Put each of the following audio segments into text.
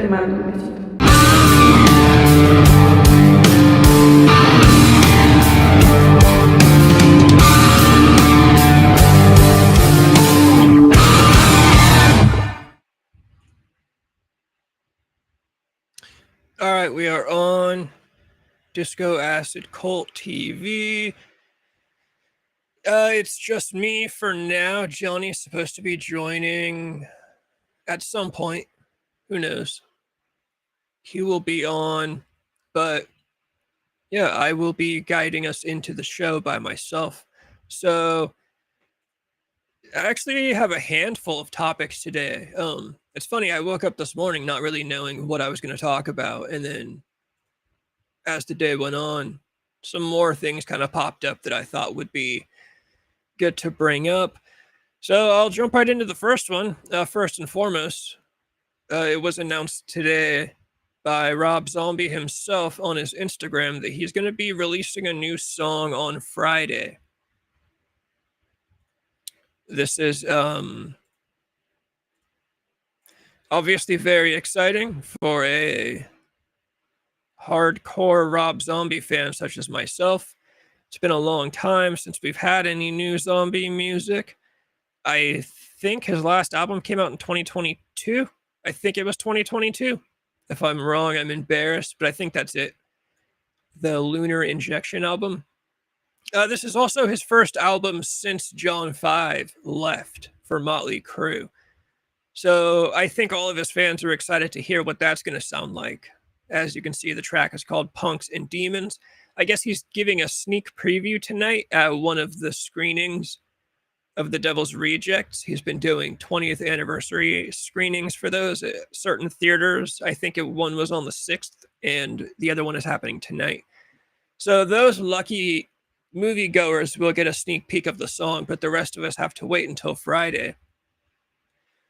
te mando un besito. All right, we are on Disco Acid Cult TV. It's just me for now. Johnny's supposed to be joining at some point. Who knows? He will be on, but yeah, I will be guiding us into the show by myself. So I actually have a handful of topics today. It's funny, I woke up this morning not really knowing what I was going to talk about, and then as the day went on, some more things kind of popped up that I thought would be good to bring up. So I'll jump right into the first one. First and foremost, it was announced today by Rob Zombie himself on his Instagram that he's going to be releasing a new song on Friday. This is obviously very exciting for a hardcore Rob Zombie fan such as myself. It's been a long time since we've had any new zombie music. I think his last album came out in 2022. I think it was 2022. If I'm wrong, I'm embarrassed, but I think that's it. The Lunar Injection album. This is also his first album since John 5 left for Motley Crue. So I think all of his fans are excited to hear what that's going to sound like. As you can see, the track is called Punks and Demons. I guess he's giving a sneak preview tonight at one of the screenings of The Devil's Rejects. He's been doing 20th anniversary screenings for those at certain theaters. I think one was on the 6th, and the other one is happening tonight. So those lucky moviegoers will get a sneak peek of the song, but the rest of us have to wait until Friday.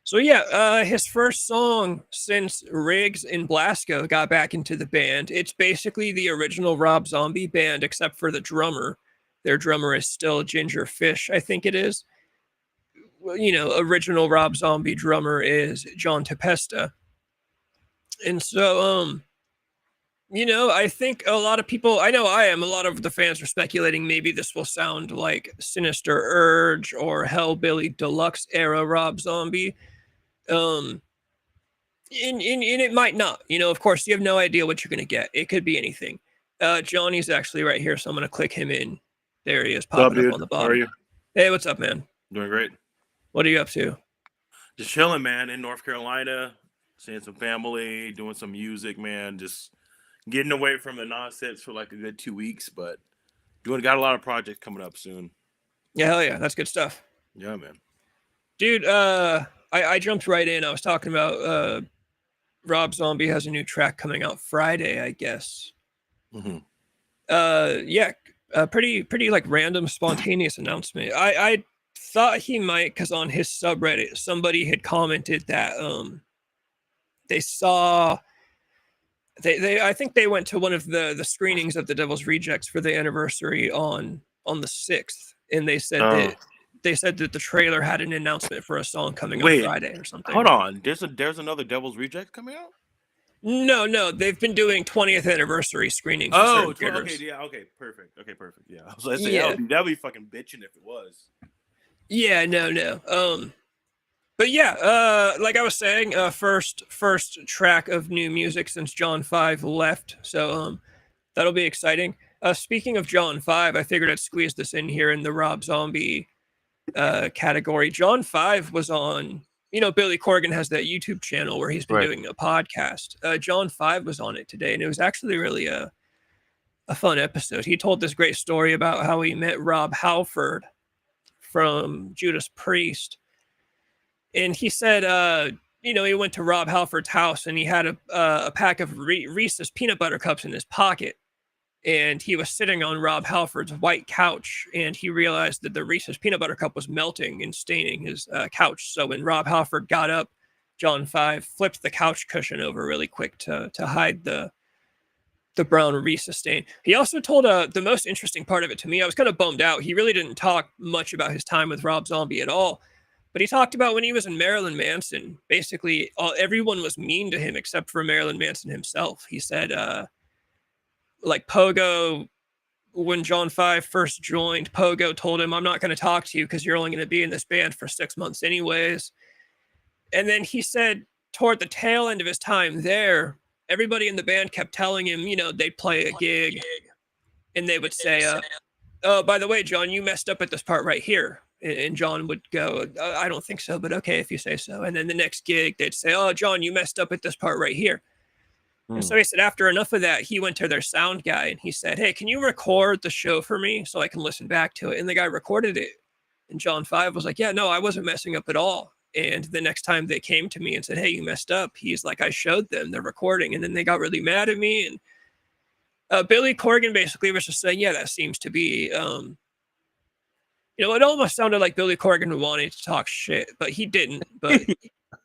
So yeah, his first song since Riggs and Blasco got back into the band. It's basically the original Rob Zombie band, except for the drummer. Their drummer is still Ginger Fish, I think it is. You know, original Rob Zombie drummer is John Tepesta. And so, you know, I think a lot of people, I know I am, a lot of the fans are speculating maybe this will sound like Sinister Urge or Hellbilly Deluxe era Rob Zombie. And it might not. You know, of course, you have no idea what you're going to get. It could be anything. Johnny's actually right here, so I'm going to click him in. There he is, popping up on the bottom. How are you? Hey, what's up, man? Doing great. What are you up to? Just chilling, man, in North Carolina, seeing some family, doing some music, man, just getting away from the nonsense for like a good 2 weeks, but got a lot of projects coming up soon. Yeah, hell yeah, that's good stuff. Yeah, man. Dude, I jumped right in. I was talking about Rob Zombie has a new track coming out Friday, I guess. Mm-hmm. Yeah, a pretty like random, spontaneous announcement. I thought he might, because on his subreddit, somebody had commented that they saw they I think they went to one of the screenings of The Devil's Rejects for the anniversary on the 6th, and they said that the trailer had an announcement for a song coming on Friday or something. Hold on, there's another Devil's Reject coming out? No, they've been doing 20th anniversary screenings. Oh, okay, yeah, okay, perfect. Yeah, I was like, yeah, that'd be fucking bitching if it was. Yeah, no. But yeah, like I was saying, first track of new music since John 5 left. So that'll be exciting. Speaking of John 5, I figured I'd squeeze this in here in the Rob Zombie category. John 5 was on, you know, Billy Corgan has that YouTube channel where he's been doing a podcast. John 5 was on it today, and it was actually really a fun episode. He told this great story about how he met Rob Halford from Judas Priest. And he said, you know, he went to Rob Halford's house and he had a pack of Reese's peanut butter cups in his pocket. And he was sitting on Rob Halford's white couch, and he realized that the Reese's peanut butter cup was melting and staining his couch. So when Rob Halford got up, John 5 flipped the couch cushion over really quick to hide the brown Reese's stain. He also told the most interesting part of it to me. I was kind of bummed out. He really didn't talk much about his time with Rob Zombie at all. But he talked about when he was in Marilyn Manson, basically everyone was mean to him except for Marilyn Manson himself. He said, like Pogo, when John 5 first joined, Pogo told him, I'm not going to talk to you because you're only going to be in this band for 6 months anyways. And then he said, toward the tail end of his time there, everybody in the band kept telling him, they'd play a gig and they would say, oh, by the way, John, you messed up at this part right here. And John would go, I don't think so, but okay, if you say so. And then the next gig, they'd say, oh, John, you messed up at this part right here. And so he said after enough of that, he went to their sound guy and he said, hey, can you record the show for me so I can listen back to it? And the guy recorded it. And John 5 was like, yeah, no, I wasn't messing up at all. And the next time they came to me and said, hey, you messed up, he's like, I showed them the recording. And then they got really mad at me. And Billy Corgan basically was just saying, yeah, that seems to be, it almost sounded like Billy Corgan wanted to talk shit, but he didn't. But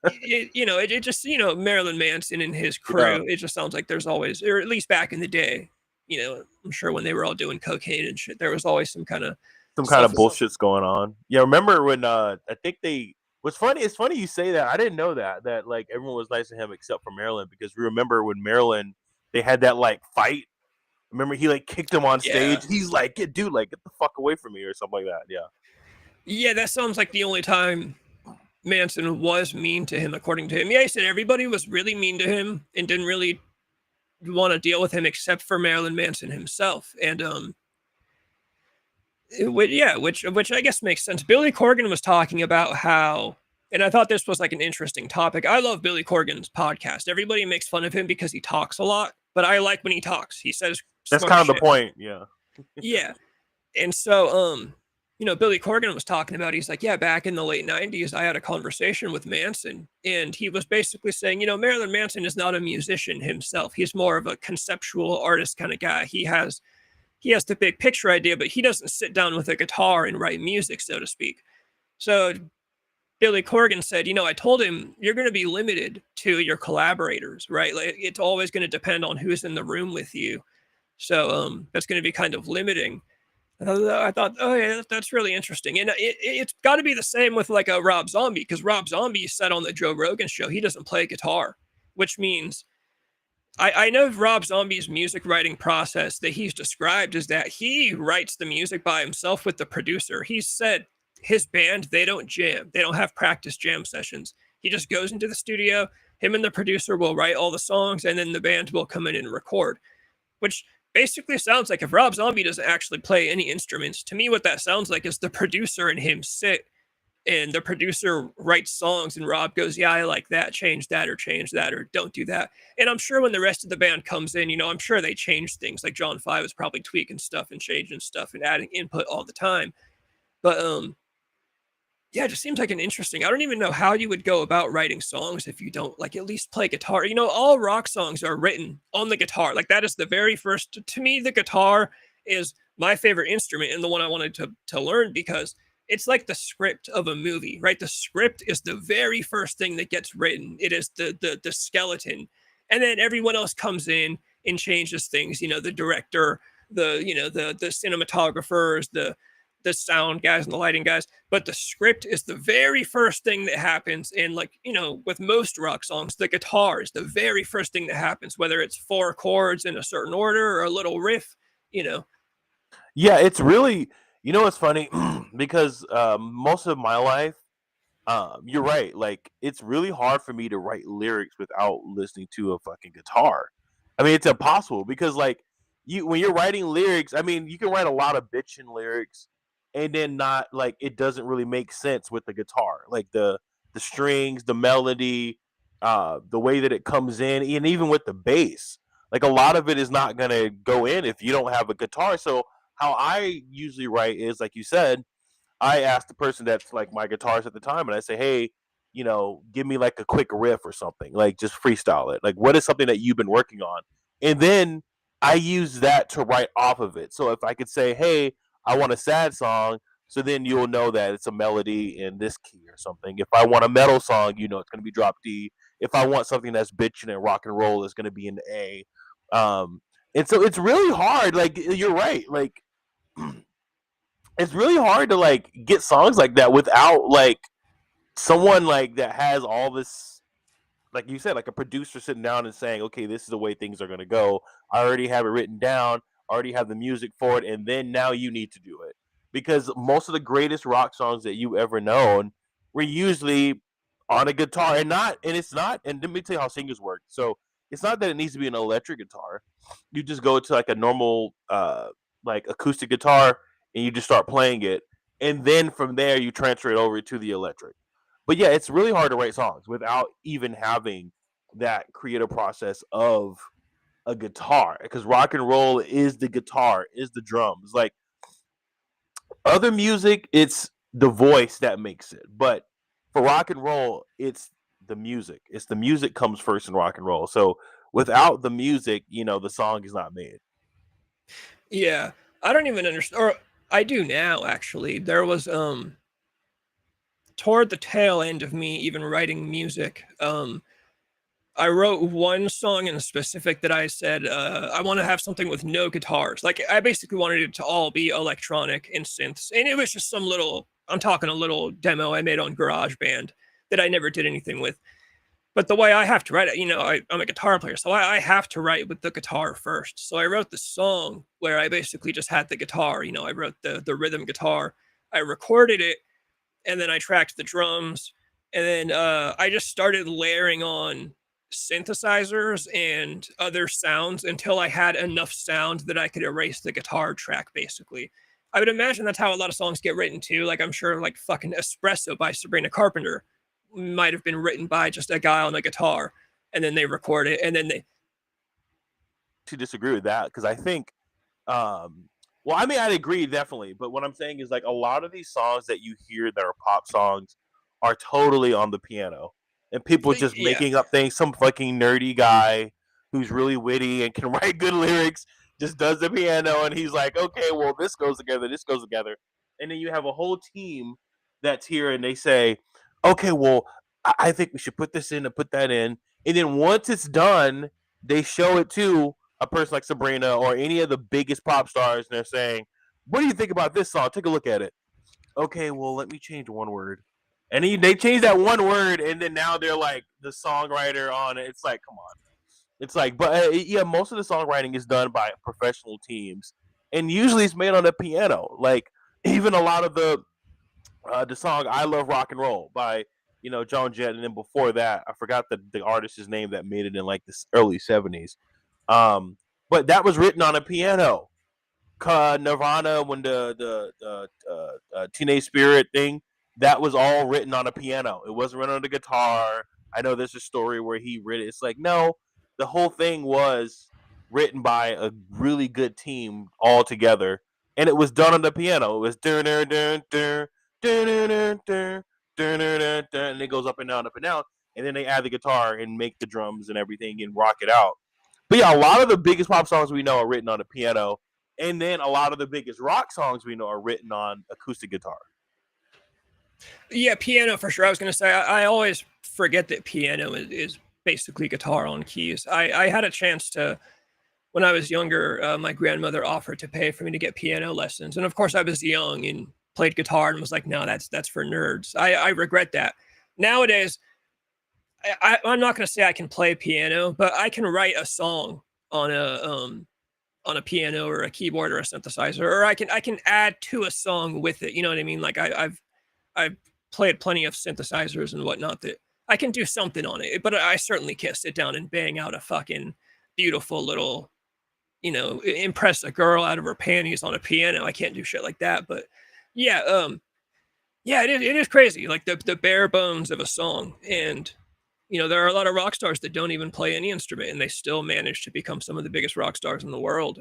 it just, Marilyn Manson and his crew, it just sounds like there's always, or at least back in the day, I'm sure when they were all doing cocaine and shit, there was always some kind of bullshit's going on. Yeah, remember when I think what's funny, it's funny you say that. I didn't know that like everyone was nice to him except for Marilyn, because we remember when Marilyn, they had that like fight. Remember he like kicked him on stage. Yeah. He's like, dude, like get the fuck away from me or something like that. Yeah. Yeah, that sounds like the only time Manson was mean to him, according to him. Yeah, he said everybody was really mean to him and didn't really want to deal with him except for Marilyn Manson himself. And which I guess makes sense. Billy Corgan was talking about how, and I thought this was like an interesting topic. I love Billy Corgan's podcast. Everybody makes fun of him because he talks a lot, but I like when he talks. He says that's kind of shit. The point. Yeah. Yeah. And so, Billy Corgan was talking about, he's like, yeah, back in the late 90s, I had a conversation with Manson, and he was basically saying, Marilyn Manson is not a musician himself. He's more of a conceptual artist kind of guy. He has the big picture idea, but he doesn't sit down with a guitar and write music, so to speak. So Billy Corgan said, I told him, you're going to be limited to your collaborators, right? Like, it's always going to depend on who's in the room with you. So that's going to be kind of limiting. I thought, oh yeah, that's really interesting. And it's got to be the same with like a Rob Zombie, because Rob Zombie said on the Joe Rogan show, he doesn't play guitar, which means I know Rob Zombie's music writing process that he's described is that he writes the music by himself with the producer. He said his band, they don't jam. They don't have practice jam sessions. He just goes into the studio, him and the producer will write all the songs, and then the band will come in and record, which basically sounds like if Rob Zombie doesn't actually play any instruments, to me what that sounds like is the producer and him sit, and the producer writes songs and Rob goes, yeah, I like that, change that, or don't do that. And I'm sure when the rest of the band comes in, I'm sure they change things. Like John 5 is probably tweaking stuff and changing stuff and adding input all the time. But yeah, it just seems like an interesting, I don't even know how you would go about writing songs if you don't like at least play guitar. All rock songs are written on the guitar. Like that is the very first, to me, the guitar is my favorite instrument and the one I wanted to learn, because it's like the script of a movie, right? The script is the very first thing that gets written. It is the skeleton. And then everyone else comes in and changes things, the director, the cinematographers, the sound guys and the lighting guys, but the script is the very first thing that happens. And like, with most rock songs, the guitar is the very first thing that happens, whether it's 4 chords in a certain order or a little riff, Yeah, it's really, it's funny because most of my life, you're right. Like, it's really hard for me to write lyrics without listening to a fucking guitar. I mean, it's impossible because like when you're writing lyrics, I mean, you can write a lot of bitchin' lyrics and then not like it doesn't really make sense with the guitar, like the strings, the melody, the way that it comes in, and even with the bass, like a lot of it is not gonna go in if you don't have a guitar. So how I usually write is like you said, I ask the person that's like my guitarist at the time, and I say, hey, give me like a quick riff or something, like just freestyle it. Like, what is something that you've been working on, and then I use that to write off of it. So if I could say, hey, I want a sad song, so then you'll know that it's a melody in this key or something. If I want a metal song, it's going to be drop D. If I want something that's bitchin' and rock and roll, it's going to be in A. And so it's really hard. Like, you're right. Like, it's really hard to like get songs like that without like someone like that has all this, like you said, like a producer sitting down and saying, okay, this is the way things are going to go. I already have it written down, already have the music for it, and then now you need to do it. Because most of the greatest rock songs that you ever known were usually on a guitar, and it's not, and let me tell you how singers work. So it's not that it needs to be an electric guitar. You just go to like a normal like acoustic guitar and you just start playing it. And then from there you transfer it over to the electric. But yeah, it's really hard to write songs without even having that creative process of a guitar, because rock and roll is the guitar, is the drums. Like other music, it's the voice that makes it. But for rock and roll, it's the music. It's the music comes first in rock and roll. So without the music, the song is not made. Yeah, I don't even understand, or I do now actually. There was toward the tail end of me even writing music. I wrote one song in specific that I said I want to have something with no guitars. Like I basically wanted it to all be electronic and synths, and it was just some little. I'm talking a little demo I made on GarageBand that I never did anything with. But the way I have to write it, I'm a guitar player, so I have to write with the guitar first. So I wrote the song where I basically just had the guitar. I wrote the rhythm guitar. I recorded it, and then I tracked the drums, and then I just started layering on synthesizers and other sounds until I had enough sound that I could erase the guitar track, basically. I would imagine that's how a lot of songs get written too. Like I'm sure like fucking Espresso by Sabrina Carpenter might have been written by just a guy on a guitar, and then they record it, and then they To disagree with that, because I think well, I mean, I'd agree definitely, but what I'm saying is like a lot of these songs that you hear that are pop songs are totally on the piano, and people just yeah. making up things. Some fucking nerdy guy who's really witty and can write good lyrics just does the piano, and he's like, okay, well, this goes together, and then you have a whole team that's here, and they say, okay, well, I think we should put this in and put that in, and then once it's done, they show it to a person like Sabrina or any of the biggest pop stars, and they're saying, "What do you think about this song? Take a look at it." Okay, well, let me change one word, and they change that one word, and then now they're like the songwriter on it. It's like, come on. It's like, but yeah, most of the songwriting is done by professional teams, and usually it's made on the piano. Like even a lot of the song "I Love Rock and Roll" by John Jett, and then before that, I forgot the artist's name that made it in like the early '70s. But that was written on a piano. Nirvana, when the Teenage Spirit thing, that was all written on a piano. It wasn't written on the guitar. I know there's a story where he wrote it. It's like, no, the whole thing was written by a really good team all together, and it was done on the piano. It was dun dun dun dun dun dun dun dun dun dun dun, and it goes up and down, and then they add the guitar and make the drums and everything and rock it out. But yeah, a lot of the biggest pop songs we know are written on a piano, and then a lot of the biggest rock songs we know are written on acoustic guitar. Yeah, piano for sure. I was gonna say I always forget that piano is basically guitar on keys. I had a chance to when I was younger. My grandmother offered to pay for me to get piano lessons, and of course I was young and played guitar and was like, no, that's for nerds. I regret that. Nowadays, I'm not gonna say I can play piano, but I can write a song on a piano or a keyboard or a synthesizer, or I can add to a song with it. You know what I mean? Like I've played plenty of synthesizers and whatnot that I can do something on it, but I certainly can't sit down and bang out a fucking beautiful little, impress a girl out of her panties on a piano. I can't do shit like that. But yeah, yeah, it is crazy. Like the bare bones of a song. And there are a lot of rock stars that don't even play any instrument and they still manage to become some of the biggest rock stars in the world.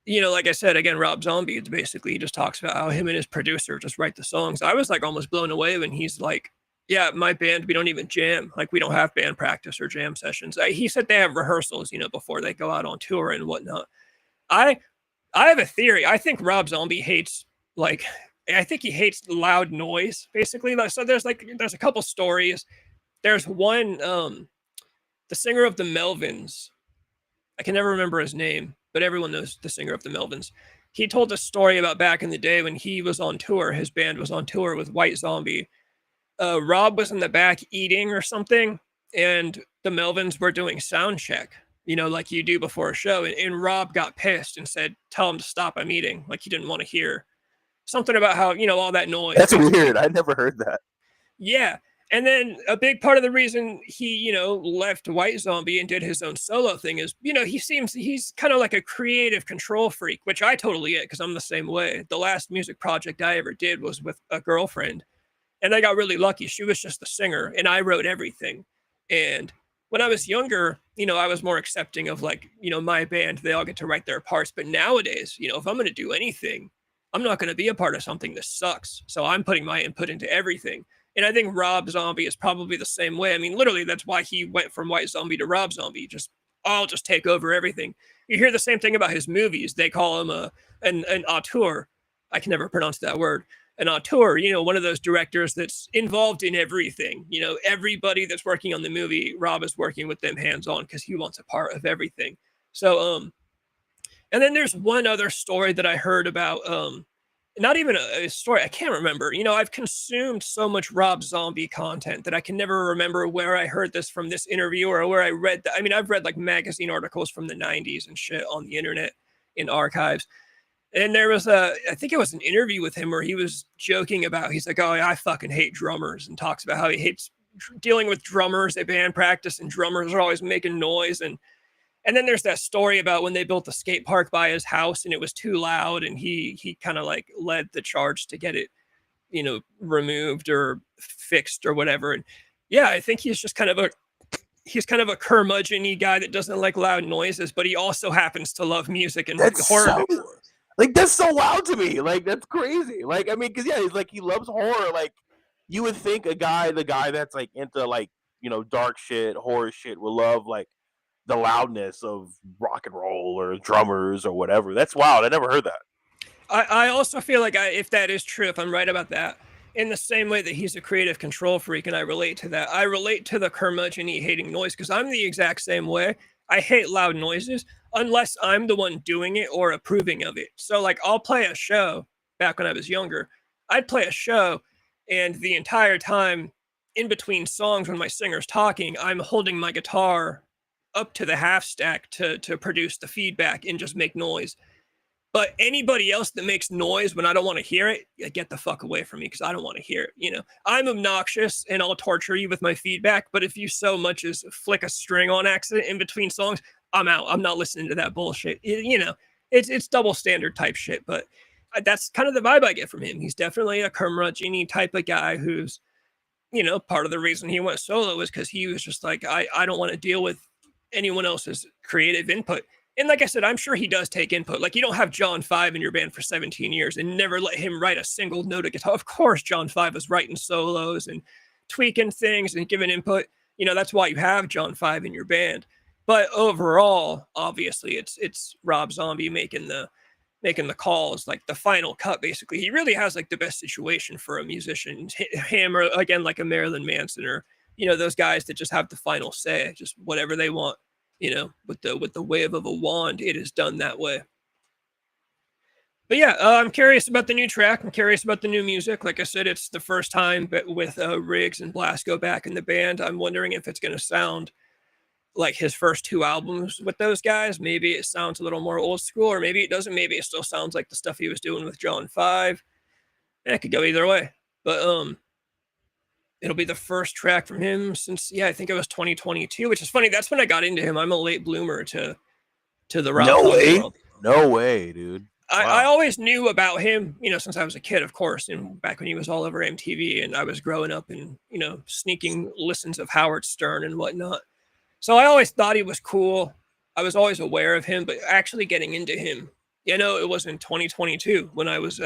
Like I said, again, Rob Zombie, it's basically, he just talks about how him and his producer just write the songs. I was like almost blown away when he's like, yeah, my band, we don't even jam. Like we don't have band practice or jam sessions. He said they have rehearsals, before they go out on tour and whatnot. I have a theory. I think Rob Zombie hates I think he hates loud noise, basically. So there's a couple stories. There's one, the singer of the Melvins. I can never remember his name, but everyone knows the singer of the Melvins. He told a story about back in the day when he was on tour. His band was on tour with White Zombie, Rob was in the back eating or something, and the Melvins were doing sound check, like you do before a show. And Rob got pissed and said, "Tell him to stop. I'm eating." Like he didn't want to hear something about how, all that noise. That's basically weird. I never heard that. Yeah. And then a big part of the reason he, left White Zombie and did his own solo thing is, he's kind of like a creative control freak, which I totally get because I'm the same way. The last music project I ever did was with a girlfriend, and I got really lucky. She was just the singer and I wrote everything. And when I was younger, I was more accepting of like, my band, they all get to write their parts. But nowadays, if I'm going to do anything, I'm not going to be a part of something that sucks. So I'm putting my input into everything. And I think Rob Zombie is probably the same way. I mean, literally, that's why he went from White Zombie to Rob Zombie. I'll just take over everything. You hear the same thing about his movies. They call him an auteur. I can never pronounce that word. An auteur, one of those directors that's involved in everything. Everybody that's working on the movie, Rob is working with them hands on because he wants a part of everything. So, and then there's one other story that I heard about, not even a story, I can't remember. I've consumed so much Rob Zombie content that I can never remember where I heard this from this interview or where I read that. I mean, I've read like magazine articles from the 90s and shit on the internet in archives. And there was I think it was an interview with him where he was joking about, he's like, "Oh, I fucking hate drummers," and talks about how he hates dealing with drummers at band practice, and drummers are always making noise. And then there's that story about when they built the skate park by his house and it was too loud, and he kind of like led the charge to get it, removed or fixed or whatever. And yeah, I think he's kind of a curmudgeon-y guy that doesn't like loud noises, but he also happens to love music and horror. That's so wild to me. Like, that's crazy. Like, I mean, because yeah, he's like, he loves horror. Like, you would think the guy that's like into like, dark shit, horror shit would love like the loudness of rock and roll or drummers or whatever. That's wild. I never heard that. I also feel like if that is true, if I'm right about that, in the same way that he's a creative control freak, and I relate to that, I relate to the curmudgeon-y hating noise because I'm the exact same way. I hate loud noises unless I'm the one doing it or approving of it. So like I'll play a show back when I was younger. I'd play a show and the entire time in between songs when my singer's talking, I'm holding my guitar up to the half stack to produce the feedback and just make noise. But anybody else that makes noise when I don't want to hear it, get the fuck away from me because I don't want to hear it. I'm obnoxious and I'll torture you with my feedback. But if you so much as flick a string on accident in between songs, I'm out. I'm not listening to that bullshit. It's double standard type shit. But that's kind of the vibe I get from him. He's definitely a curmudgeon type of guy who's, part of the reason he went solo was because he was just like, I don't want to deal with anyone else's creative input. And like I said, I'm sure he does take input. Like you don't have John 5 in your band for 17 years and never let him write a single note of guitar. Of course, John 5 was writing solos and tweaking things and giving input. That's why you have John 5 in your band. But overall, obviously, it's Rob Zombie making the calls, like the final cut. Basically, he really has like the best situation for a musician. Him or again like a Marilyn Manson or those guys that just have the final say, just whatever they want. With the wave of a wand, it is done that way. But yeah, I'm curious about the new track. I'm curious about the new music. Like I said, it's the first time with Riggs and Blasco back in the band. I'm wondering if it's going to sound like his first two albums with those guys. Maybe it sounds a little more old school, or maybe it doesn't. Maybe it still sounds like the stuff he was doing with John 5. It could go either way. But it'll be the first track from him since, I think it was 2022, which is funny. That's when I got into him. I'm a late bloomer to the Rob Zombie world. No way, dude. Wow. I always knew about him, since I was a kid, of course, and back when he was all over MTV and I was growing up and, sneaking listens of Howard Stern and whatnot. So I always thought he was cool. I was always aware of him, but actually getting into him, it was in 2022 when I was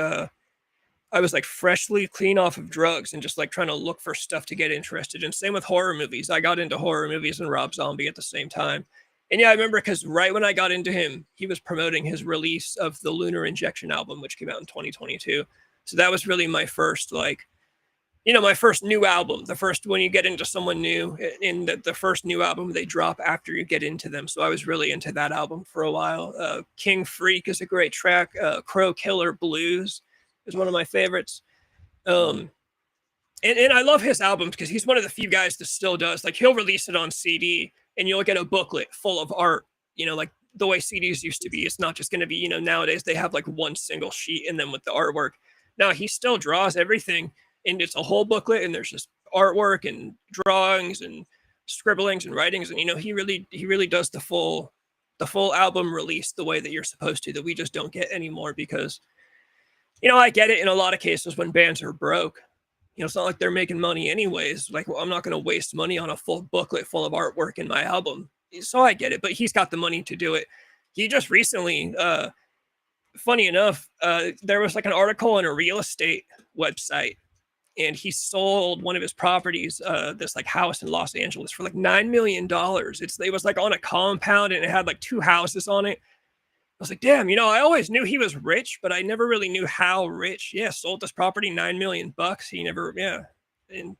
like freshly clean off of drugs and just like trying to look for stuff to get interested in. Same with horror movies. I got into horror movies and Rob Zombie at the same time. And I remember because right when I got into him, he was promoting his release of the Lunar Injection album, which came out in 2022. So that was really my first, my first new album. The first, when you get into someone new, in the first new album they drop after you get into them. So I was really into that album for a while. King Freak is a great track. Crow Killer Blues is one of my favorites. And I love his albums because he's one of the few guys that still does. Like he'll release it on CD, and you'll get a booklet full of art. Like the way CDs used to be. It's not just going to be nowadays they have like one single sheet and then with the artwork. Now he still draws everything, and it's a whole booklet, and there's just artwork and drawings and scribblings and writings, and he really does the full album release the way that you're supposed to, that we just don't get anymore because I get it in a lot of cases when bands are broke. It's not like they're making money anyways. Like, well, I'm not going to waste money on a full booklet full of artwork in my album. So I get it, but he's got the money to do it. He just recently, funny enough, there was like an article on a real estate website, and he sold one of his properties, this like house in Los Angeles for like $9 million. It was like on a compound, and it had like 2 houses on it. I was like, damn, I always knew he was rich, but I never really knew how rich. Yeah, sold this property, $9 million. He never, and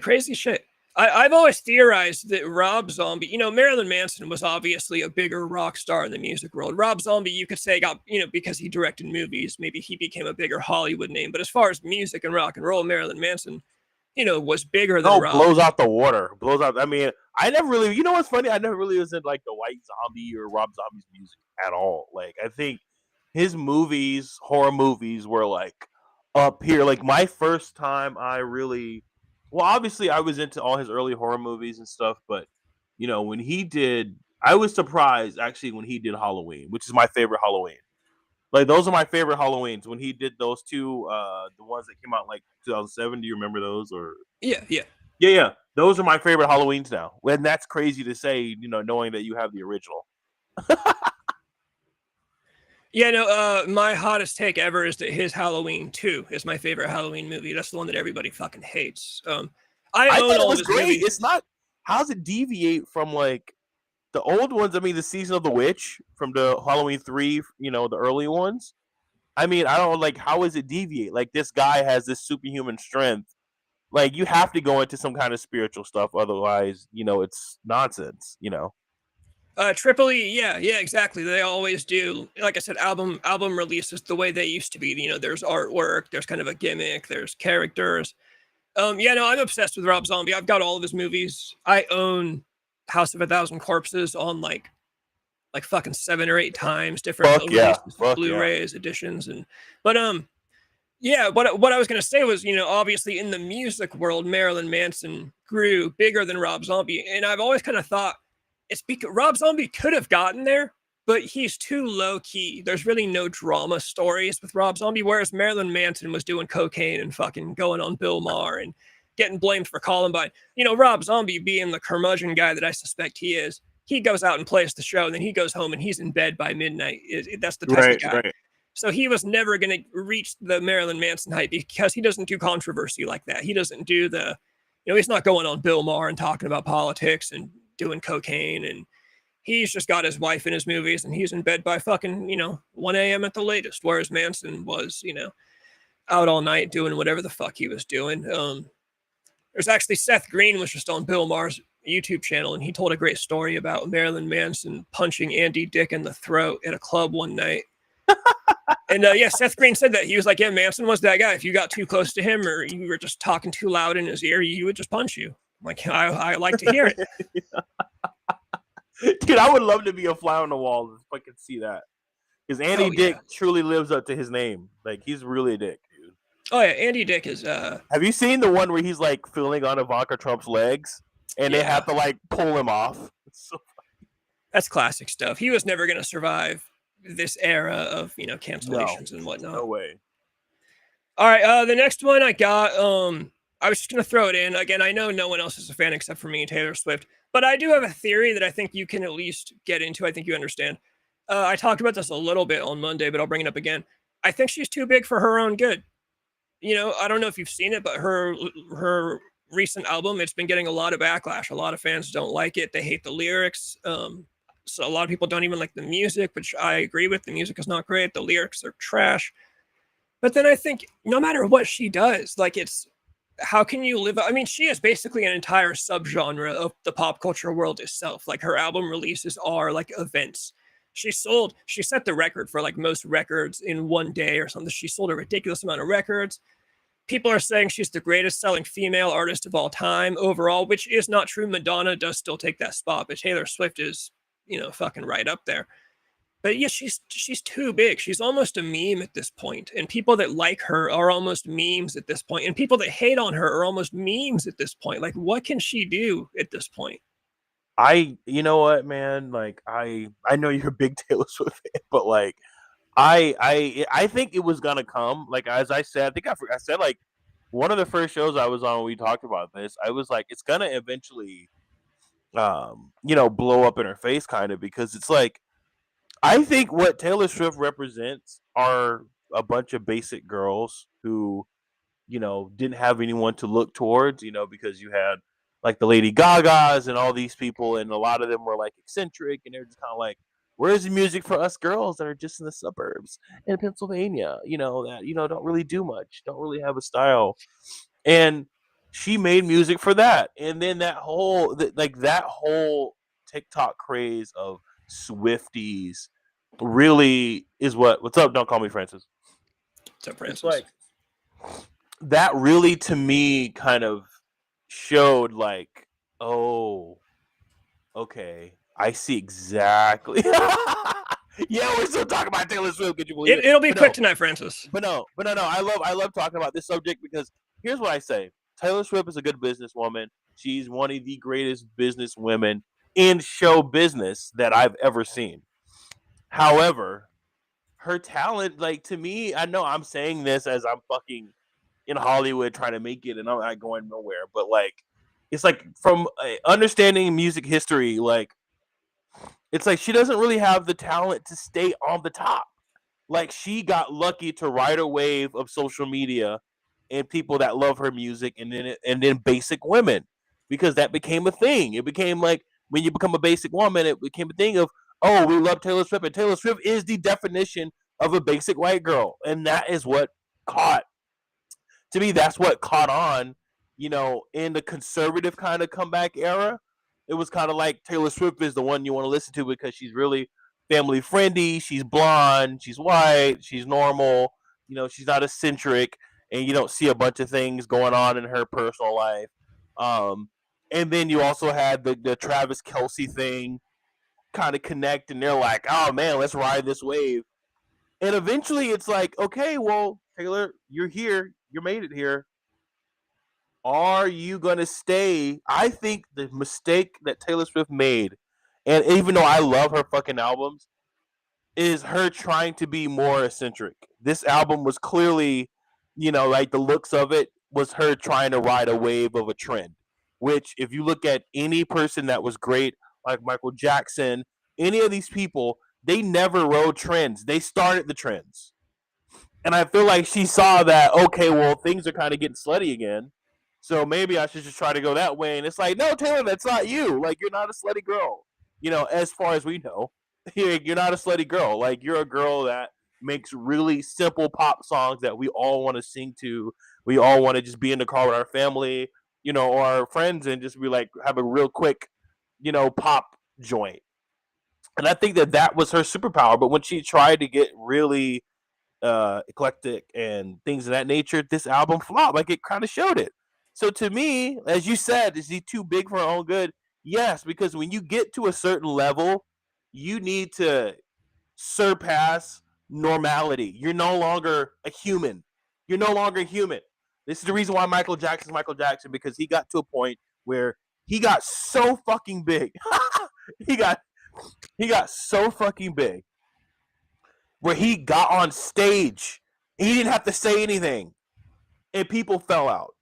crazy shit. I've always theorized that Rob Zombie, Marilyn Manson was obviously a bigger rock star in the music world. Rob Zombie, you could say, got, because he directed movies, maybe he became a bigger Hollywood name. But as far as music and rock and roll, Marilyn Manson, was bigger than Rob. Blows out the water. Blows out. I mean, I never really, what's funny? I never really was in like the White Zombie or Rob Zombie's music at all. Like, I think his movies, horror movies, were like up here. Like, my first time obviously I was into all his early horror movies and stuff, but when he did, I was surprised actually when he did Halloween, which is my favorite Halloween. Like, those are my favorite Halloweens, when he did those 2, the ones that came out in like 2007. Do you remember those? Or yeah. Those are my favorite Halloweens now. And that's crazy to say, knowing that you have the original. Yeah, no, my hottest take ever is that his Halloween 2 is my favorite Halloween movie. That's the one that everybody fucking hates. I thought it was great. Movies. It's not. How does it deviate from like the old ones? I mean, the Season of the Witch from the Halloween 3, the early ones. I mean, I don't like, how does it deviate? Like, this guy has this superhuman strength. Like, you have to go into some kind of spiritual stuff, otherwise, it's nonsense. Triple E, yeah, exactly. They always do. Like I said, album releases the way they used to be. There's artwork, there's kind of a gimmick, there's characters. I'm obsessed with Rob Zombie. I've got all of his movies. I own House of a Thousand Corpses on like fucking 7 or 8 times, different releases, Blu-rays, editions, but what I was gonna say was, obviously in the music world, Marilyn Manson grew bigger than Rob Zombie, and I've always kind of thought it's because Rob Zombie could have gotten there, but he's too low key. There's really no drama stories with Rob Zombie, whereas Marilyn Manson was doing cocaine and fucking going on Bill Maher and getting blamed for Columbine. Rob Zombie, being the curmudgeon guy that I suspect he is, he goes out and plays the show, and then he goes home and he's in bed by midnight. That's the type of guy. Right. So he was never going to reach the Marilyn Manson height because he doesn't do controversy like that. He doesn't do he's not going on Bill Maher and talking about politics and doing cocaine, and he's just got his wife in his movies, and he's in bed by fucking 1 a.m. at the latest, whereas Manson was out all night doing whatever the fuck he was doing. There's actually Seth Green was just on Bill Maher's YouTube channel, and he told a great story about Marilyn Manson punching Andy Dick in the throat at a club one night. And Seth Green said that. He was like, yeah, Manson was that guy. If you got too close to him or you were just talking too loud in his ear, he would just punch you. Like, I like to hear it. Dude, I would love to be a fly on the wall if I could see that. Because Andy Dick truly lives up to his name. Like, he's really a dick, dude. Oh, yeah, Andy Dick is... Have you seen the one where he's, like, feeling on Ivanka Trump's legs? And they have to, like, pull him off? It's so funny. That's classic stuff. He was never going to survive this era of, cancellations and whatnot. No way. All right, the next one I got... I was just going to throw it in. Again, I know no one else is a fan except for me and Taylor Swift, but I do have a theory that I think you can at least get into. I think you understand. I talked about this a little bit on Monday, but I'll bring it up again. I think she's too big for her own good. I don't know if you've seen it, but her recent album, it's been getting a lot of backlash. A lot of fans don't like it. They hate the lyrics. So a lot of people don't even like the music, which I agree with. The music is not great. The lyrics are trash. But then I think no matter what she does, like how can you live? I mean, she is basically an entire subgenre of the pop culture world itself. Like, her album releases are like events. She set the record for like most records in one day or something. She sold a ridiculous amount of records. people are saying she's the greatest selling female artist of all time overall, which is not true. Madonna does still take that spot, but Taylor Swift is, fucking right up there. But yeah, she's too big. She's almost a meme at this point, and people that like her are almost memes at this point, and people that hate on her are almost memes at this point. Like, what can she do at this point? You know what, man? Like, I know you're a big Taylor Swift fan, but like, I think it was gonna come. Like, as I said, I think I said like one of the first shows I was on when we talked about this. I was like, it's gonna eventually, blow up in her face, kind of, because it's like I think what Taylor Swift represents are a bunch of basic girls who didn't have anyone to look towards, because you had like the Lady Gagas and all these people, and a lot of them were like eccentric, and they're just kind of like, where's the music for us girls that are just in the suburbs in Pennsylvania, that, don't really do much, don't really have a style. And she made music for that. And then that whole TikTok craze of Swifties really is what's up? Don't call me Francis. So Francis. It's like that really, to me, kind of showed like, oh, okay, I see exactly. Yeah, we're still talking about Taylor Swift. Could you believe it? It'll be quick tonight, Francis. But no. I love talking about this subject because here's what I say: Taylor Swift is a good businesswoman. She's one of the greatest business women in show business that I've ever seen. However, her talent, like, to me, I know I'm saying this as I'm fucking in Hollywood trying to make it, and I'm not going nowhere. But like, it's like from understanding music history, like, it's like she doesn't really have the talent to stay on the top. Like, she got lucky to ride a wave of social media and people that love her music, and then basic women, because that became a thing. It became like, when you become a basic woman, it became a thing of, oh, we love Taylor Swift, and Taylor Swift is the definition of a basic white girl, and that is what caught. To me, that's what caught on, in the conservative kind of comeback era. It was kind of like Taylor Swift is the one you want to listen to because she's really family friendly. She's blonde. She's white. She's normal. She's not eccentric, and you don't see a bunch of things going on in her personal life. And then you also had the Travis Kelce thing kind of connect, and they're like, oh man, let's ride this wave. And eventually it's like, okay, well, Taylor, you're here. You made it here. Are you going to stay? I think the mistake that Taylor Swift made, and even though I love her fucking albums, is her trying to be more eccentric. This album was clearly, like the looks of it was her trying to ride a wave of a trend, which if you look at any person that was great, like Michael Jackson, any of these people, they never rode trends. They started the trends. And I feel like she saw that, okay, well, things are kind of getting slutty again. So maybe I should just try to go that way. And it's like, no, Taylor, that's not you. Like, you're not a slutty girl. As far as we know, you're not a slutty girl. Like, you're a girl that makes really simple pop songs that we all want to sing to. We all want to just be in the car with our family, or our friends, and just be like, have a real quick, pop joint. And I think that was her superpower. But when she tried to get really eclectic and things of that nature, this album flopped. Like, it kind of showed it. So to me, as you said, is he too big for her own good? Yes, because when you get to a certain level, you need to surpass normality. You're no longer a human. You're no longer human. This is the reason why Michael Jackson's Michael Jackson, because he got to a point where he got so fucking big. he got so fucking big where he got on stage. He didn't have to say anything, and people fell out.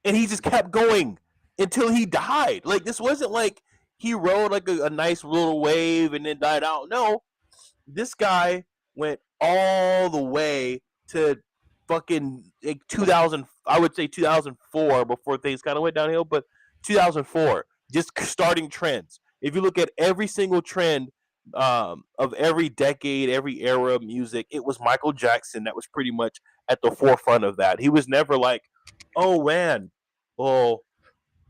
And he just kept going until he died. Like, this wasn't like he rode like a nice little wave and then died out. No, this guy went all the way to fucking like 2000. I would say 2004 before things kind of went downhill, but 2004, just starting trends. If you look at every single trend of every decade, every era of music, it was Michael Jackson that was pretty much at the forefront of that. He was never like, oh man, well,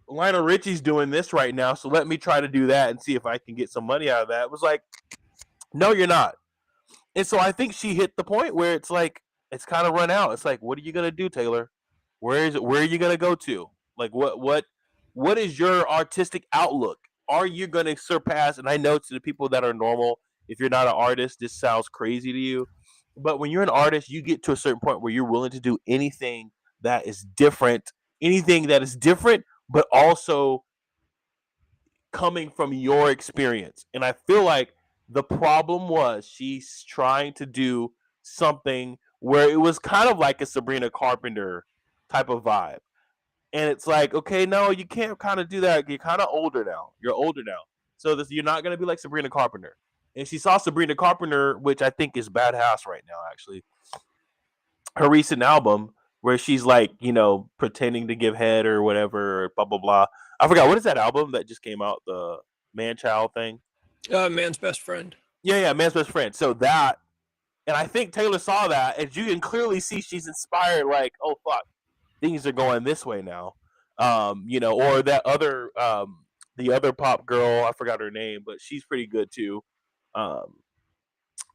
Lionel Richie's doing this right now, so let me try to do that and see if I can get some money out of that. It was like, no, you're not. And so I think she hit the point where it's like, it's kind of run out. It's like, what are you gonna do, Taylor? Where are you gonna go to? Like, what is your artistic outlook? Are you gonna surpass? And I know to the people that are normal, if you're not an artist, this sounds crazy to you. But when you're an artist, you get to a certain point where you're willing to do that is different, anything that is different, but also coming from your experience. And I feel like the problem was she's trying to do something where it was kind of like a Sabrina Carpenter type of vibe. And it's like, okay, no, you can't kind of do that. You're kind of older now. You're older now. So you're not going to be like Sabrina Carpenter. And she saw Sabrina Carpenter, which I think is badass right now, actually. Her recent album where she's like, pretending to give head or whatever, or blah, blah, blah. I forgot. What is that album that just came out? The Man Child thing? Man's Best Friend. Yeah, Man's Best Friend. So that, and I think Taylor saw that, and you can clearly see she's inspired, like, oh, fuck, things are going this way now. Or that other, the other pop girl, I forgot her name, but she's pretty good too.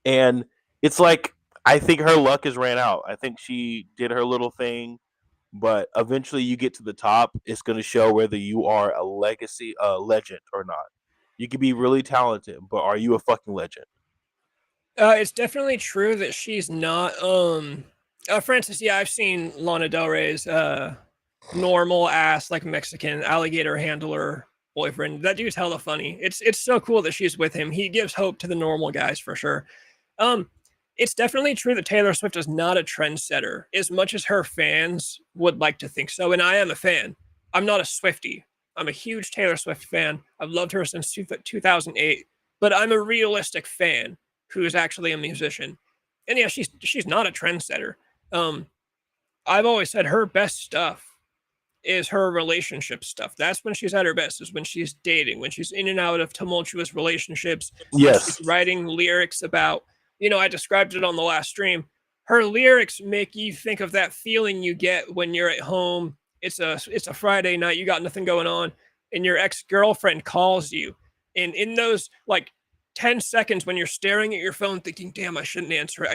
And it's like, I think her luck has ran out. I think she did her little thing, but eventually you get to the top. It's going to show whether you are a legend or not. You can be really talented, but are you a fucking legend? It's definitely true that she's not. For instance, yeah, I've seen Lana Del Rey's normal ass like Mexican alligator handler boyfriend. That dude's hella funny. It's so cool that she's with him. He gives hope to the normal guys for sure. It's definitely true that Taylor Swift is not a trendsetter as much as her fans would like to think so. And I am a fan. I'm not a Swiftie. I'm a huge Taylor Swift fan. I've loved her since 2008, but I'm a realistic fan who is actually a musician. And yeah, she's not a trendsetter. I've always said her best stuff is her relationship stuff. That's when she's at her best, is when she's dating, when she's in and out of tumultuous relationships. Yes. She's writing lyrics about, I described it on the last stream. Her lyrics make you think of that feeling you get when you're at home. It's a Friday night, you got nothing going on, and your ex-girlfriend calls you. And in those like 10 seconds when you're staring at your phone thinking, damn, I shouldn't answer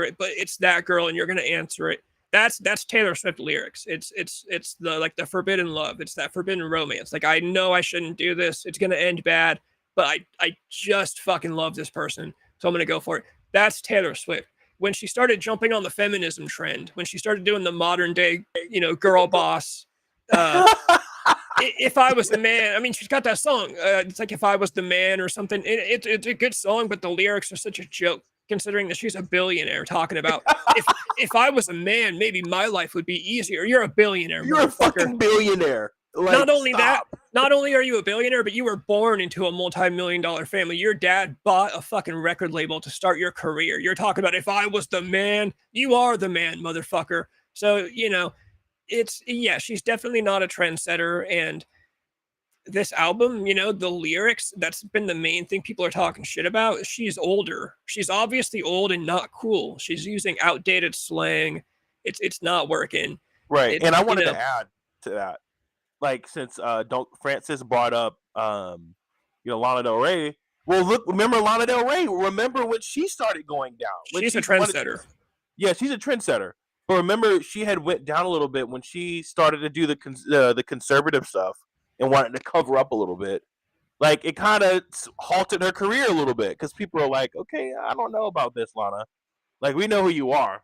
it, but it's that girl and you're going to answer it. That's Taylor Swift lyrics. It's the forbidden love. It's that forbidden romance. Like, I know I shouldn't do this. It's going to end bad, but I just fucking love this person. So I'm going to go for it. That's Taylor Swift. When she started jumping on the feminism trend, when she started doing the modern day, girl boss, if I was the man, I mean, she's got that song. It's like If I Was the Man or something. It's a good song, but the lyrics are such a joke, considering that she's a billionaire talking about if I was a man, maybe my life would be easier. You're a billionaire. You're a fucking billionaire. Like, not only stop. that, not only are you a billionaire, but you were born into a multi-million-dollar family. Your dad bought a fucking record label to start your career. You're talking about if I was the man, you are the man, motherfucker. So, she's definitely not a trendsetter. And this album, the lyrics, that's been the main thing people are talking shit about. She's older. She's obviously old and not cool. She's using outdated slang. It's not working. Right. And I wanted to add to that. Like, since Francis brought up Lana Del Rey. Well, look, remember Lana Del Rey? Remember when she started going down? She's a trendsetter. Yeah, she's a trendsetter. But remember, she had went down a little bit when she started to do the conservative stuff and wanted to cover up a little bit. Like, it kind of halted her career a little bit because people are like, okay, I don't know about this, Lana. Like, we know who you are.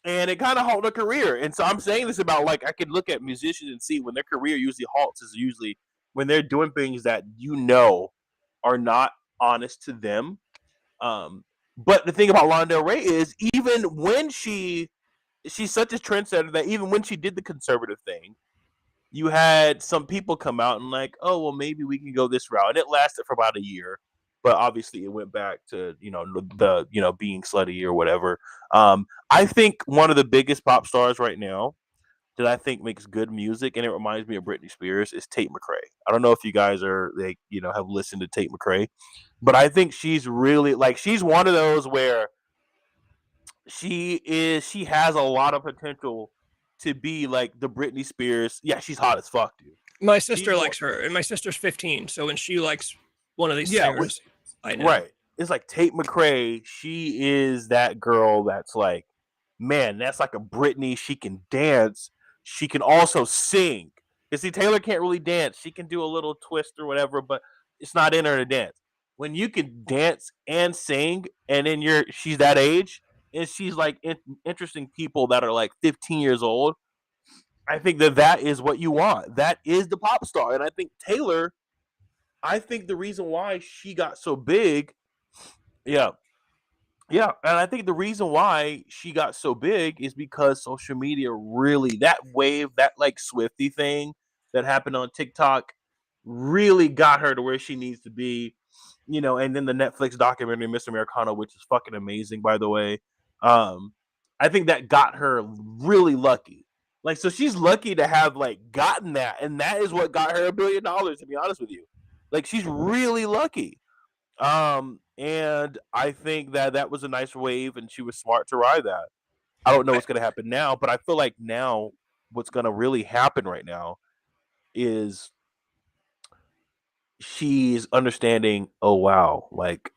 And it kind of halted her career. And so I'm saying this about, like, I could look at musicians and see when their career usually halts is usually when they're doing things that are not honest to them. But the thing about Lana Del Rey is, even when she's such a trendsetter that even when she did the conservative thing, you had some people come out and like, oh, well, maybe we can go this route. And it lasted for about a year. But obviously it went back to, being slutty or whatever. I think one of the biggest pop stars right now that I think makes good music, and it reminds me of Britney Spears, is Tate McRae. I don't know if you guys have listened to Tate McRae, but I think she's really, like, she's one of those where she has a lot of potential to be like the Britney Spears. Yeah, she's hot as fuck, dude. My sister likes her, and my sister's 15, so when she likes one of these singers, I know. Right. It's like Tate McRae, she is that girl that's like, man, that's like a Britney. She can dance. She can also sing. You see, Taylor can't really dance. She can do a little twist or whatever, but it's not in her to dance. When you can dance and sing, and then she's that age, and she's like interesting people that are like 15 years old. I think that is what you want. That is the pop star, and I think Taylor. I think the reason why she got so big, yeah, yeah, and I think the reason why she got so big is because social media really that wave, that like Swifty thing that happened on TikTok really got her to where she needs to be, and then the Netflix documentary Miss Americana, which is fucking amazing by the way. I think that got her really lucky. Like so she's lucky to have like gotten that, and that is what got her $1 billion, to be honest with you. Like she's really lucky. And I think that was a nice wave, and she was smart to ride that. I don't know what's going to happen now, but I feel like now what's going to really happen right now is she's understanding, oh wow, like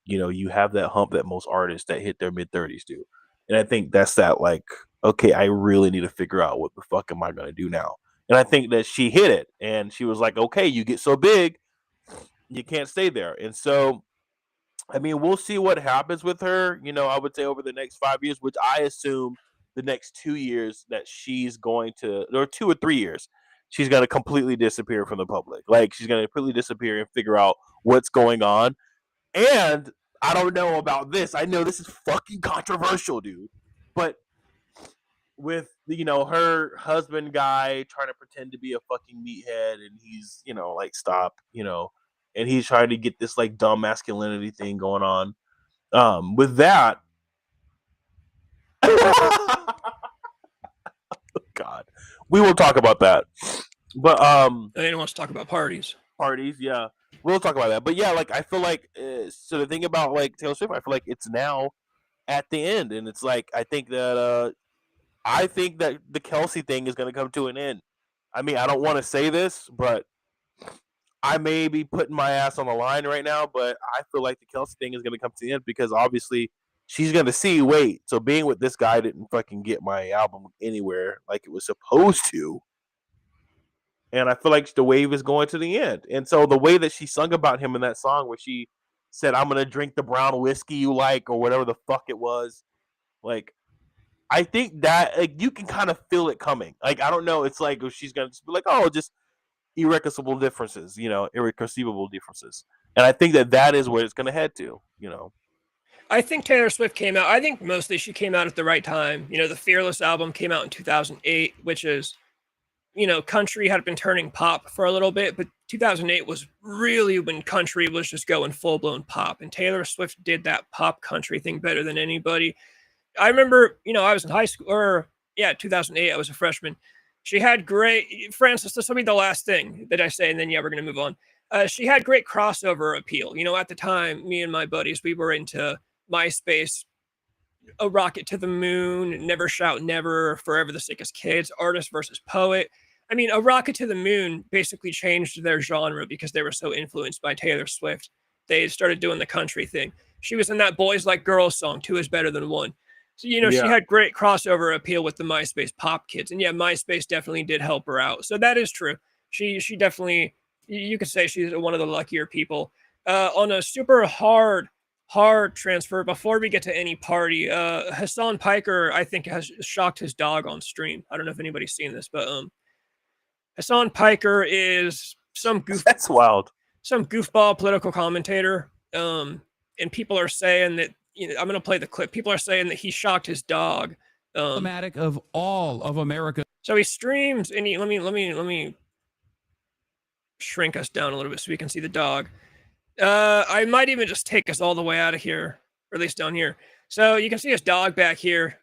you have that hump that most artists that hit their mid-30s do. And I think that's that like, okay, I really need to figure out what the fuck am I going to do now. And I think that she hit it, and she was like, okay, you get so big, you can't stay there. And so I mean, we'll see what happens with her. I would say over the next 5 years, which I assume the next 2 years that she's going to, or 2 or 3 years, she's going to completely disappear from the public. Like she's going to completely disappear and figure out what's going on. And I don't know about this. I know this is fucking controversial, dude. But with her husband guy trying to pretend to be a fucking meathead, and he's like stop, and he's trying to get this like dumb masculinity thing going on. With that, God, we will talk about that. But Anyone wants to talk about parties? Parties, yeah, we'll talk about that. But yeah, like I feel like so the thing about like Taylor Swift, I feel like it's now at the end, and it's like I think that the Kelsey thing is going to come to an end. I mean, I don't want to say this, but I may be putting my ass on the line right now, but I feel like the Kelsey thing is going to come to the end because obviously she's going to see, wait, so being with this guy didn't fucking get my album anywhere like it was supposed to. And I feel like the wave is going to the end. And so the way that she sung about him in that song where she said, I'm going to drink the brown whiskey you like, or whatever the fuck it was, like, I think that like, you can kind of feel it coming. Like, I don't know. It's like she's going to just be like, oh, just irreconcilable differences, irreconcilable differences. And I think that is where it's going to head to. I think Taylor Swift came out. I think mostly she came out at the right time. The Fearless album came out in 2008, which is, country had been turning pop for a little bit, but 2008 was really when country was just going full blown pop. And Taylor Swift did that pop country thing better than anybody. I remember, I was in high school, 2008, I was a freshman. She had great, Francis, this will be the last thing that I say, and then, we're going to move on. She had great crossover appeal. At the time, me and my buddies, we were into MySpace, A Rocket to the Moon, Never Shout Never, Forever the Sickest Kids, Artist versus Poet. I mean, A Rocket to the Moon basically changed their genre because they were so influenced by Taylor Swift. They started doing the country thing. She was in that Boys Like Girls song, Two is Better Than One. So, She had great crossover appeal with the MySpace pop kids. And MySpace definitely did help her out. So that is true. She definitely, you could say she's one of the luckier people. On a super hard transfer, before we get to any party, Hasan Piker, I think, has shocked his dog on stream. I don't know if anybody's seen this, but Hasan Piker is That's wild. Some goofball political commentator. And people are saying that, I'm going to play the clip. People are saying that he shocked his dog. Emblematic of all of America. So he streams, and let me shrink us down a little bit so we can see the dog. I might even just take us all the way out of here, or at least down here. So you can see his dog back here.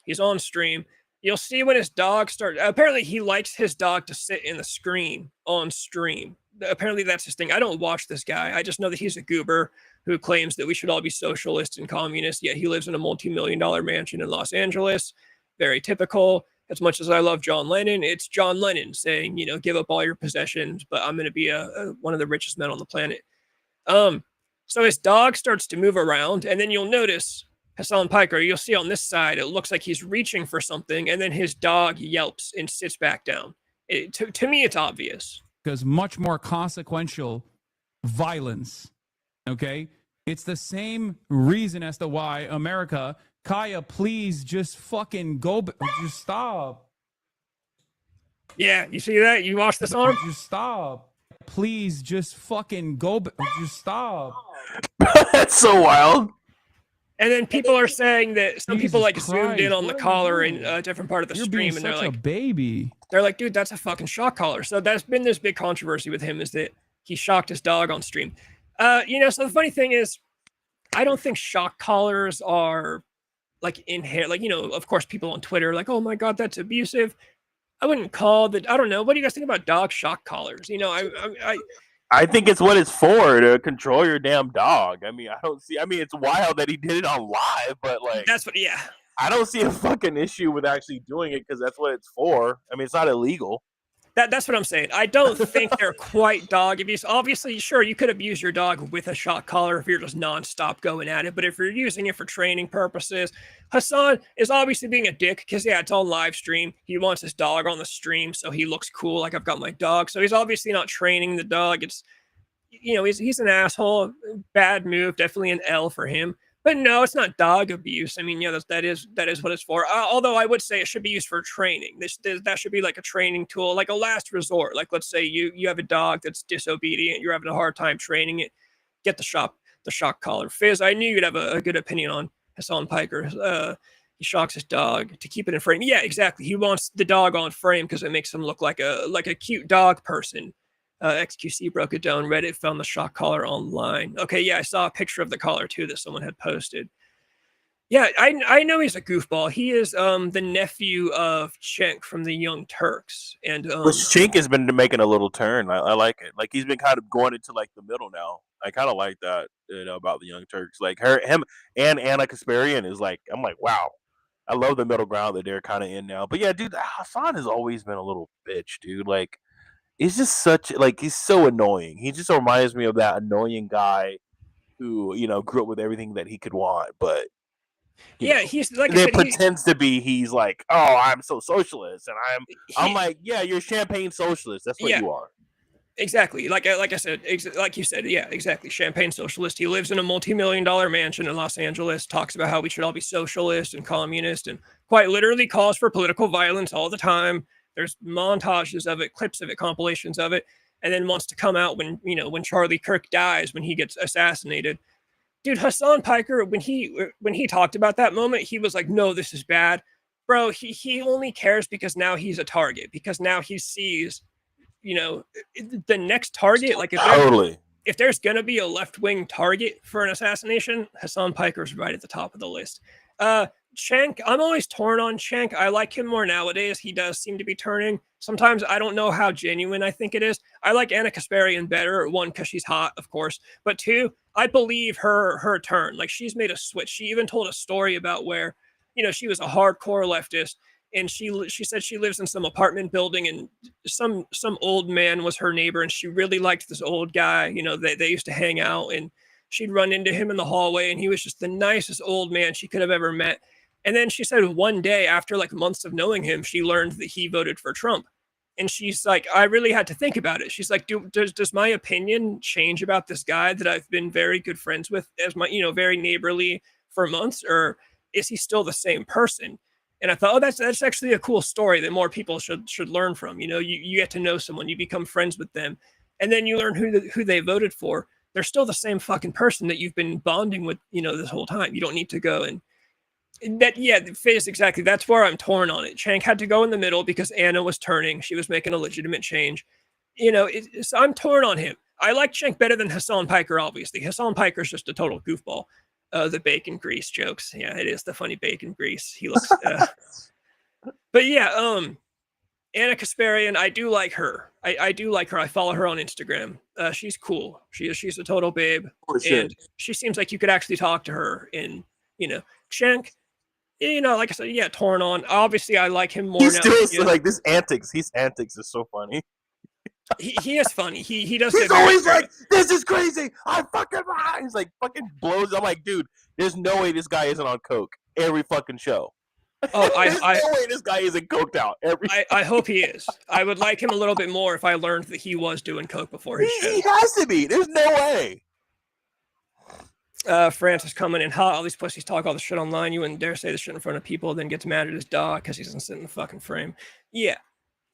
He's on stream. You'll see when his dog starts. Apparently, he likes his dog to sit in the screen on stream. Apparently, that's his thing. I don't watch this guy. I just know that he's a goober who claims that we should all be socialists and communists, yet he lives in a multi-million-dollar mansion in Los Angeles. Very typical. As much as I love John Lennon, it's John Lennon saying, give up all your possessions, but I'm going to be one of the richest men on the planet. So his dog starts to move around, and then you'll notice Hasan Piker, you'll see on this side, it looks like he's reaching for something, and then his dog yelps and sits back down. To me, it's obvious. Because much more consequential violence. Okay? It's the same reason as to why America, Kaya, please just fucking go. Just stop. Yeah, you see that? You watch this arm? Just stop. Please just fucking go. Just stop. That's so wild. And then people are saying that some people like Jesus zoomed in Christ, on the what are you collar in doing? a different part of the You're stream, being and they're such a like, baby. dude, that's a fucking shock collar. So that's been this big controversy with him, is that he shocked his dog on stream. So the funny thing is, I don't think shock collars are like inherent. Like, of course, people on Twitter are like, oh my god, that's abusive. I wouldn't call that. I don't know. What do you guys think about dog shock collars? I think it's what it's for, to control your damn dog. I mean, it's wild that he did it on live, but like, that's what. Yeah. I don't see a fucking issue with actually doing it because that's what it's for. I mean, it's not illegal. That's what I'm saying. I don't think they're quite dog abuse. Obviously, sure, you could abuse your dog with a shock collar if you're just nonstop going at it. But if you're using it for training purposes, Hasan is obviously being a dick because, yeah, it's on live stream. He wants his dog on the stream so he looks cool, like I've got my dog. So he's obviously not training the dog. It's, he's an asshole. Bad move. Definitely an L for him. But no, it's not dog abuse. I mean, yeah, that is what it's for. Although I would say it should be used for training. That should be like a training tool, like a last resort. Like, let's say you have a dog that's disobedient, you're having a hard time training it, get the shock collar. Fizz, I knew you'd have a good opinion on Hasan Piker. He shocks his dog to keep it in frame. Yeah, exactly. He wants the dog on frame because it makes him look like a cute dog person. XQC broke it down. Reddit found the shock collar online. Okay, yeah, I saw a picture of the collar too that someone had posted. Yeah, I know he's a goofball. He is the nephew of Cenk from the Young Turks, and Which Chink has been making a little turn. I like it. Like, he's been kind of going into like the middle now. I kind of like that, about the Young Turks. Like him and Anna Kasparian is like, I'm like, wow. I love the middle ground that they're kind of in now. But yeah, dude, Hasan has always been a little bitch, dude. Like, he's just he's so annoying. He just reminds me of that annoying guy who, grew up with everything that he could want, but he's like I then said, pretends to be. He's like, oh, I'm so socialist, and I'm like, yeah, you're champagne socialist. That's what you are. Exactly. Like I said, like you said, yeah, exactly. Champagne socialist. He lives in a multi-million-dollar mansion in Los Angeles, talks about how we should all be socialist and communist, and quite literally calls for political violence all the time. There's montages of it, clips of it, compilations of it, and then wants to come out when Charlie Kirk dies, when he gets assassinated. Dude, Hasan Piker, when he talked about that moment, he was like, no, this is bad. Bro, he only cares because now he's a target, because now he sees the next target. Like, if there's gonna be a left-wing target for an assassination, Hasan Piker's right at the top of the list. Cenk, I'm always torn on Cenk. I like him more nowadays. He does seem to be turning. Sometimes I don't know how genuine I think it is. I like Anna Kasparian better. One, because she's hot, of course. But two, I believe her turn. Like, she's made a switch. She even told a story about where, she was a hardcore leftist, and she said she lives in some apartment building, and some old man was her neighbor, and she really liked this old guy. They used to hang out, and she'd run into him in the hallway, and he was just the nicest old man she could have ever met. And then she said one day, after like months of knowing him, she learned that he voted for Trump. And she's like, I really had to think about it. She's like, does my opinion change about this guy that I've been very good friends with, as my, very neighborly for months, or is he still the same person? And I thought, oh, that's actually a cool story that more people should learn from. You get to know someone, you become friends with them, and then you learn who they voted for. They're still the same fucking person that you've been bonding with, this whole time. You don't need to go and that. Yeah, Fizz, exactly. That's where I'm torn on it. Cenk had to go in the middle because Anna was turning. She was making a legitimate change. So I'm torn on him. I like Cenk better than Hasan Piker, obviously. Hasan Piker's just a total goofball. The bacon grease jokes. Yeah, it is the funny bacon grease. He looks. But yeah, Anna Kasparian, I do like her. I do like her. I follow her on Instagram. She's cool. She's a total babe. And she seems like you could actually talk to her. And Cenk, like I said, yeah, torn on. Obviously, I like him more now. Like this antics. His antics is so funny. He is funny. He does. He's get very always serious. like, "This is crazy. I fucking." He's like fucking blows. I'm like, dude, there's no way this guy isn't on coke every fucking show. Oh, There's no way this guy isn't coked out every. I hope he is. I would like him a little bit more if I learned that he was doing coke before his He show. has to be. There's no way. Francis coming in hot. All these pussies talk all the shit online. You wouldn't dare say the shit in front of people, then gets mad at his dog because he doesn't sit in the fucking frame. Yeah.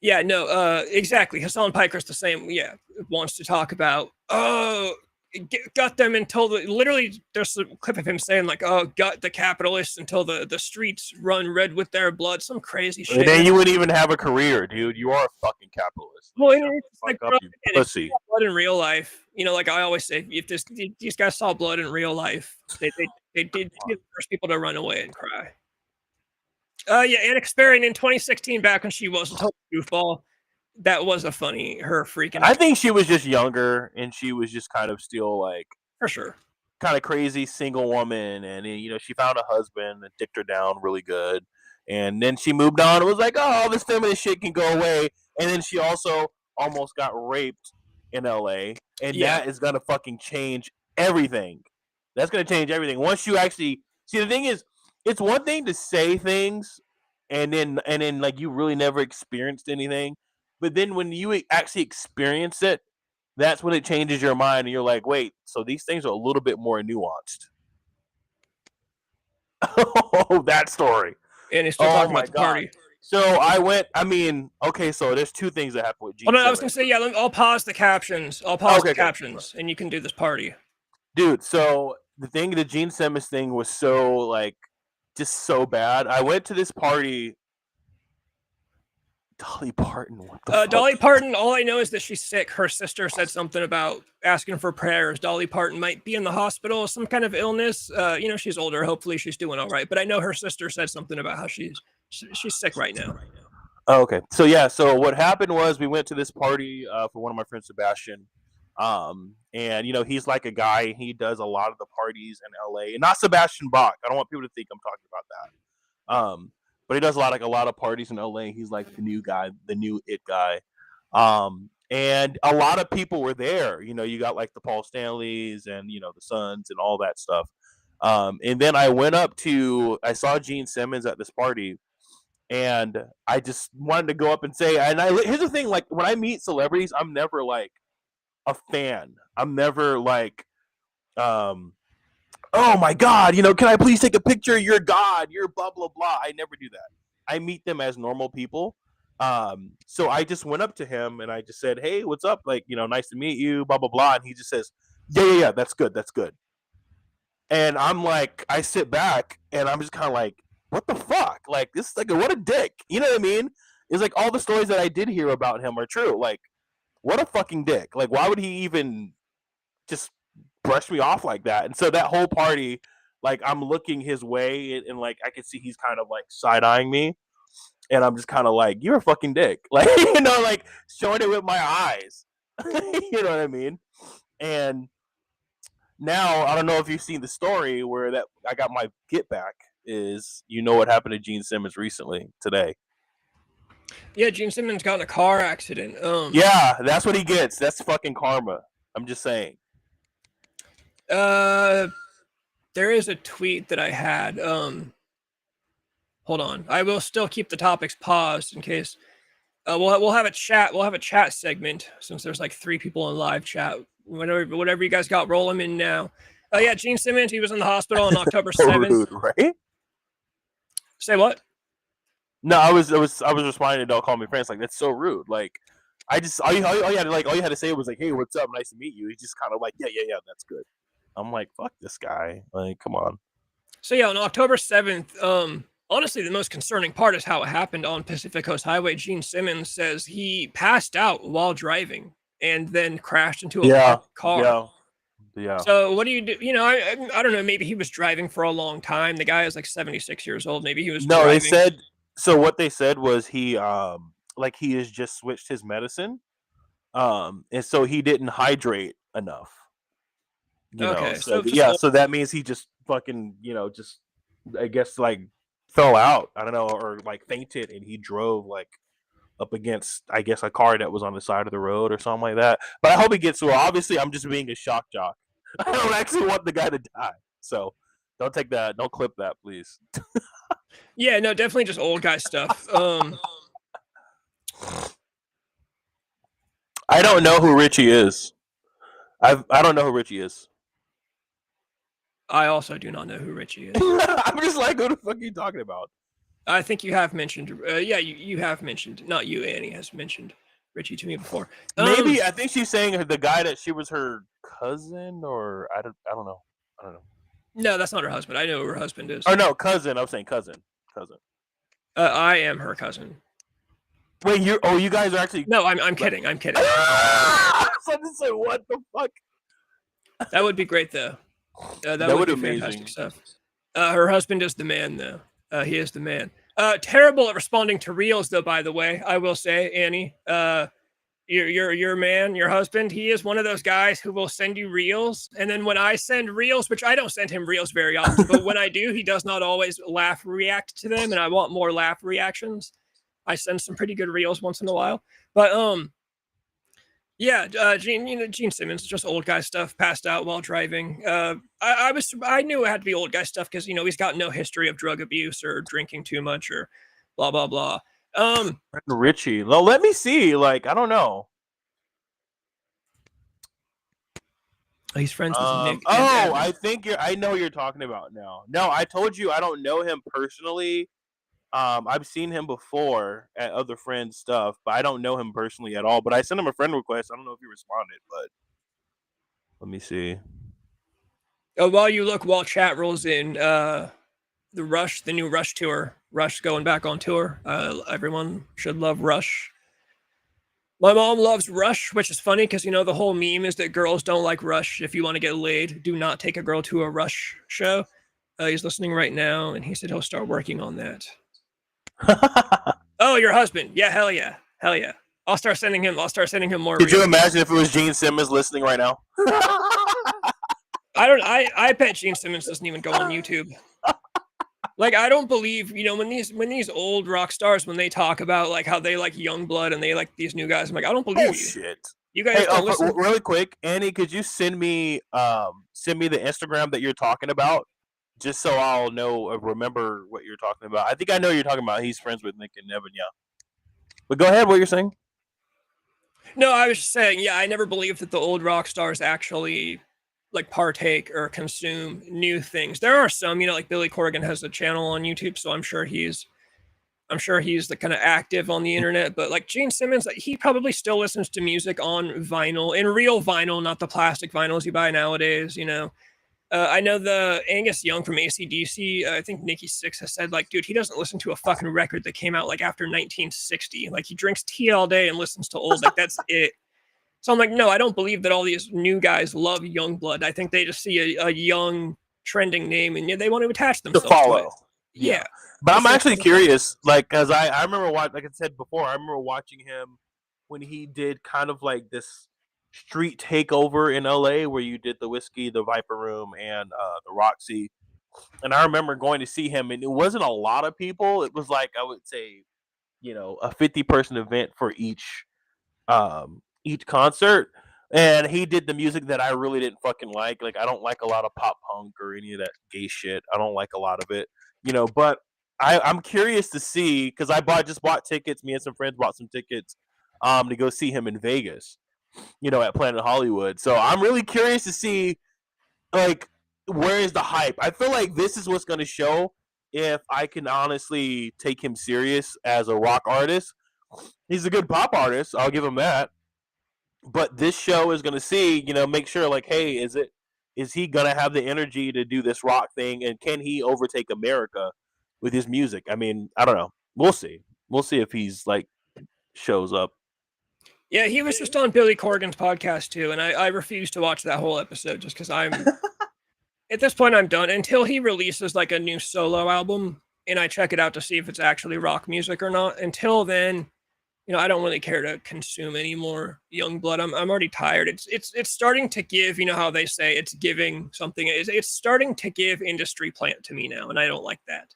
Yeah, no, exactly. Hasan Piker's the same. Yeah, wants to talk about, got them until literally there's a clip of him saying like, oh, got the capitalists until the streets run red with their blood. Some crazy shit. And then you wouldn't even have a career, dude. You are a fucking capitalist. Well, Shut it's the like, fuck bro, up, you if pussy. you saw blood in real life, you know, like I always say, if these guys saw blood in real life, they'd be the first people to run away and cry. Yeah, Anna Experian in 2016, back when she was a total goofball, that was a funny, her freaking. I think she was just younger, and she was just kind of still like for sure, kind of crazy single woman, and you know she found a husband that dicked her down really good, and then she moved on. It was like, oh, this feminist shit can go away, and then she also almost got raped in L.A., and that is gonna fucking change everything. That's gonna change everything once you actually see. The thing is, it's one thing to say things, and then like you really never experienced anything, but then when you actually experience it, that's when it changes your mind, and you're like, wait, so these things are a little bit more nuanced. Oh, that story. And he's still talking about the party. So I went. I mean, okay. So there's two things that happened with Gene. Oh no, I was gonna say, yeah. I'll pause the captions. I'll pause the captions, and you can do this party, dude. So the Gene Simmons thing was so like, just so bad. I went to this party. Dolly Parton. What the fuck? Dolly Parton, all I know is that she's sick. Her sister said something about asking for prayers. Dolly Parton might be in the hospital, some kind of illness. You know, she's older. Hopefully she's doing all right. But I know her sister said something about how she's sick right now. Oh, okay. So yeah, so what happened was we went to this party for one of my friends, Sebastian. And you know, he's like a guy, he does a lot of the parties in LA. And not Sebastian Bach. I don't want people to think I'm talking about that. But he does a lot of parties in LA. He's like the new guy, the new it guy. And a lot of people were there. You know, you got like the Paul Stanleys and you know the Suns and all that stuff. And then I saw Gene Simmons at this party, and I just wanted to go up and say. And here's the thing: like when I meet celebrities, I'm never like a fan. I'm never like, oh my God, you know, can I please take a picture? You're God. You're blah, blah, blah. I never do that. I meet them as normal people. So I just went up to him and I just said, hey, what's up? Like, you know, nice to meet you, blah, blah, blah. And he just says, yeah, that's good. That's good. And I'm like, I sit back and I'm just kind of like, what the fuck? Like, this is like, what a dick. You know what I mean? It's like all the stories that I did hear about him are true. Like, what a fucking dick. Like, why would he even just brush me off like that? And so that whole party, like I'm looking his way and like I can see he's kind of like side-eyeing me, and I'm just kind of like, you're a fucking dick. Like, you know, like showing it with my eyes. You know what I mean? And now I don't know if you've seen the story where that I got my get back is, you know, what happened to Gene Simmons recently today. Yeah, Gene Simmons got in a car accident. Yeah, that's what he gets. That's fucking karma. I'm just saying. There is a tweet that I had. Hold on. I will still keep the topics paused in case. We'll have a chat. We'll have a chat segment since there's like 3 people in live chat. Whatever you guys got, roll them in now. Yeah, Gene Simmons. He was in the hospital on October 7th. Rude, right? Say what? No, I was responding to Don't Call Me Friends. Like, that's so rude. Like, I just all you had to say was like, hey, what's up? Nice to meet you. He's just kind of like, yeah, that's good. I'm like, fuck this guy. Like, come on. So yeah, on October 7th, honestly, the most concerning part is how it happened on Pacific Coast Highway. Gene Simmons says he passed out while driving and then crashed into a car. Yeah. So what do you do? You know, I don't know. Maybe he was driving for a long time. The guy is like 76 years old. Maybe he was. No, driving. they said. So what they said was he like he has just switched his medicine, and so he didn't hydrate enough. You know, so that means he just fucking, you know, just I guess like fell out. I don't know, or like fainted, and he drove like up against, I guess, a car that was on the side of the road or something like that. But I hope he gets through. Obviously, I'm just being a shock jock. I don't actually want the guy to die. So don't take that. Don't clip that, please. Yeah, no, definitely just old guy stuff. I don't know who Richie is. I don't know who Richie is. I also do not know who Richie is. I'm just like, who the fuck are you talking about? I think you have mentioned. Yeah, you have mentioned. Not you, Annie has mentioned Richie to me before. Maybe I think she's saying the guy that she was her cousin, or I don't know. No, that's not her husband. I know who her husband is. Or no, cousin. I'm saying cousin. I am her cousin. Wait, you guys are actually. No, I'm kidding. I'm kidding. Someone say, what the fuck? That would be great, though. That would be fantastic stuff. Her husband is the man, though. He is the man. Terrible at responding to reels, though. By the way, I will say, Annie, your man, your husband, he is one of those guys who will send you reels, and then when I send reels, which I don't send him reels very often, but when I do, he does not always laugh react to them, and I want more laugh reactions. I send some pretty good reels once in a while, but yeah, Gene Simmons, just old guy stuff, passed out while driving. I knew it had to be old guy stuff because he's got no history of drug abuse or drinking too much or blah blah blah. Richie, well, let me see. Like, I don't know. He's friends with Nick. I think I know who you're talking about now. No, I told you I don't know him personally. I've seen him before at other friends' stuff, but I don't know him personally at all. But I sent him a friend request. I don't know if he responded, but let me see. While you look, while chat rolls in, the new Rush tour. Rush going back on tour. Everyone should love Rush. My mom loves Rush, which is funny because the whole meme is that girls don't like Rush. If you want to get laid, do not take a girl to a Rush show. He's listening right now, and he said he'll start working on that. Oh, your husband? Yeah, hell yeah. I'll start sending him more. Could you imagine if it was Gene Simmons listening right now? I bet Gene Simmons doesn't even go on YouTube. Like, I don't believe, when these old rock stars, when they talk about like how they like Youngblood and they like these new guys, I'm like, I don't believe you. Shit. You guys don't listen. Really quick, Annie, could you send me the Instagram that you're talking about? Just so I'll remember what you're talking about. I think I know what you're talking about. He's friends with Nick and Evan, yeah. But go ahead, what you're saying? No, I was just saying, yeah, I never believed that the old rock stars actually like partake or consume new things. There are some, like Billy Corgan has a channel on YouTube, so I'm sure he's the kind of active on the internet. But like Gene Simmons, he probably still listens to music on vinyl, in real vinyl, not the plastic vinyls you buy nowadays, I know the Angus Young from AC/DC, I think Nikki Sixx has said, like, dude, he doesn't listen to a fucking record that came out like after 1960. Like, he drinks tea all day and listens to old, like, that's it. So I'm like, no, I don't believe that all these new guys love Youngblood. I think they just see a young trending name and they want to attach themselves to follow. To it. Yeah. But I'm actually curious, like, because I remember like I said before, I remember watching him when he did kind of like this street takeover in LA where you did the Whiskey, the Viper Room, and the Roxy. And I remember going to see him, and it wasn't a lot of people. It was like, I would say, a 50-person event for each concert. And he did the music that I really didn't fucking like. Like, I don't like a lot of pop punk or any of that gay shit. I don't like a lot of it, but I'm curious to see, because I just bought tickets. Me and some friends bought some tickets to go see him in Vegas, at Planet Hollywood. So I'm really curious to see, like, where is the hype? I feel like this is what's going to show if I can honestly take him serious as a rock artist. He's a good pop artist. I'll give him that. But this show is going to see, make sure, like, hey, is he going to have the energy to do this rock thing? And can he overtake America with his music? I mean, I don't know. We'll see. We'll see if he's, like, shows up. Yeah, he was just on Billy Corgan's podcast too, and I refuse to watch that whole episode just because I'm at this point I'm done until he releases like a new solo album and I check it out to see if it's actually rock music or not. Until then, I don't really care to consume any more Youngblood. I'm already tired. It's starting to give, how they say it's giving something. It's starting to give industry plant to me now, and I don't like that.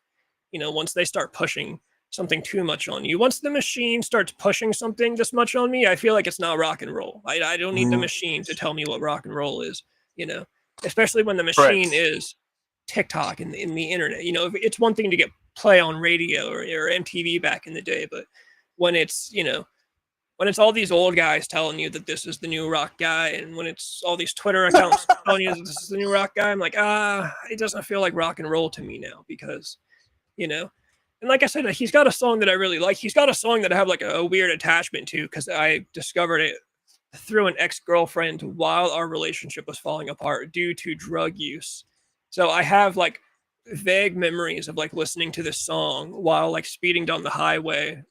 Once they start pushing something too much on you. Once the machine starts pushing something this much on me, I feel like it's not rock and roll. I don't need the machine to tell me what rock and roll is, you know, especially when the machine is TikTok and in the internet. You know, it's one thing to get play on radio or MTV back in the day, but when it's, you know, when it's all these old guys telling you that this is the new rock guy, and when it's all these Twitter accounts telling you that this is the new rock guy, I'm like, it doesn't feel like rock and roll to me now, because, you know, and like I said, he's got a song that I really like. He's got a song that I have like a weird attachment to, because I discovered it through an ex-girlfriend while our relationship was falling apart due to drug use. So I have like vague memories of like listening to this song while like speeding down the highway,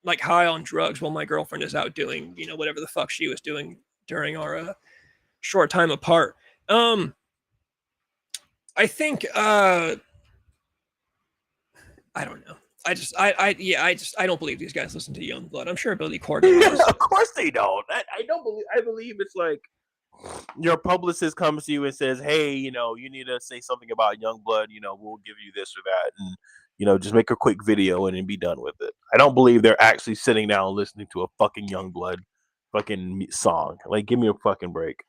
like high on drugs, while my girlfriend is out doing, you know, whatever the fuck she was doing during our short time apart. I think I don't know. I don't believe these guys listen to Youngblood. I'm sure Billy Corgan does. Of course they don't. I don't believe. I believe it's like your publicist comes to you and says, "Hey, you know, you need to say something about Youngblood. You know, we'll give you this or that, and you know, just make a quick video and then be done with it." I don't believe they're actually sitting down and listening to a fucking Youngblood fucking song. Like, give me a fucking break.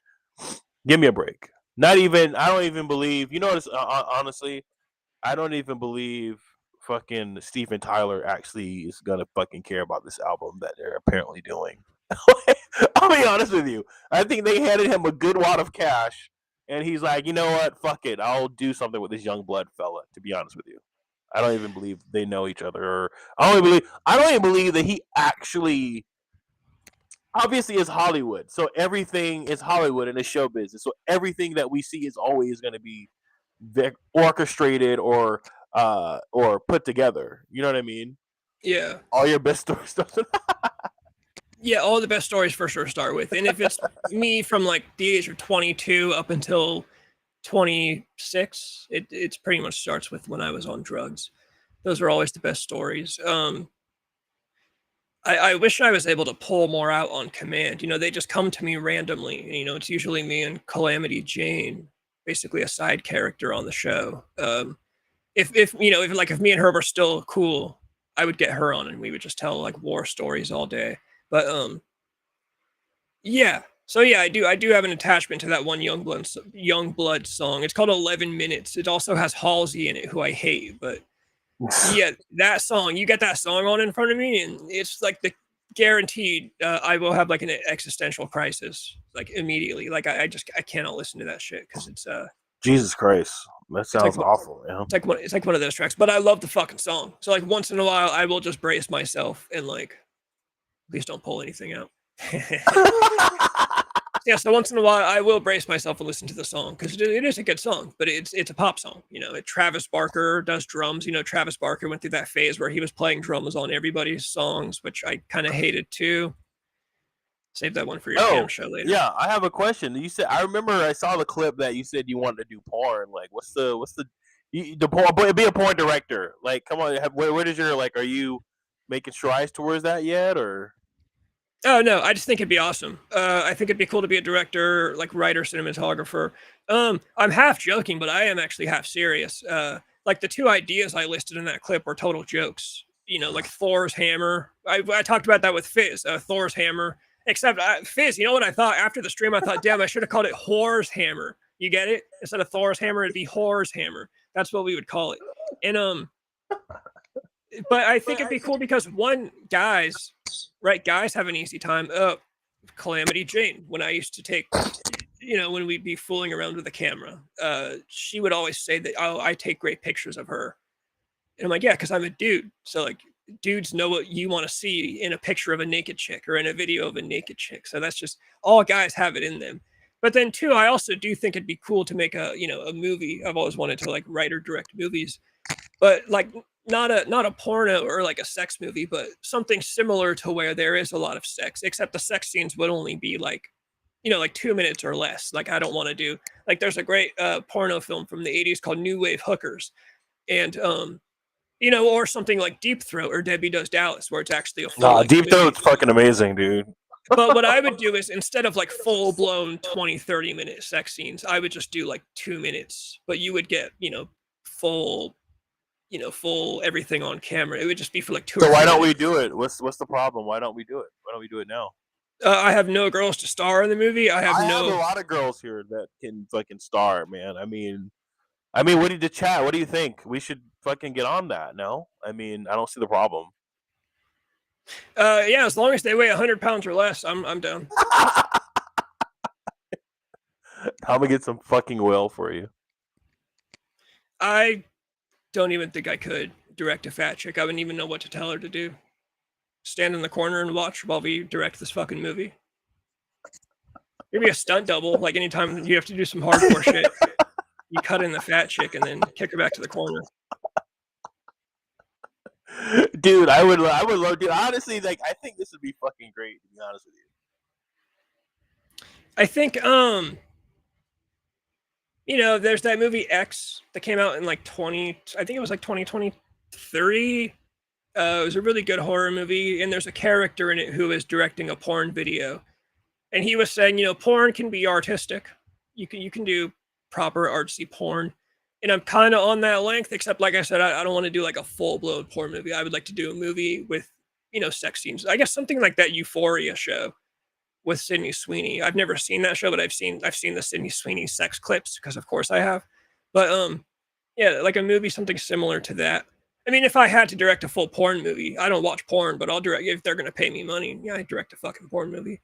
Give me a break. Not even. I don't even believe. You know, honestly, I don't even believe fucking Steven Tyler actually is gonna fucking care about this album that they're apparently doing. I'll be honest with you. I think they handed him a good wad of cash, and he's like, you know what? Fuck it. I'll do something with this young blood fella. To be honest with you, I don't even believe they know each other. Or I don't even believe that he actually. Obviously, it's Hollywood, so everything is Hollywood and it's show business. So everything that we see is always going to be orchestrated or put together. You know what I mean? Yeah. All your best stories. Yeah, all the best stories for sure start with. And if it's me from like the age of 22 up until 26, it's pretty much starts with when I was on drugs. Those are always the best stories. I wish I was able to pull more out on command. You know, they just come to me randomly. You know, it's usually me and Calamity Jane, basically a side character on the show. If you know, if me and her were still cool, I would get her on and we would just tell like war stories all day. But yeah. So yeah, I do have an attachment to that one Youngblood song. It's called 11 Minutes. It also has Halsey in it, who I hate, but yeah, that song, you get that song on in front of me and it's like the guaranteed I will have like an existential crisis like immediately. Like I cannot listen to that shit because it's Jesus Christ. That sounds awful, man. It's like one of those tracks, but I love the fucking song. So like once in a while I will just brace myself and like, please don't pull anything out. Yeah, so once in a while I will brace myself and listen to the song because it is a good song, but it's a pop song. You know, Travis Barker does drums. You know, Travis Barker went through that phase where he was playing drums on everybody's songs, which I kind of hated too. Save that one for your jam show later. Yeah, I have a question. You said, I remember I saw the clip that you said you wanted to do porn. Like, what's the porn? Be a porn director. Like, come on, what is your like? Are you making strides towards that yet, or? Oh no, I just think it'd be awesome. I think it'd be cool to be a director, like writer, cinematographer. I'm half joking, but I am actually half serious. Like the two ideas I listed in that clip were total jokes. You know, like Thor's hammer. I talked about that with Fizz. Thor's hammer. Except Fizz, you know what I thought after the stream? I thought, damn, I should have called it Whore's hammer. You get it? Instead of Thor's hammer, it'd be Whore's hammer. That's what we would call it. And but I think it'd be cool because guys have an easy time. Calamity Jane, when I used to take, you know, when we'd be fooling around with the camera, she would always say that, oh, I take great pictures of her. And I'm like, yeah, because I'm a dude. So like dudes know what you want to see in a picture of a naked chick or in a video of a naked chick. So that's just all guys have it in them. But then too, I also do think it'd be cool to make a movie. I've always wanted to like write or direct movies, but like not a porno or like a sex movie, but something similar to where there is a lot of sex, except the sex scenes would only be like, like 2 minutes or less. Like I don't want to do like there's a great porno film from the 80s called New Wave Hookers, and or something like Deep Throat or Debbie Does Dallas, where it's actually a full Deep Throat's fucking amazing, dude. But what I would do is instead of like full blown 20-30 minute sex scenes, I would just do like 2 minutes, but you would get full full everything on camera. It would just be for like 2 So or why 3 don't we minutes. do it? What's the problem? Why don't we do it? Why don't we do it now? I have no girls to star in the movie. I have I have a no. lot of girls here that can fucking star, man. I mean, what do you chat? What do you think? We should fucking get on that. No, I mean, I don't see the problem. Yeah, as long as they weigh 100 pounds or less, I'm down. I'm gonna get some fucking oil for you. I don't even think I could direct a fat chick. I wouldn't even know what to tell her to do. Stand in the corner and watch while we direct this fucking movie. Maybe a stunt double. Like anytime you have to do some hardcore shit, you cut in the fat chick and then kick her back to the corner. Dude, I would love. Dude, honestly, like, I think this would be fucking great. To be honest with you. I think there's that movie X that came out in like 2023. It was a really good horror movie, and there's a character in it who is directing a porn video, and he was saying, porn can be artistic. You can do proper artsy porn, and I'm kind of on that length. Except, like I said, I don't want to do like a full blown porn movie. I would like to do a movie with sex scenes. I guess something like that Euphoria show with Sydney Sweeney. I've never seen that show, but I've seen the Sydney Sweeney sex clips because of course I have. But yeah, like a movie, something similar to that. I mean, if I had to direct a full porn movie, I don't watch porn, but I'll direct if they're gonna pay me money. Yeah, I direct a fucking porn movie.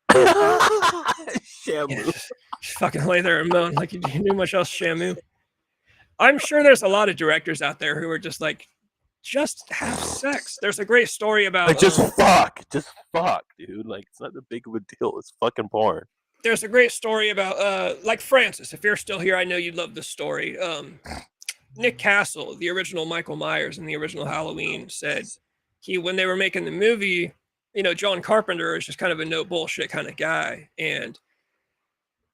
Shamu. Yeah, just fucking lay there and moan like you do much else, Shamu. I'm sure there's a lot of directors out there who are just like, just have sex. There's a great story about Like, just fuck, dude. Like, it's not that big of a deal. It's fucking porn. There's a great story about like Francis. If you're still here, I know you'd love this story. Nick Castle, the original Michael Myers in the original Halloween, said when they were making the movie, John Carpenter is just kind of a no bullshit kind of guy, and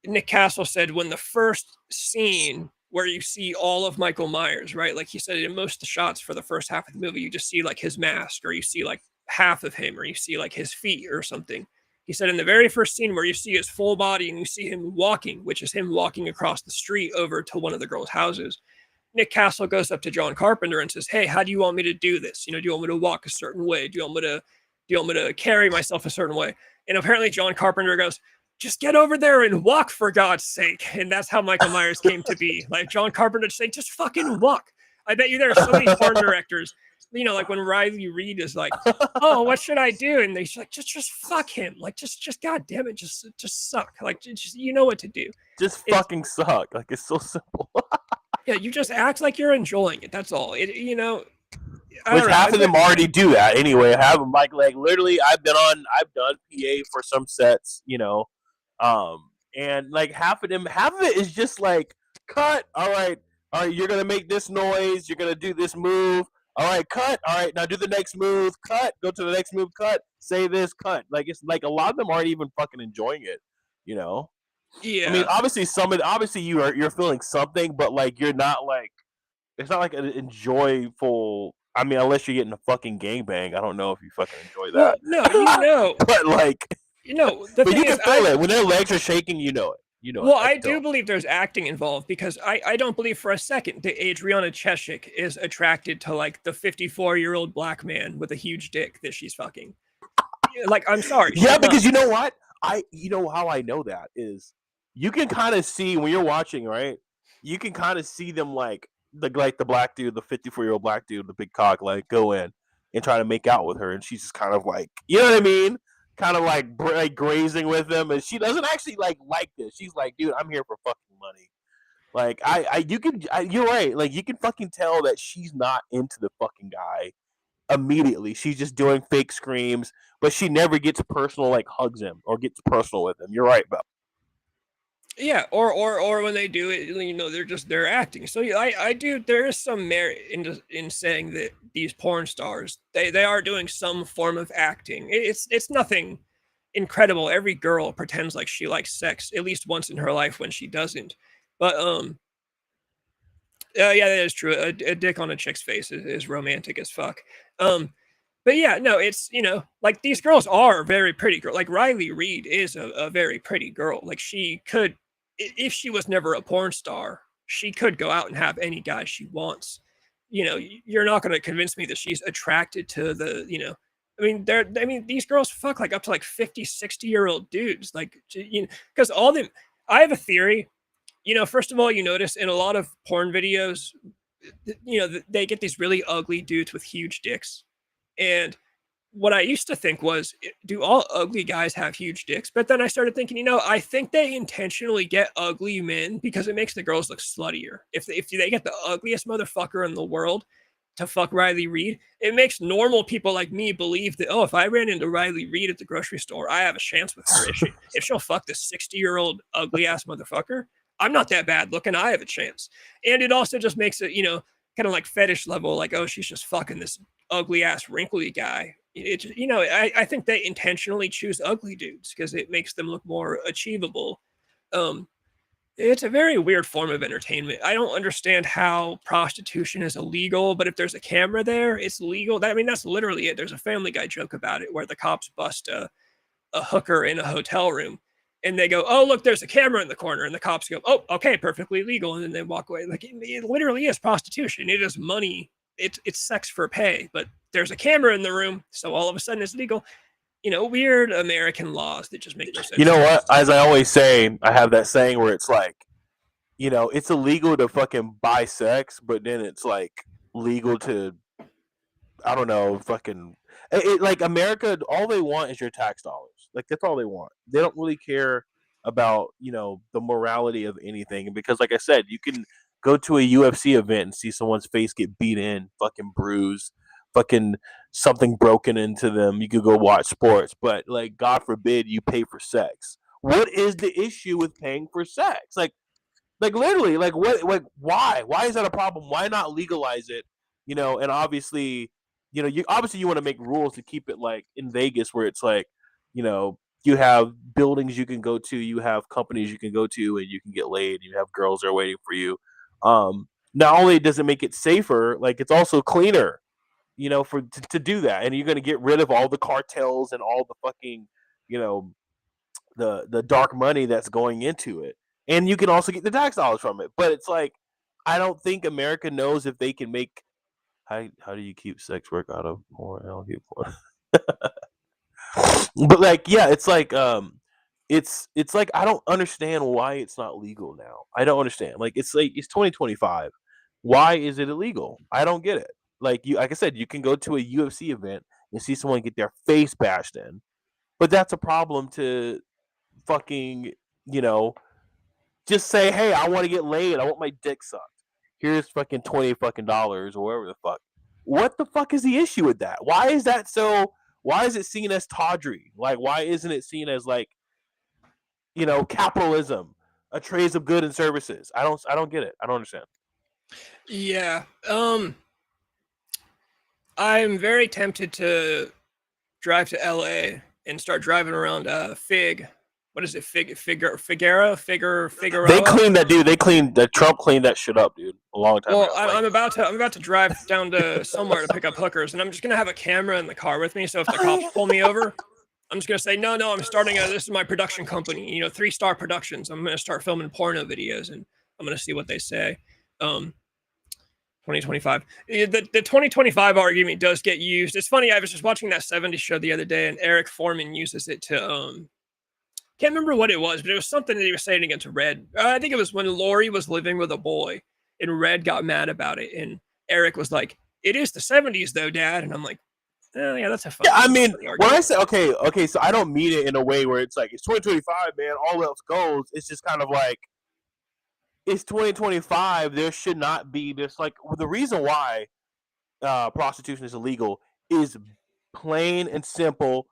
Nick Castle said when the first scene where you see all of Michael Myers, right? Like he said, in most of the shots for the first half of the movie, you just see like his mask, or you see like half of him, or you see like his feet or something. He said in the very first scene where you see his full body and you see him walking, which is him walking across the street over to one of the girls' houses, Nick Castle goes up to John Carpenter and says, "Hey, how do you want me to do this? Do you want me to walk a certain way? Do you want me to carry myself a certain way?" And apparently John Carpenter goes, "Just get over there and walk, for God's sake." And that's how Michael Myers came to be. Like John Carpenter saying, "Just fucking walk." I bet you there are so many porn directors, like when Riley Reid is like, "Oh, what should I do?" And they're like, just fuck him. Like, just God damn it, just suck. Like, just you know what to do. Just fucking suck. Like, it's so simple. Yeah, you just act like you're enjoying it. That's all. Which half of them already do that anyway. Have them like literally. I've done PA for some sets, and like half of it is just like cut. All right, you're gonna make this noise. You're gonna do this move. All right, cut. All right, now do the next move. Cut. Go to the next move. Cut. Say this. Cut. Like it's like a lot of them aren't even fucking enjoying it. Yeah. I mean, obviously you're feeling something, but like you're not like it's not like an enjoyable. I mean, unless you're getting a fucking gangbang, I don't know if you fucking enjoy that. Well, no, but like, the but thing you can is, feel it when their legs are shaking. You know it. Well, I do believe there's acting involved because I don't believe for a second that Adriana Chechik is attracted to like the 54-year-old black man with a huge dick that she's fucking. Like, I'm sorry. Yeah, because you know what? How I know that is you can kind of see when you're watching, right? You can kind of see them like the black dude, the 54-year-old black dude, the big cock, like go in and try to make out with her, and she's just kind of like, you know what I mean? Kind of like grazing with them, and she doesn't actually like this. She's like, dude, I'm here for fucking money. Like you're right. Like you can fucking tell that she's not into the fucking guy immediately. She's just doing fake screams, but she never gets personal, like hugs him or gets personal with him. You're right, Bob. Yeah, or when they do it, they're acting. So yeah, I do. There is some merit in saying that these porn stars they are doing some form of acting. It's nothing incredible. Every girl pretends like she likes sex at least once in her life when she doesn't. But yeah, that is true. A dick on a chick's face is romantic as fuck. But yeah, no, it's like these girls are very pretty girls. Like Riley Reid is a very pretty girl. Like she could, if she was never a porn star, she could go out and have any guy she wants. you're not going to convince me that she's attracted to the, these girls fuck like up to like 50, 60-year-old dudes. Like, because I have a theory. First of all, you notice in a lot of porn videos, they get these really ugly dudes with huge dicks. And what I used to think was, do all ugly guys have huge dicks? But then I started thinking, I think they intentionally get ugly men because it makes the girls look sluttier. If they get the ugliest motherfucker in the world to fuck Riley Reid, it makes normal people like me believe that, if I ran into Riley Reid at the grocery store, I have a chance with her. If she'll fuck this 60-year-old ugly ass motherfucker, I'm not that bad looking. I have a chance. And it also just makes it, kind of like fetish level, like, oh, she's just fucking this ugly ass wrinkly guy. I think they intentionally choose ugly dudes because it makes them look more achievable. It's a very weird form of entertainment. I don't understand how prostitution is illegal, but if there's a camera there, it's legal. That's literally it. There's a Family Guy joke about it where the cops bust a hooker in a hotel room. And they go, oh, look, there's a camera in the corner. And the cops go, oh, okay, perfectly legal. And then they walk away. Like, it literally is prostitution. It is money. It's sex for pay. But there's a camera in the room. So all of a sudden it's legal. Weird American laws that just make no sense. You know what? As I always say, I have that saying where it's like, it's illegal to fucking buy sex, but then it's like legal to, I don't know, fucking... like America, all they want is your tax dollars. Like, that's all they want. They don't really care about, the morality of anything. Because like I said, you can go to a UFC event and see someone's face get beat in, fucking bruised, fucking something broken into them. You could go watch sports, but like, God forbid you pay for sex. What is the issue with paying for sex? Like literally, like what, like why is that a problem? Why not legalize it? And obviously, you want to make rules to keep it like in Vegas where it's like, you have buildings you can go to, you have companies you can go to, and you can get laid. You have girls that are waiting for you. Not only does it make it safer, like it's also cleaner, to do that. And you're going to get rid of all the cartels and all the fucking, the dark money that's going into it. And you can also get the tax dollars from it. But it's like, I don't think America knows if they can make... How do you keep sex work out of porn? I don't get porn. But like, yeah, it's like it's like I don't understand why it's not legal now. I don't understand. Like it's 2025. Why is it illegal? I don't get it. Like I said, you can go to a UFC event and see someone get their face bashed in, but that's a problem to fucking just say, hey, I want to get laid. I want my dick sucked. Here's fucking $20 or whatever the fuck. What the fuck is the issue with that? Why is that so? Why is it seen as tawdry? Like, why isn't it seen as like, capitalism, a trade of goods and services? I don't get it. I don't understand. Yeah. I'm very tempted to drive to LA and start driving around Fig. What is it? Figueroa? They cleaned that, dude. Trump cleaned that shit up, dude, a long time ago. I'm about to drive down to somewhere to pick up hookers, and I'm just gonna have a camera in the car with me. So if the cops pull me over, I'm just gonna say, no, I'm starting this is my production company, 3-Star Productions. I'm gonna start filming porno videos, and I'm gonna see what they say. 2025. The 2025 argument does get used. It's funny. I was just watching that 70s show the other day, and Eric Foreman uses it to can't remember what it was, but it was something that he was saying against Red. I think it was when Lori was living with a boy, and Red got mad about it, and Eric was like, "It is the 70s, though, Dad." And I'm like, "Oh yeah, that's a fun." Yeah, I mean, when I say okay, so I don't mean it in a way where it's like it's 2025, man. All else goes. It's just kind of like it's 2025. There should not be this like the reason why prostitution is illegal is plain and simple.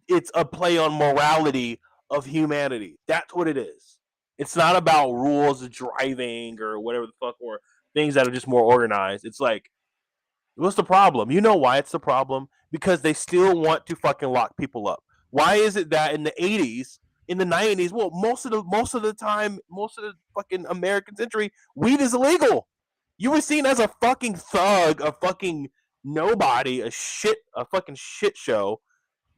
It's a play on morality of humanity. That's what it is. It's not about rules of driving or whatever the fuck, or things that are just more organized. It's like, what's the problem? You know why it's the problem? Because they still want to fucking lock people up. Why is it that in the 80s, in the 90s, well, most of the time, most of the fucking American century, weed is illegal. You were seen as a fucking thug, a fucking nobody, a fucking shit show,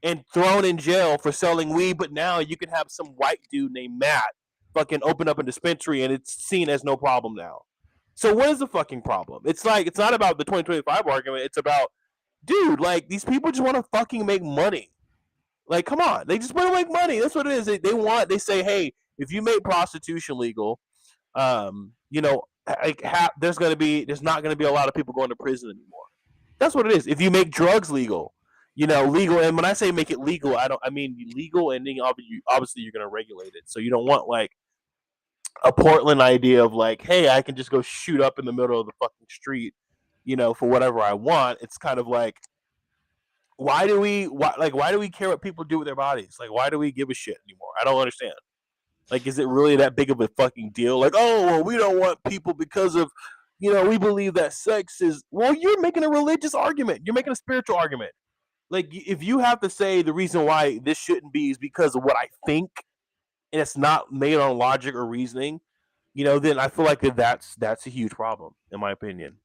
and thrown in jail for selling weed. But now you can have some white dude named Matt fucking open up a dispensary, and it's seen as no problem now. So what is the fucking problem? It's like, it's not about the 2025 argument. It's about, dude, like, these people just want to fucking make money. Like, come on, they just want to make money. That's what it is. They say, hey, if you make prostitution legal, you know, like there's not gonna be a lot of people going to prison anymore. That's what it is. If you make drugs legal, legal, and when I say make it legal, I mean legal, and then obviously you're gonna regulate it. So you don't want like a Portland idea of like, hey, I can just go shoot up in the middle of the fucking street, for whatever I want. It's kind of like, why do we care what people do with their bodies? Like, why do we give a shit anymore? I don't understand. Like, is it really that big of a fucking deal? Like, oh, well, we don't want people because of, we believe that sex is. Well, you're making a religious argument. You're making a spiritual argument. Like, if you have to say the reason why this shouldn't be is because of what I think, and it's not made on logic or reasoning, then I feel like that's a huge problem, in my opinion.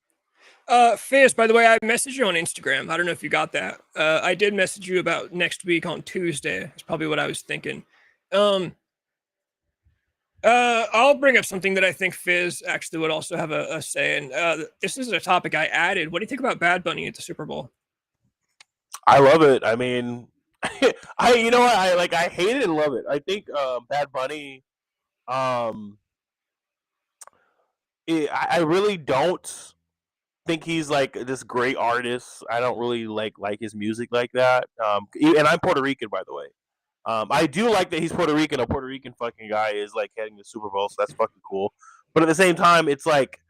Fizz, by the way, I messaged you on Instagram. I don't know if you got that. I did message you about next week on Tuesday. That's probably what I was thinking. I'll bring up something that I think Fizz actually would also have a say in. This is a topic I added. What do you think about Bad Bunny at the Super Bowl? I love it. I mean, I hate it and love it. I think Bad Bunny, I really don't think he's like this great artist. I don't really like his music like that. And I'm Puerto Rican, by the way. I do like that he's Puerto Rican. A Puerto Rican fucking guy is like heading the Super Bowl, so that's fucking cool. But at the same time, it's like,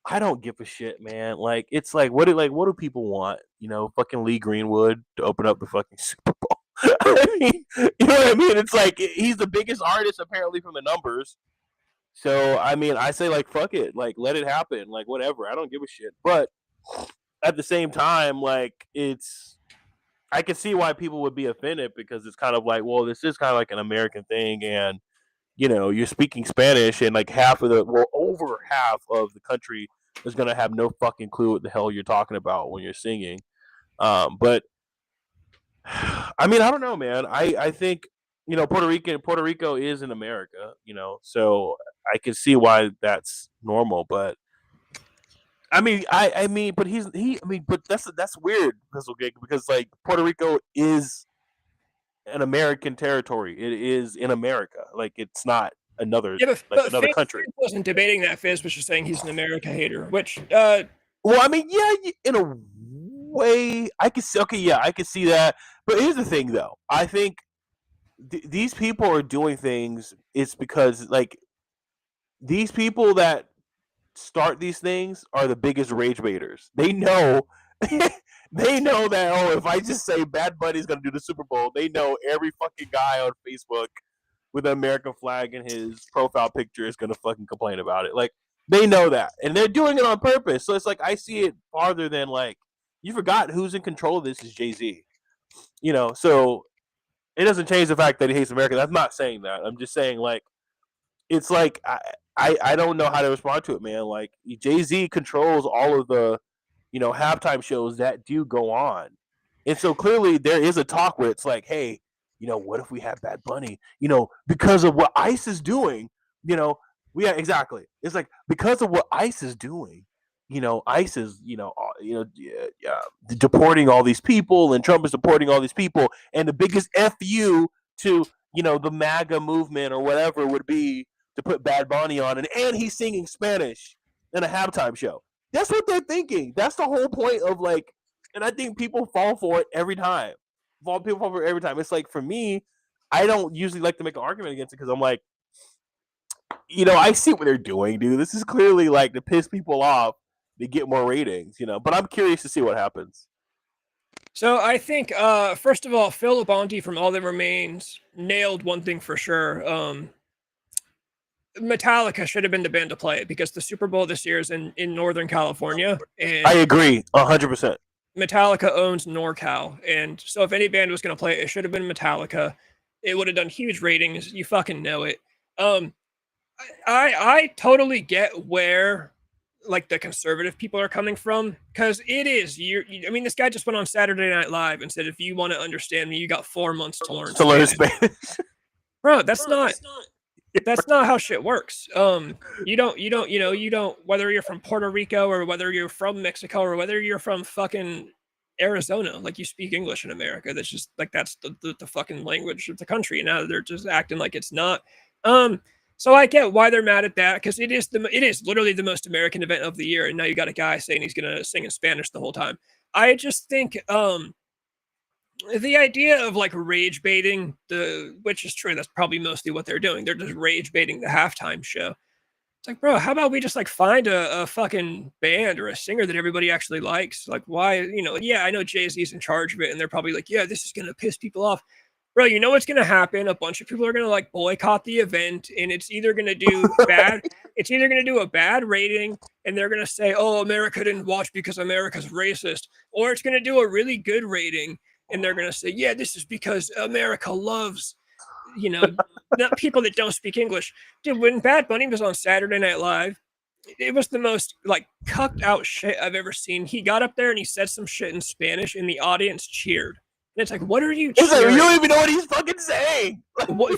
I don't give a shit, man. Like, it's like, what do people want? Fucking Lee Greenwood to open up the fucking Super Bowl. I mean, you know what I mean? It's like, he's the biggest artist apparently from the numbers. So I mean, I say like, fuck it, like let it happen, like whatever. I don't give a shit. But at the same time, like, I can see why people would be offended, because it's kind of like, well, this is kind of like an American thing, and you're speaking Spanish, and like over half of the country is gonna have no fucking clue what the hell you're talking about when you're singing. But I mean, I don't know, man. I think Puerto Rico is in America, so I can see why that's normal. But I mean, but but that's weird, because like Puerto Rico is an American territory. It is in America. Like, it's not another another Fizz country. wasn't debating that. Fizz was just saying he's an America hater, which well, I mean, yeah, in a way, I can see. Okay, yeah, I can see that. But here's the thing, though. I think these people are doing things. It's because like these people that start these things are the biggest rage baiters. They know they know that, oh, if I just say Bad Bunny's gonna do the Super Bowl, they know every fucking guy on Facebook with an American flag in his profile picture is gonna fucking complain about it. Like, they know that, and they're doing it on purpose. So it's like, I see it farther than like, you forgot who's in control of this is Jay-Z. So it doesn't change the fact that he hates America. I'm not saying that. I'm just saying, like, it's like, I don't know how to respond to it, man. Like, Jay-Z controls all of the halftime shows that do go on, and so clearly there is a talk where it's like, hey, what if we have Bad Bunny, because of what ICE is doing, exactly. It's like, because of what ICE is doing, ICE is deporting all these people, and Trump is deporting all these people, and the biggest fu to the MAGA movement or whatever would be to put Bad Bunny on, and he's singing Spanish in a halftime show. That's what they're thinking. That's the whole point of, like, and I think people fall for it every time. People fall for it every time. It's like, for me, I don't usually like to make an argument against it, because I'm like, I see what they're doing, dude. This is clearly like to piss people off to get more ratings, but I'm curious to see what happens. So I think, first of all, Phil Labonte from All That Remains nailed one thing for sure. Metallica should have been the band to play it, because the Super Bowl this year is in Northern California, and I agree 100%. Metallica owns NorCal, and so if any band was going to play it, it should have been Metallica. It would have done huge ratings. You fucking know it. I totally get where like the conservative people are coming from, because it is I mean, this guy just went on Saturday Night Live and said, if you want to understand me, you got 4 months to learn Spanish. Bro, that's not That's not how shit works. You don't, whether you're from Puerto Rico or whether you're from Mexico or whether you're from fucking Arizona, like you speak English in America. That's just like that's the fucking language of the country. Now they're just acting like it's not. So I get why they're mad at that because it is literally the most American event of the year, and now you got a guy saying he's gonna sing in Spanish the whole time. I just think the idea of like rage baiting which is true, that's probably mostly what they're doing. They're just rage baiting the halftime show. It's like, bro, how about we just like find a fucking band or a singer that everybody actually likes? Like, why, yeah, I know Jay-Z's in charge of it, and they're probably like, yeah, this is gonna piss people off. Bro, you know what's gonna happen? A bunch of people are gonna like boycott the event, and it's either gonna do bad, it's either gonna do a bad rating, and they're gonna say, oh, America didn't watch because America's racist, or it's gonna do a really good rating, and they're gonna say, yeah, this is because America loves, not people that don't speak English. Dude, when Bad Bunny was on Saturday Night Live, it was the most like cucked out shit I've ever seen. He got up there and he said some shit in Spanish, and the audience cheered. And it's like, what are you It's like, cheering? you don't even know what he's fucking saying.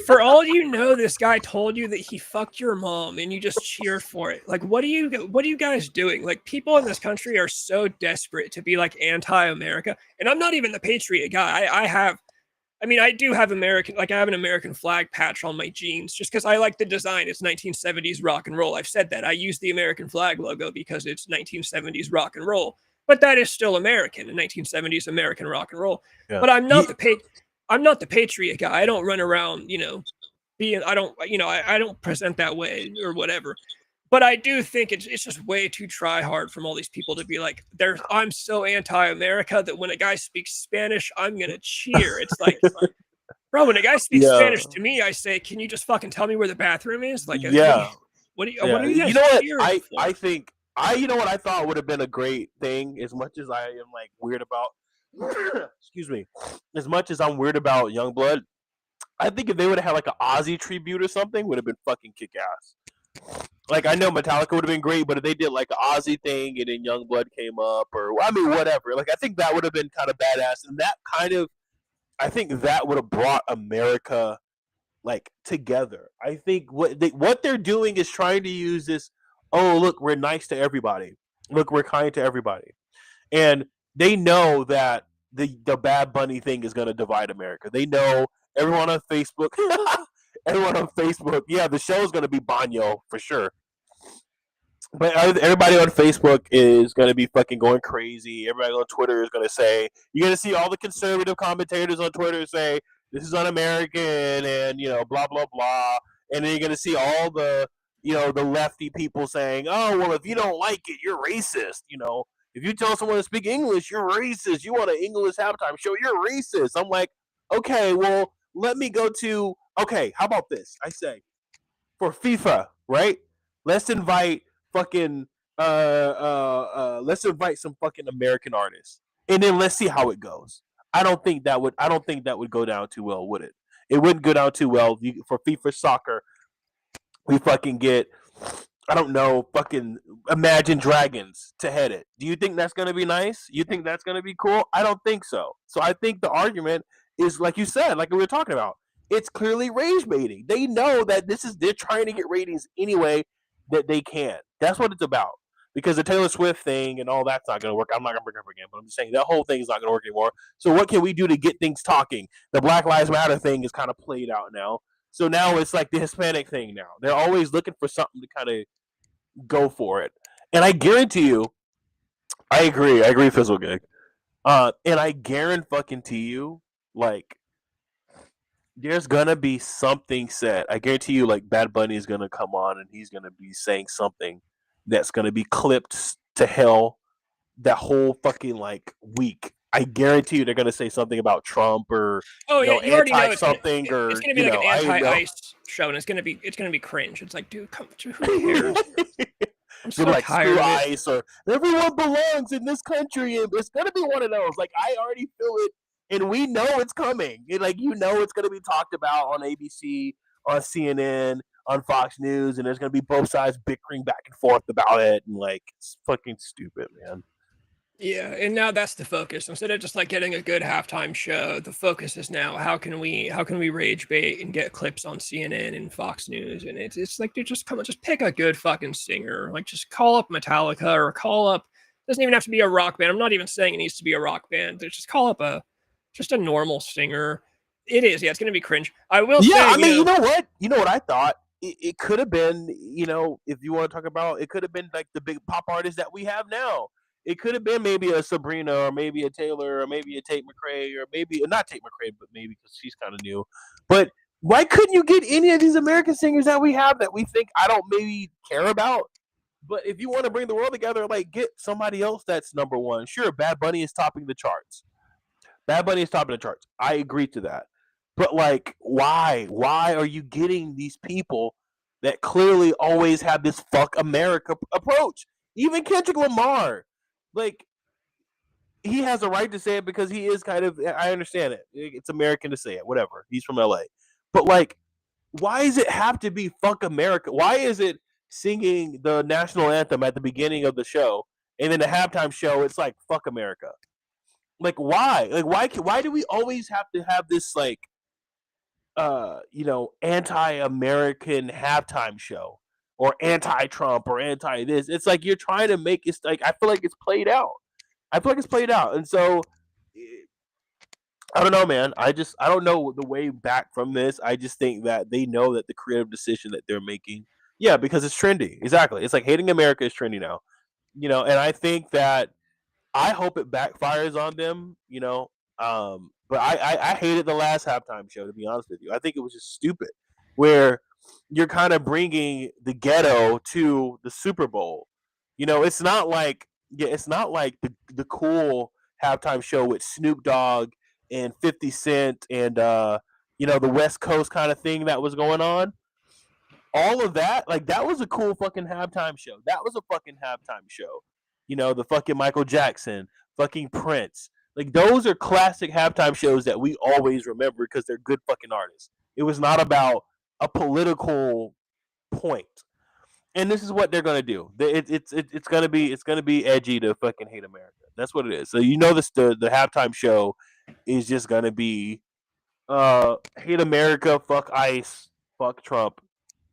For all you know, this guy told you that he fucked your mom, and you just cheered for it. Like, what are you guys doing? Like, people in this country are so desperate to be like anti-America, and I'm not even the patriot guy. I do have American, like I have an American flag patch on my jeans just because I like the design. It's 1970s rock and roll. I've said that. I use the American flag logo because it's 1970s rock and roll. But that is still American in 1970s American rock and roll. Yeah. But I'm not the patriot guy. I don't run around, I don't present that way or whatever. But I do think it's just way too try hard from all these people to be like, I'm so anti-America that when a guy speaks Spanish, I'm gonna cheer. It's like, bro, when a guy speaks Spanish to me, I say, can you just fucking tell me where the bathroom is? Like, yeah. What are you guys you know what? cheering for? I think you know what I thought would have been a great thing, as much as I am like weird about excuse me, as much as I'm weird about Youngblood, I think if they would have had like an Ozzy tribute or something, would have been fucking kick ass. Like, I know Metallica would have been great, but if they did like an Ozzy thing and then Youngblood came up, or I mean whatever, like I think that would have been kind of badass, and that kind of, I think that would have brought America like together. I think what they're doing is trying to use this. Oh, look, we're nice to everybody. Look, we're kind to everybody, and they know that the Bad Bunny thing is going to divide America. They know everyone on Facebook. Everyone on Facebook, yeah, the show is going to be Banyo for sure. But everybody on Facebook is going to be fucking going crazy. Everybody on Twitter is going to say, you're going to see all the conservative commentators on Twitter say, this is un-American and, blah, blah, blah. And then you're going to see all the, the lefty people saying, oh, well, if you don't like it, you're racist. If you tell someone to speak English, you're racist. You want an English halftime show, you're racist. I'm like, okay, well, let me go to, okay, how about this? I say, for FIFA, right? Let's invite fucking let's invite some fucking American artists, and then let's see how it goes. I don't think that would go down too well, would it? It wouldn't go down too well. For FIFA soccer, we fucking get, I don't know, fucking Imagine Dragons to head it. Do you think that's gonna be nice? You think that's gonna be cool? I don't think so. So I think the argument is, like you said, like we were talking about, it's clearly rage baiting. They know that they're trying to get ratings anyway that they can. That's what it's about. Because the Taylor Swift thing and all that's not going to work. I'm not going to bring it up again, but I'm just saying that whole thing is not going to work anymore. So what can we do to get things talking? The Black Lives Matter thing is kind of played out now. So now it's like the Hispanic thing now. They're always looking for something to kind of go for it. And I guarantee you, I agree, Fizzle Gig. And I guarantee you, like, there's gonna be something said. I guarantee you, like, Bad Bunny is gonna come on and he's gonna be saying something that's gonna be clipped to hell that whole fucking like week. I guarantee you they're gonna say something about Trump or you already know it's something gonna, or it's gonna be like an anti-ICE show, and it's gonna be cringe. It's like, dude, come to who cares? I'm so like tired of it. ICE or everyone belongs in this country, and it's gonna be one of those. Like, I already feel it. And we know it's coming. It's going to be talked about on ABC, on CNN, on Fox News, and there's going to be both sides bickering back and forth about it. And, like, it's fucking stupid, man. Yeah, and now that's the focus. Instead of just like getting a good halftime show, the focus is now how can we rage bait and get clips on CNN and Fox News, and it's like, dude, just pick a good fucking singer. Like, just call up Metallica or call up. Doesn't even have to be a rock band. I'm not even saying it needs to be a rock band. Just call up just a normal singer. It is, yeah, it's gonna be cringe. I will Yeah, say, I mean, you know what? You know what I thought? It could have been, if you want to talk about, it could have been like the big pop artists that we have now. It could have been maybe a Sabrina or maybe a Taylor or maybe a Tate McRae or maybe not Tate McRae, but maybe because she's kind of new. But why couldn't you get any of these American singers that we have that we think I don't maybe care about? But if you want to bring the world together, like get somebody else that's number one. Sure, Bad Bunny is topping the charts. Bad Bunny is topping the charts. I agree to that. But like, why? Why are you getting these people that clearly always have this "fuck America" approach? Even Kendrick Lamar, like, he has a right to say it because he is kind of. I understand it. It's American to say it. Whatever. He's from LA. But like, why does it have to be "fuck America"? Why is it singing the national anthem at the beginning of the show and then the halftime show? It's like "fuck America." Like, why? Like, why do we always have to have this like anti-American halftime show or anti-Trump or anti this? It's like you're trying to make it like I feel like it's played out. I feel like it's played out, and so I don't know, man. I don't know the way back from this. I just think that they know that the creative decision that they're making, yeah, because it's trendy. Exactly, it's like hating America is trendy now. And I think that I hope it backfires on them, but I hated the last halftime show, to be honest with you. I think it was just stupid, where you're kind of bringing the ghetto to the Super Bowl. It's not like the cool halftime show with Snoop Dogg and 50 Cent and the West Coast kind of thing that was going on. All of that, like that was a cool fucking halftime show. That was a fucking halftime show. The fucking Michael Jackson, fucking Prince. Like those are classic halftime shows that we always remember because they're good fucking artists. It was not about a political point. And this is what they're gonna do. It's gonna be edgy to fucking hate America. That's what it is. So the halftime show is just gonna be hate America, fuck ICE, fuck Trump,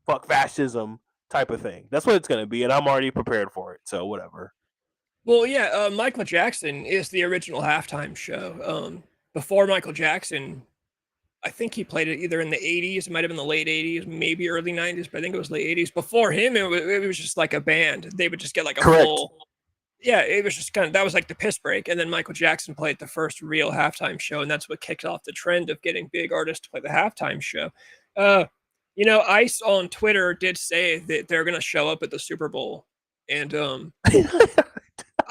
fuck fascism type of thing. That's what it's gonna be, and I'm already prepared for it. So whatever. Well, yeah, Michael Jackson is the original halftime show. Before Michael Jackson, I think he played it either in the 80s, it might have been the late 80s, maybe early 90s, but I think it was late 80s. Before him, it was just like a band. They would just get like a Correct. full. Yeah, it was just that was like the piss break. And then Michael Jackson played the first real halftime show, and that's what kicked off the trend of getting big artists to play the halftime show. ICE on Twitter did say that they're going to show up at the Super Bowl. And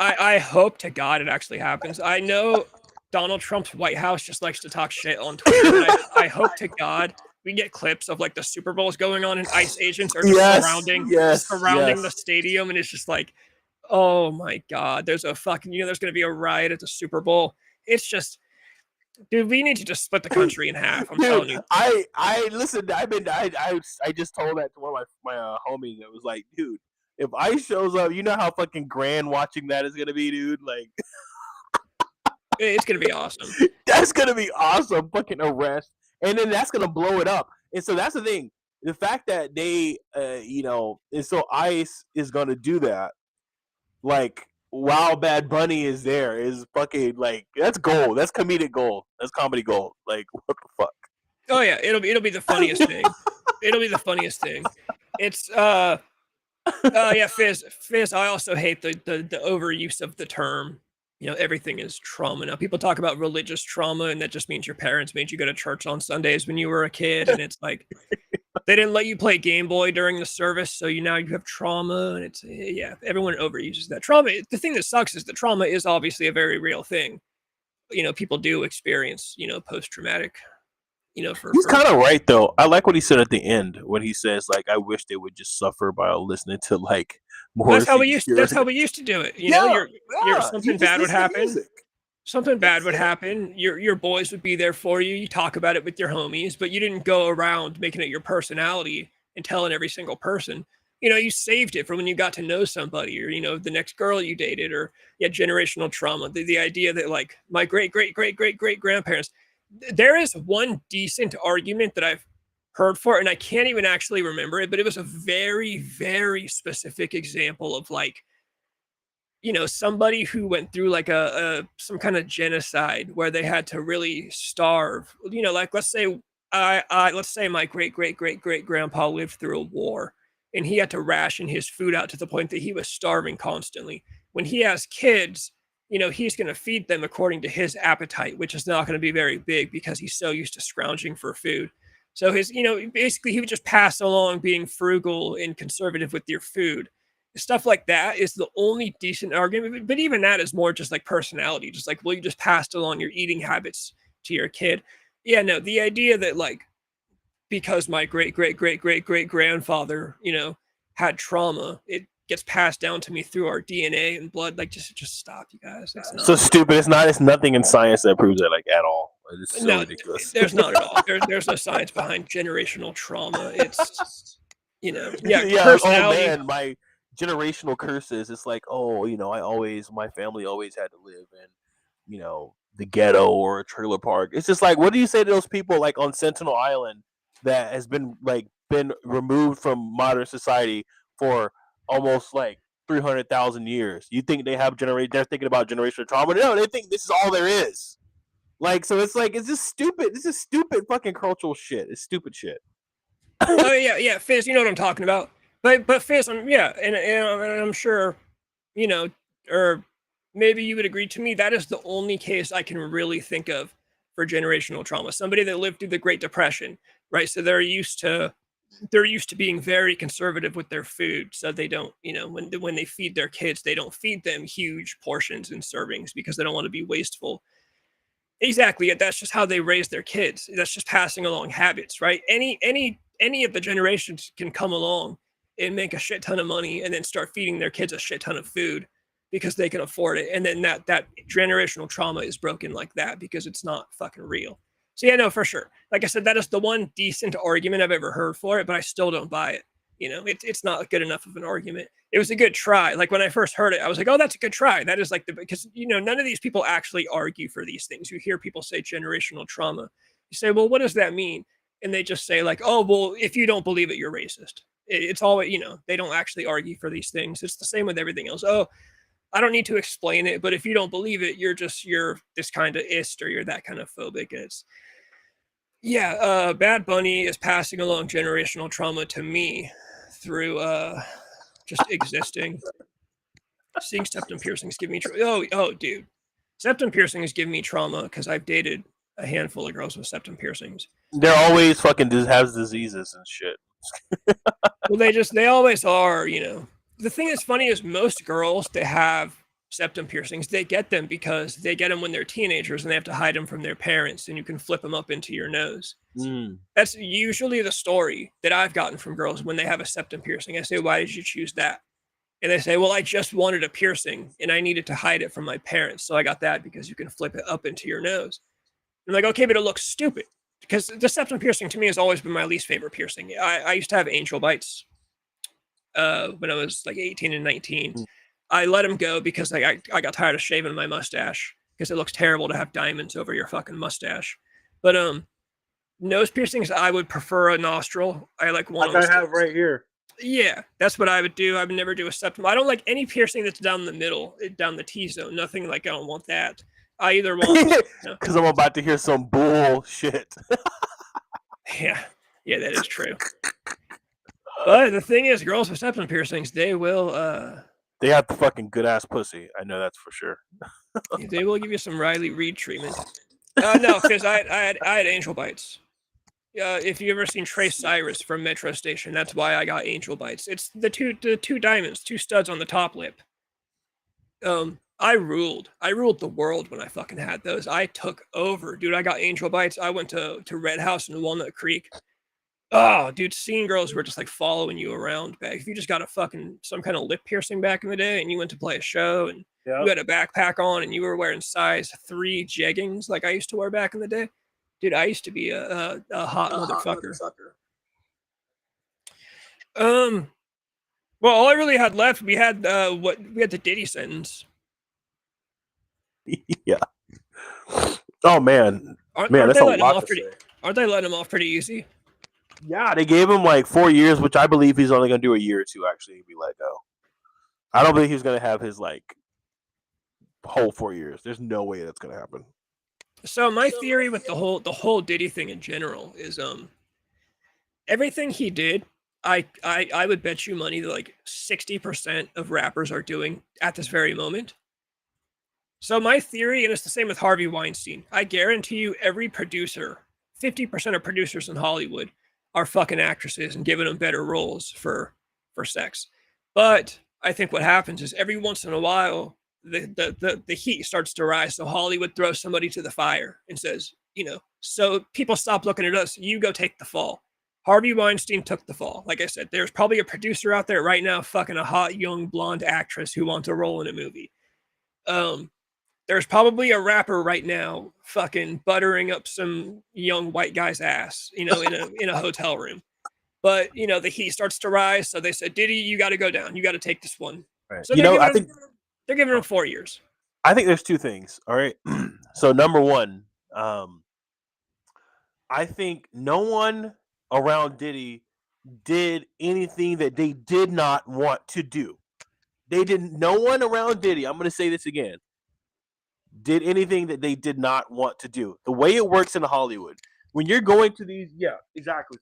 I hope to God it actually happens. I know Donald Trump's White House just likes to talk shit on Twitter. And I hope to God we get clips of like the Super Bowls going on and ICE agents are just surrounding the stadium, and it's just like, oh my God, there's a fucking there's gonna be a riot at the Super Bowl. It's just, dude, we need to just split the country in half. I'm telling you. I listened. I just told that to one of my homies. That was like, dude, if ICE shows up, you know how fucking grand watching that is gonna be, dude. Like, it's gonna be awesome. That's gonna be awesome. Fucking arrest, and then that's gonna blow it up. And so that's the thing. The fact that they, and so ICE is gonna do that. Like, while Bad Bunny is there, is fucking like that's gold. That's comedic gold. That's comedy gold. Like, what the fuck? Oh yeah, it'll be the funniest thing. It'll be the funniest thing. It's yeah, Fizz. I also hate the overuse of the term. Everything is trauma now. People talk about religious trauma, and that just means your parents made you go to church on Sundays when you were a kid, and it's like they didn't let you play Game Boy during the service, so now you have trauma, and it's everyone overuses that trauma. The thing that sucks is that trauma is obviously a very real thing. People do experience post-traumatic. He's kind of right though. I like what he said at the end when he says like, "I wish they would just suffer by listening to like more." That's how we used to do it. Something bad would happen. Something bad would happen. Your boys would be there for you. You talk about it with your homies, but you didn't go around making it your personality and telling every single person. you saved it for when you got to know somebody, or the next girl you dated, or generational trauma. The idea that like my great great great great great grandparents. There is one decent argument that I've heard for it, and I can't even actually remember it, but it was a very very specific example of like somebody who went through like a some kind of genocide where they had to really starve. Like let's say my great great great great grandpa lived through a war, and he had to ration his food out to the point that he was starving constantly. When he has kids, he's going to feed them according to his appetite, which is not going to be very big because he's so used to scrounging for food. So basically he would just pass along being frugal and conservative with your food. Stuff like that is the only decent argument, but even that is more just like personality, just like, well, you just passed along your eating habits to your kid. Yeah, no, the idea that like because my great great great great great grandfather had trauma, it gets passed down to me through our DNA and blood. Like just stop, you guys. It's not So stupid. It's nothing in science that proves it like at all. It's so no, ridiculous. there's not at all. There's no science behind generational trauma. It's Yeah. personality. Oh man, my generational curses. It's like, oh, my family always had to live in, the ghetto or a trailer park. It's just like, what do you say to those people like on Sentinel Island that has been removed from modern society for almost like 300,000 years? You think they're thinking about generational trauma? No, they think this is all there is. Like, so it's like, it's just stupid. This is stupid fucking cultural shit. It's stupid shit. Oh yeah, Fizz, you know what I'm talking about. But Fizz, and I'm sure, or maybe you would agree to me, that is the only case I can really think of for generational trauma. Somebody that lived through the Great Depression, right? So they're used to being very conservative with their food, so they don't, when they feed their kids, they don't feed them huge portions and servings because they don't want to be wasteful. Exactly. That's just how they raise their kids. That's just passing along habits, right? Any of the generations can come along and make a shit ton of money and then start feeding their kids a shit ton of food because they can afford it. And then that generational trauma is broken like that because it's not fucking real. So yeah, no, for sure. Like I said, that is the one decent argument I've ever heard for it, but I still don't buy it. It's not good enough of an argument. It was a good try. Like when I first heard it, I was like, oh, that's a good try. That is like because none of these people actually argue for these things. You hear people say generational trauma. You say, well, what does that mean? And they just say like, oh, well, if you don't believe it, you're racist. It's always, they don't actually argue for these things. It's the same with everything else. Oh, I don't need to explain it, but if you don't believe it, you're this kind of ist, or you're that kind of phobic. And it's, yeah, Bad Bunny is passing along generational trauma to me through just existing. Seeing septum piercings give me oh dude, septum piercings give me trauma because I've dated a handful of girls with septum piercings. They're always fucking has diseases and shit. Well, they always are. The thing that's funny is most girls that have septum piercings, they get them because they get them when they're teenagers and they have to hide them from their parents, and you can flip them up into your nose. That's usually the story that I've gotten from girls when they have a septum piercing. I say, why did you choose that? And they say, well, I just wanted a piercing and I needed to hide it from my parents, so I got that because you can flip it up into your nose. I'm like, okay, but it looks stupid because the septum piercing to me has always been my least favorite piercing. I used to have angel bites when I was like 18 and 19. I let them go because I got tired of shaving my mustache because it looks terrible to have diamonds over your fucking mustache. But nose piercings, I would prefer a nostril. I like one. Like I have right here. Yeah, that's what I would do. I would never do a septum. I don't like any piercing that's down the middle, down the T-zone. Nothing like I don't want that. I either want because I'm about to hear some bullshit. Yeah, that is true. But the thing is, girls with septum piercings, they will. They have the fucking good ass pussy. I know that's for sure. They will give you some Riley Reid treatment. No, because I had angel bites. If you ever seen Trace Cyrus from Metro Station, that's why I got angel bites. It's the two diamonds, two studs on the top lip. I ruled the world when I fucking had those. I took over, dude. I got angel bites. I went to Red House in Walnut Creek. Oh, dude, seeing girls who were just like following you around back. If you just got a fucking some kind of lip piercing back in the day and you went to play a show and you had a backpack on and you were wearing size 3 jeggings like I used to wear back in the day. Dude, I used to be a hot motherfucker. Well, all I really had left, we had the Diddy sentence. Yeah. Oh man, Aren't that's they a letting him lot off to pretty? say. Aren't they letting him off pretty easy? Yeah, they gave him like 4 years, which I believe he's only going to do a year or two. Actually, be let go. I don't believe he's going to have his like whole 4 years. There's no way that's going to happen. So my theory with the whole Diddy thing in general is everything he did, I would bet you money that like 60% of rappers are doing at this very moment. So my theory, and it's the same with Harvey Weinstein, I guarantee you every producer, 50% of producers in Hollywood are fucking actresses and giving them better roles for sex. But I think what happens is every once in a while the heat starts to rise. So Hollywood throws somebody to the fire and says, so people stop looking at us, you go take the fall. Harvey Weinstein took the fall. Like I said, there's probably a producer out there right now fucking a hot young blonde actress who wants a role in a movie. There's probably a rapper right now fucking buttering up some young white guy's ass, in a hotel room. But the heat starts to rise, so they said, Diddy, you got to go down. You got to take this one. Right. So they're giving him 4 years. I think there's two things. All right. So number one, I think no one around Diddy did anything that they did not want to do. They didn't. No one around Diddy. I'm going to say this again. Did anything that they did not want to do. The way it works in Hollywood, when you're going to these, yeah, exactly.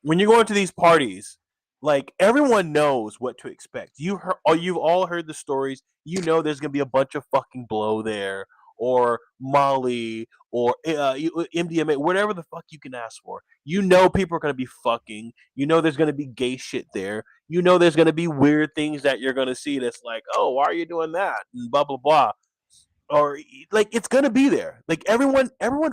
When you're going to these parties, like everyone knows what to expect. You've all heard the stories. There's gonna be a bunch of fucking blow there, or Molly, or MDMA, whatever the fuck you can ask for. People are gonna be fucking. There's gonna be gay shit there. There's gonna be weird things that you're gonna see. That's like, oh, why are you doing that? And blah blah blah. Or like it's gonna be there. Like everyone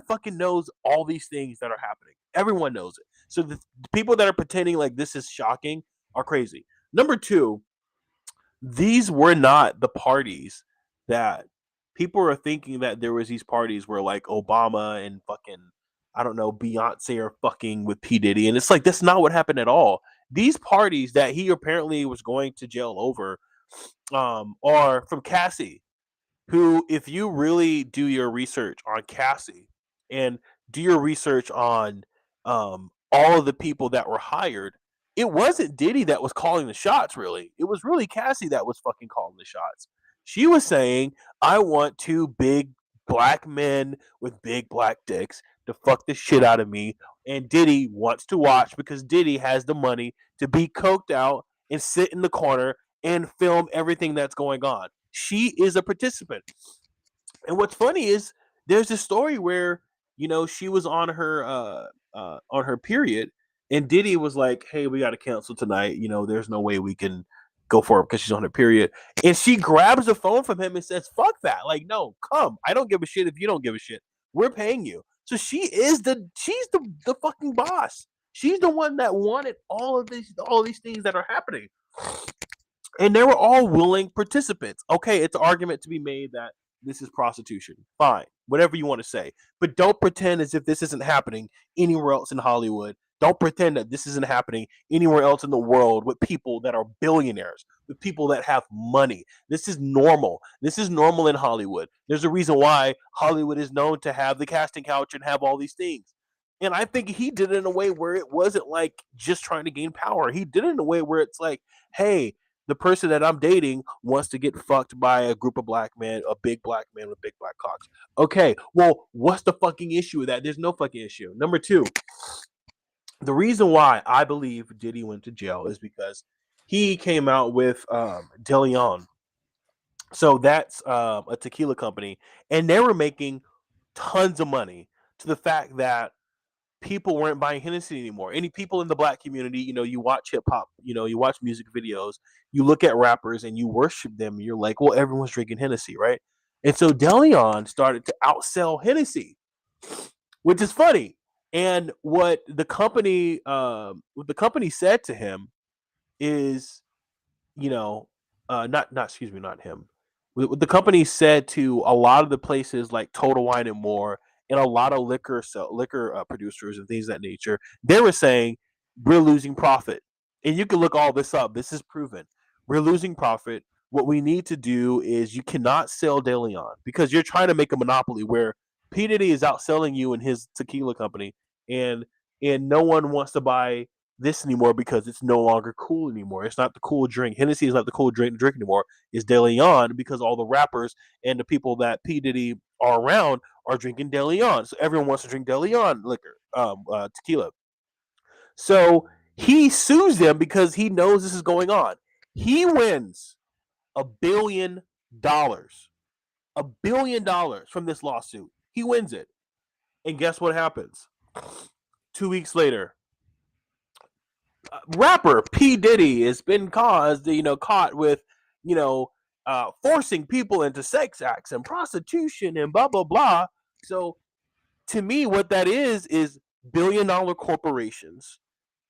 fucking knows all these things that are happening. Everyone knows it. So the people that are pretending like this is shocking are crazy. Number two, these were not the parties that people are thinking that there was these parties where like Obama and fucking I don't know Beyonce are fucking with P Diddy, and it's like that's not what happened at all. These parties that he apparently was going to jail over are from Cassie, who, if you really do your research on Cassie and do your research on all of the people that were hired, it wasn't Diddy that was calling the shots, really. It was really Cassie that was fucking calling the shots. She was saying, I want two big black men with big black dicks to fuck the shit out of me. And Diddy wants to watch because Diddy has the money to be coked out and sit in the corner and film everything that's going on. She is a participant. And what's funny is there's this story where, she was on her period and Diddy was like, hey, we got to cancel tonight. There's no way we can go for it because she's on her period. And she grabs the phone from him and says, fuck that. Like, no, come. I don't give a shit if you don't give a shit. We're paying you. So she's the fucking boss. She's the one that wanted all these things that are happening. And they were all willing participants. Okay, it's an argument to be made that this is prostitution. Fine, whatever you want to say. But don't pretend as if this isn't happening anywhere else in Hollywood. Don't pretend that this isn't happening anywhere else in the world with people that are billionaires, with people that have money. This is normal. This is normal in Hollywood. There's a reason why Hollywood is known to have the casting couch and have all these things. And I think he did it in a way where it wasn't like just trying to gain power. He did it in a way where it's like, hey, the person that I'm dating wants to get fucked by a group of black men, a big black man with big black cocks. Okay, well, what's the fucking issue with that? There's no fucking issue. Number two, the reason why I believe Diddy went to jail is because he came out with De Leon. So that's a tequila company, and they were making tons of money to the fact that people weren't buying Hennessy anymore. Any people in the black community, you watch hip hop, you watch music videos, you look at rappers and you worship them. And you're like, well, everyone's drinking Hennessy, right? And so De Leon started to outsell Hennessy, which is funny. And what the company said to him is, not him. What the company said to a lot of the places like Total Wine and More and a lot of liquor producers and things of that nature, they were saying we're losing profit. And you can look all this up. This is proven. We're losing profit. What we need to do is you cannot sell De Leon because you're trying to make a monopoly where P Diddy is outselling you and his tequila company, and no one wants to buy this anymore because it's no longer cool anymore. It's not the cool drink. Hennessy is not the cool drink anymore. It's De Leon because all the rappers and the people that P Diddy are around are drinking De Leon. So everyone wants to drink De Leon liquor, tequila. So he sues them because he knows this is going on. He wins $1 billion, $1 billion from this lawsuit. He wins it, and guess what happens? 2 weeks later, rapper P Diddy has been caught with, forcing people into sex acts and prostitution and blah blah blah. So to me, what that is billion-dollar corporations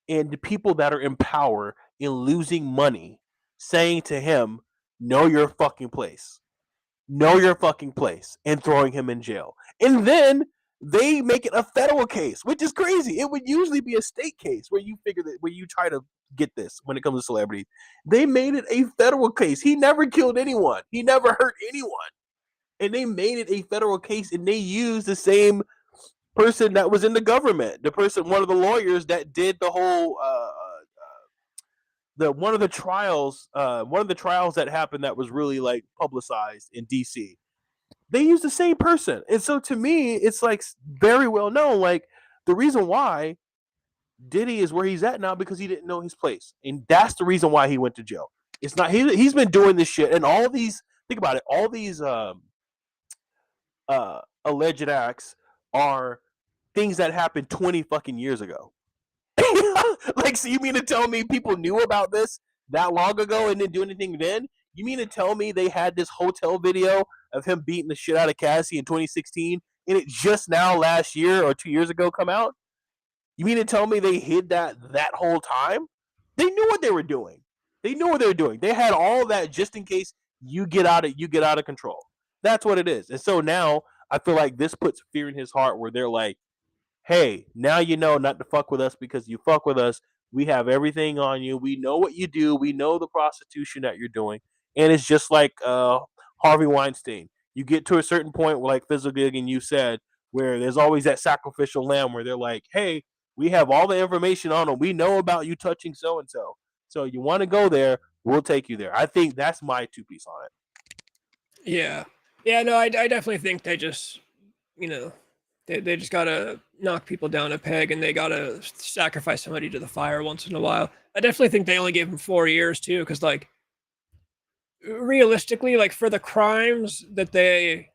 and the people that are in power in losing money saying to him, know your fucking place. Know your fucking place, and throwing him in jail. And then they make it a federal case, which is crazy. It would usually be a state case where you try to get this when it comes to celebrities. They made it a federal case. He never killed anyone. He never hurt anyone. And they made it a federal case, and they used the same person that was in the government, one of the lawyers that did the whole one of the trials that happened that was really like publicized in DC. They used the same person, and so to me, it's like very well known. Like the reason why Diddy is where he's at now because he didn't know his place, and that's the reason why he went to jail. It's not he's been doing this shit, and all these think about it, all these alleged acts are things that happened 20 fucking years ago. Like, so you mean to tell me people knew about this that long ago and didn't do anything then? You mean to tell me they had this hotel video of him beating the shit out of Cassie in 2016 and it just now last year or 2 years ago come out? You mean to tell me they hid that whole time? They knew what they were doing. They knew what they were doing. They had all that just in case you get out of control. That's what it is. And so now I feel like this puts fear in his heart where they're like, hey, now you know not to fuck with us because you fuck with us. We have everything on you. We know what you do. We know the prostitution that you're doing. And it's just like Harvey Weinstein. You get to a certain point where, like Fizzlegig and you said, where there's always that sacrificial lamb where they're like, hey, we have all the information on them. We know about you touching so-and-so. So you want to go there, we'll take you there. I think that's my two-piece on it. Yeah. Yeah, no, I definitely think they just, they just gotta knock people down a peg and they gotta sacrifice somebody to the fire once in a while. I definitely think they only gave him 4 years too, because like realistically, like for the crimes that they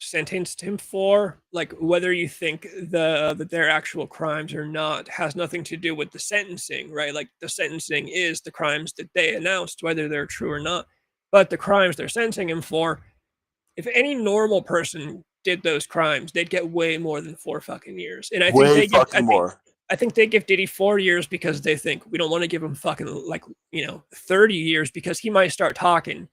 sentenced him for, like whether you think that they're actual crimes or not has nothing to do with the sentencing, right? Like the sentencing is the crimes that they announced, whether they're true or not. But the crimes they're sentencing him for, if any normal person did those crimes, they'd get way more than 4 fucking years. And I think more. I think they give Diddy 4 years because they think we don't want to give him fucking 30 years because he might start talking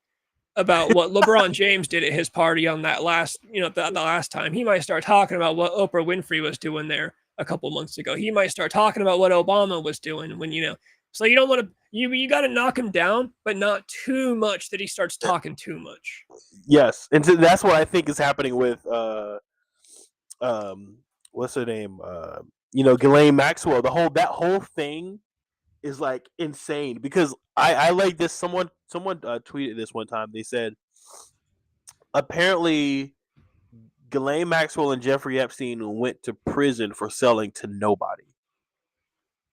about what LeBron James did at his party on that last, the last time. He might start talking about what Oprah Winfrey was doing there a couple months ago. He might start talking about what Obama was doing when, so you don't want to, you got to knock him down, but not too much that he starts talking too much. Yes. And so that's what I think is happening with, what's her name? Ghislaine Maxwell. That whole thing is like insane because I like this. Someone tweeted this one time. They said apparently Ghislaine Maxwell and Jeffrey Epstein went to prison for selling to nobody.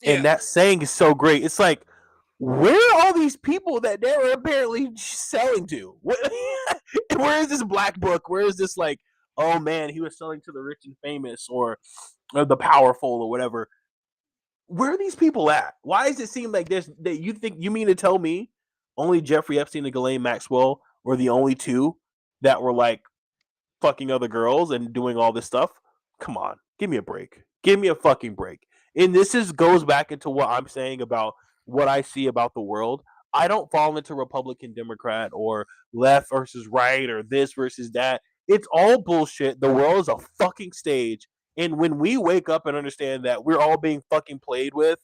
Yeah. And that saying is so great. It's like, where are all these people that they were apparently selling to? Where is this black book? Where is this like, oh man, he was selling to the rich and famous or the powerful or whatever? Where are these people at? Why does it seem like you mean to tell me only Jeffrey Epstein and Ghislaine Maxwell were the only two that were like fucking other girls and doing all this stuff? Come on, give me a break. Give me a fucking break. And this goes back into what I'm saying about what I see about the world. I don't fall into Republican, Democrat, or left versus right, or this versus that. It's all bullshit. The world is a fucking stage. And when we wake up and understand that we're all being fucking played with,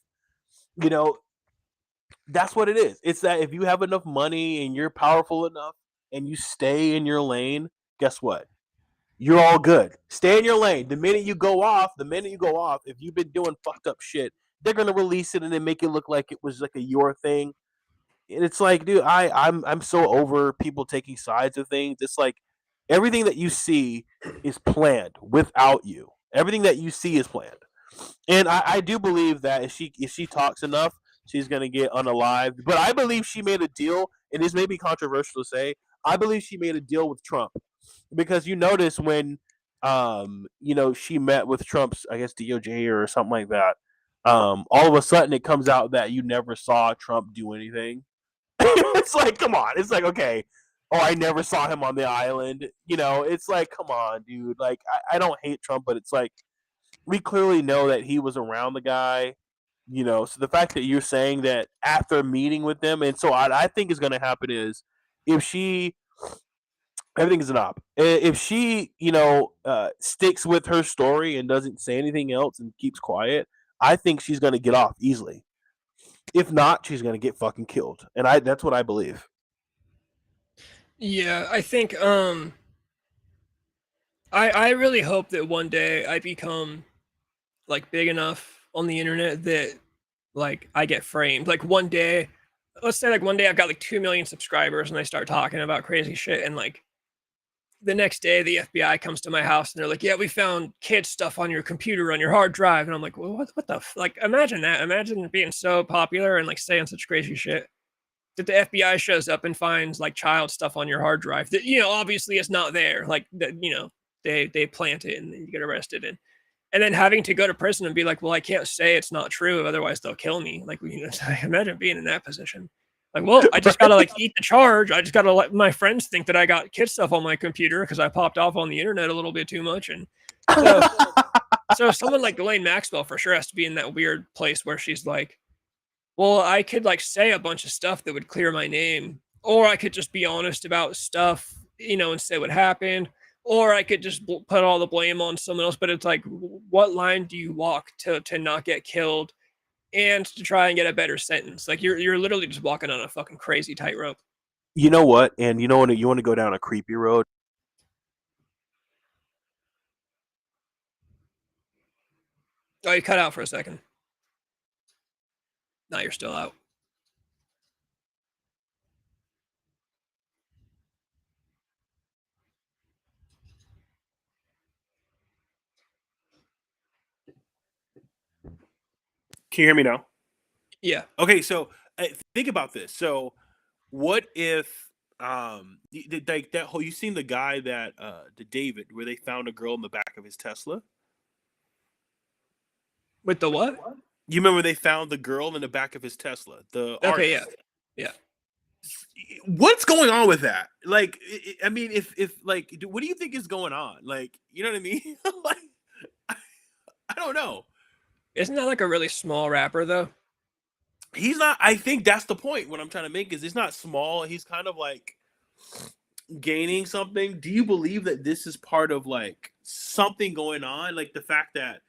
That's what it is. It's that if you have enough money and you're powerful enough and you stay in your lane, guess what? You're all good. Stay in your lane. The minute you go off, if you've been doing fucked up shit, they're gonna release it and then make it look like it was like a your thing. And it's like, dude, I'm so over people taking sides of things. It's like everything that you see is planned without you. Everything that you see is planned. And I do believe that if she talks enough, she's gonna get unalived. But I believe she made a deal, and this may be controversial to say. I believe she made a deal with Trump because you notice when she met with Trump's, I guess, DOJ or something like that. All of a sudden it comes out that you never saw Trump do anything. It's like, come on. It's like, okay, oh, I never saw him on the island. It's like, come on, dude. Like, I don't hate Trump, but it's like we clearly know that he was around the guy. So the fact that you're saying that after meeting with them, and so I think is going to happen is if she everything is an op. If she, sticks with her story and doesn't say anything else and keeps quiet, I think she's going to get off easily. If not, she's going to get fucking killed, and that's what I believe. Yeah, I think I really hope that one day I become like big enough on the internet that like I get framed. Like one day, let's say like one day I've got like 2 million subscribers and I start talking about crazy shit, and like the next day the FBI comes to my house and they're like, "Yeah, we found kid stuff on your computer on your hard drive." And I'm like, "Well, what the like imagine that. Imagine being so popular and like saying such crazy shit that the FBI shows up and finds like child stuff on your hard drive that obviously it's not there. Like that, they plant it and then you get arrested, and then having to go to prison and be like, well, I can't say it's not true, otherwise they'll kill me. Like, imagine being in that position. Like, well, I just gotta like eat the charge. I just gotta let my friends think that I got kid stuff on my computer because I popped off on the internet a little bit too much. And so someone like Ghislaine Maxwell for sure has to be in that weird place where she's like, well, I could like say a bunch of stuff that would clear my name, or I could just be honest about stuff, and say what happened, or I could just put all the blame on someone else. But it's like, what line do you walk to not get killed and to try and get a better sentence? Like you're literally just walking on a fucking crazy tightrope. You know what? And you know when you want to go down a creepy road. Oh, you cut out for a second. Now you're still out. Can you hear me now? Yeah. Okay, so think about this. So, what if like that whole you seen the guy that the David where they found a girl in the back of his Tesla? With the what? You remember they found the girl in the back of his Tesla, the Okay, artist. yeah. What's going on with that? Like, I mean, if like, what do you think is going on? Like, you know what I mean? Like, I don't know. Isn't that like a really small rapper though? He's not. I think that's the point. What I'm trying to make is, it's not small. He's kind of like gaining something. Do you believe that this is part of like something going on? Like the fact that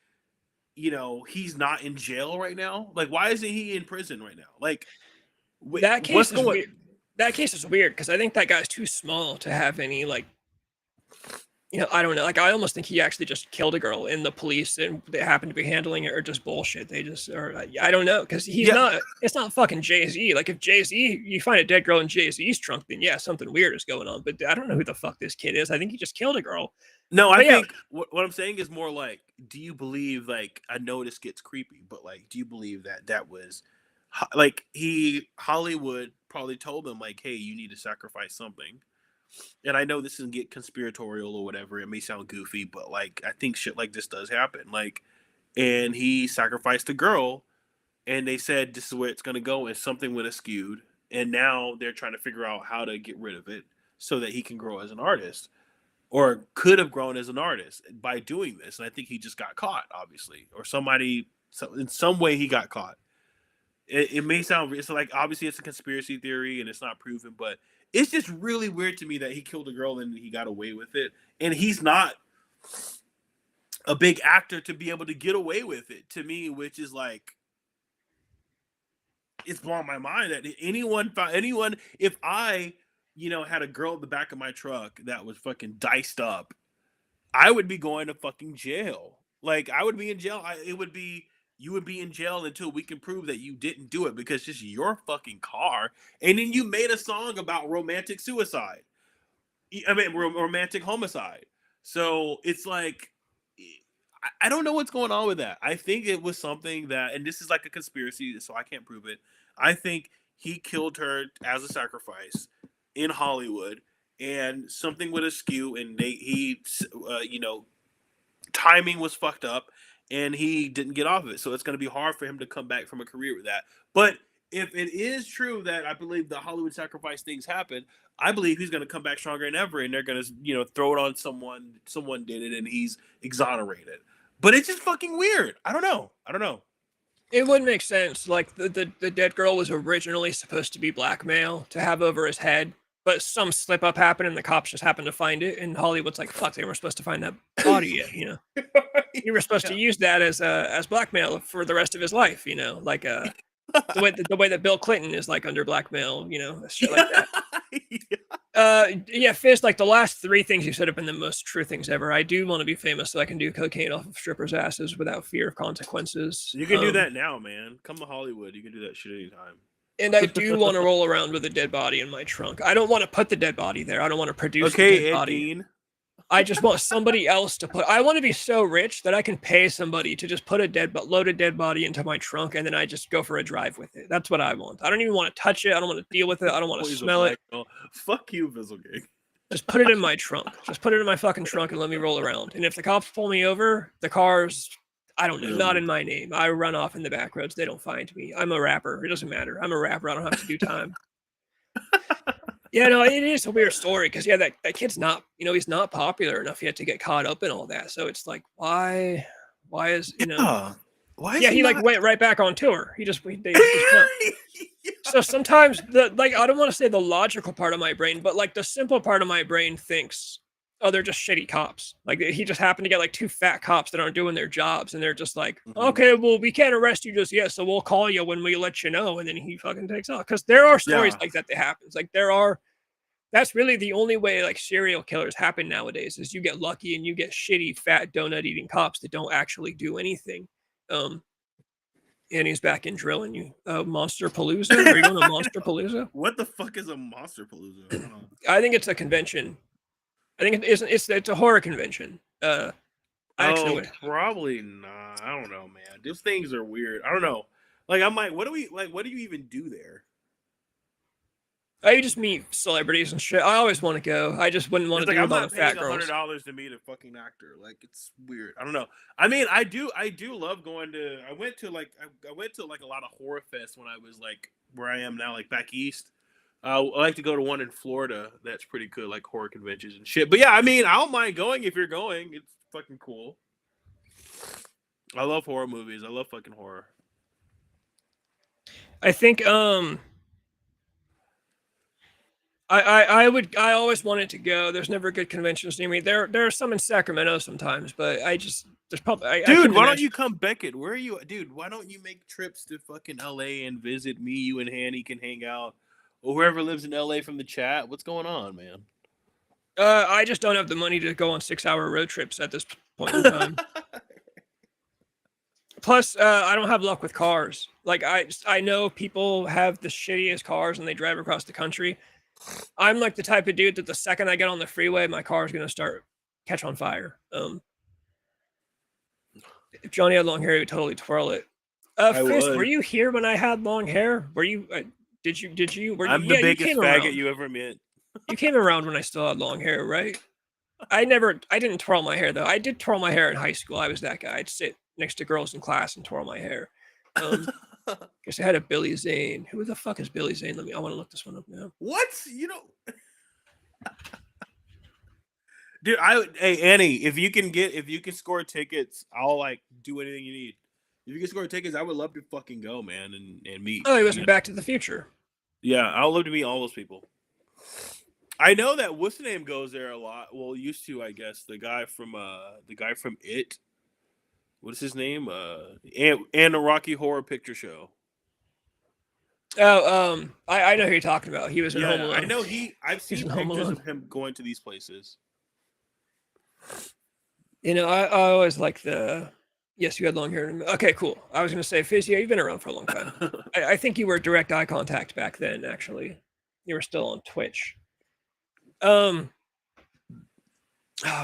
he's not in jail right now. Like, why isn't he in prison right now? Like, That case what's is going? weird. That case is weird because I think that guy's too small to have any like, I don't know. Like, I almost think he actually just killed a girl, and the police and they happen to be handling it or just bullshit. They just or I don't know because he's Yeah. not. It's not fucking Jay-Z. Like, if Jay-Z, you find a dead girl in Jay-Z's trunk, then yeah, something weird is going on. But I don't know who the fuck this kid is. I think he just killed a girl. No, I But yeah, think what I'm saying is more like, do you believe, like, I know this gets creepy, but like, do you believe that was like Hollywood probably told them like, hey, you need to sacrifice something. And I know this doesn't get conspiratorial or whatever. It may sound goofy, but like, I think shit like this does happen. Like, and he sacrificed a girl, and they said this is where it's gonna go, and something went askewed, and now they're trying to figure out how to get rid of it so that he can grow as an artist, or could have grown as an artist by doing this. And I think he just got caught, obviously, or somebody, in some way he got caught. It may sound, it's like, obviously it's a conspiracy theory and it's not proven, but it's just really weird to me that he killed a girl and he got away with it. And he's not a big actor to be able to get away with it, to me, which is like, it's blowing my mind that anyone, if I, had a girl at the back of my truck that was fucking diced up, I would be going to fucking jail. Like I would be in jail. It would be you would be in jail until we can prove that you didn't do it because it's just your fucking car. And then you made a song about romantic suicide. I mean, romantic homicide. So it's like, I don't know what's going on with that. I think it was something that, and this is like a conspiracy, so I can't prove it. I think he killed her as a sacrifice in Hollywood, and something would askew, and timing was fucked up, and he didn't get off of it. So it's going to be hard for him to come back from a career with that. But if it is true that I believe the Hollywood sacrifice things happen, I believe he's going to come back stronger than ever, and they're going to, throw it on someone. Someone did it, and he's exonerated. But it's just fucking weird. I don't know. It would make sense. Like the dead girl was originally supposed to be blackmail to have over his head, but some slip up happened and the cops just happened to find it. And Hollywood's like, fuck, they weren't supposed to find that body yet, You were supposed to use that as blackmail for the rest of his life, like the way that Bill Clinton is like under blackmail, shit like that. Fizz, like the last three things you said have been the most true things ever. I do want to be famous so I can do cocaine off of strippers' asses without fear of consequences. You can do that now, man. Come to Hollywood. You can do that shit anytime. And I do want to roll around with a dead body in my trunk. I don't want to put the dead body there. I don't want to produce the dead body. Dean. I just want somebody else to put. I want to be so rich that I can pay somebody to just put a loaded dead body into my trunk, and then I just go for a drive with it. That's what I want. I don't even want to touch it. I don't want to deal with it. I don't want to smell it. Fuck you, Vizzlegang. Just put it in my trunk. Just put it in my fucking trunk and let me roll around. And if the cops pull me over, the car's, I don't know, not in my name. I run off in the back roads. They don't find me. I'm a rapper. It doesn't matter. I'm a rapper. I don't have to do time. Yeah, no, it is a weird story because that kid's not, he's not popular enough yet to get caught up in all that. So it's like, why is, why is he like went right back on tour. They just So sometimes I don't want to say the logical part of my brain, but like the simple part of my brain thinks, oh, they're just shitty cops. Like he just happened to get like two fat cops that aren't doing their jobs. And they're just like, okay, well, we can't arrest you just yet. So we'll call you when we let you know. And then he fucking takes off. Cause there are stories like that happens. Like that's really the only way like serial killers happen nowadays is you get lucky and you get shitty, fat, donut eating cops that don't actually do anything. And he's back in drilling you. Monster Palooza? Are you going to Monster Palooza? What the fuck is a Monster Palooza? I think it's a convention. I think it's a horror convention. Probably not. I don't know, man. These things are weird. I don't know. Like I'm like, what do you even do there? I just meet celebrities and shit. I always want to go. I just wouldn't want to do a lot of fat girls. $100 to meet a fucking actor. Like it's weird. I don't know. I mean, I do love going to. I went to like a lot of horror fests when I was like where I am now, like back east. I like to go to one in Florida. That's pretty good, like horror conventions and shit. But yeah, I mean, I don't mind going if you're going. It's fucking cool. I love horror movies. I love fucking horror. I think I always wanted to go. There's never good conventions near me. There are some in Sacramento sometimes, but there's probably dude. Why don't you come, Beckett? Where are you, dude? Why don't you make trips to fucking LA and visit me? You and Hanny can hang out, or whoever lives in LA from the chat. What's going on, man? I just don't have the money to go on 6-hour road trips at this point in time. Plus, I don't have luck with cars. Like I know people have the shittiest cars and they drive across the country. I'm like the type of dude that the second I get on the freeway, my car is going to start catch on fire. If Johnny had long hair, he would totally twirl it. Fist, were you here when I had long hair? Were you? Did you? I'm the biggest faggot you ever met. You came around when I still had long hair, right? I didn't twirl my hair though. I did twirl my hair in high school. I was that guy. I'd sit next to girls in class and twirl my hair. Guess I had a Billy Zane. Who the fuck is Billy Zane? I want to look this one up now. What? Dude, hey Annie, if you can score tickets, I'll like do anything you need. If you can score tickets, I would love to fucking go, man, and meet. Oh, he was in Back to the Future. Yeah, I would love to meet all those people. I know that what's the name goes there a lot. Well, used to, I guess. The guy from It. What is his name? And the Rocky Horror Picture Show. Oh, I know who you're talking about. He was in Home Yeah, Alone. I know I've He's seen in Home pictures Alone. of him going to these places. You know, I always like the. Yes, you had long hair. Okay, cool. I was going to say, Fizz, yeah, you've been around for a long time. I think you were direct eye contact back then. Actually, you were still on Twitch. Oh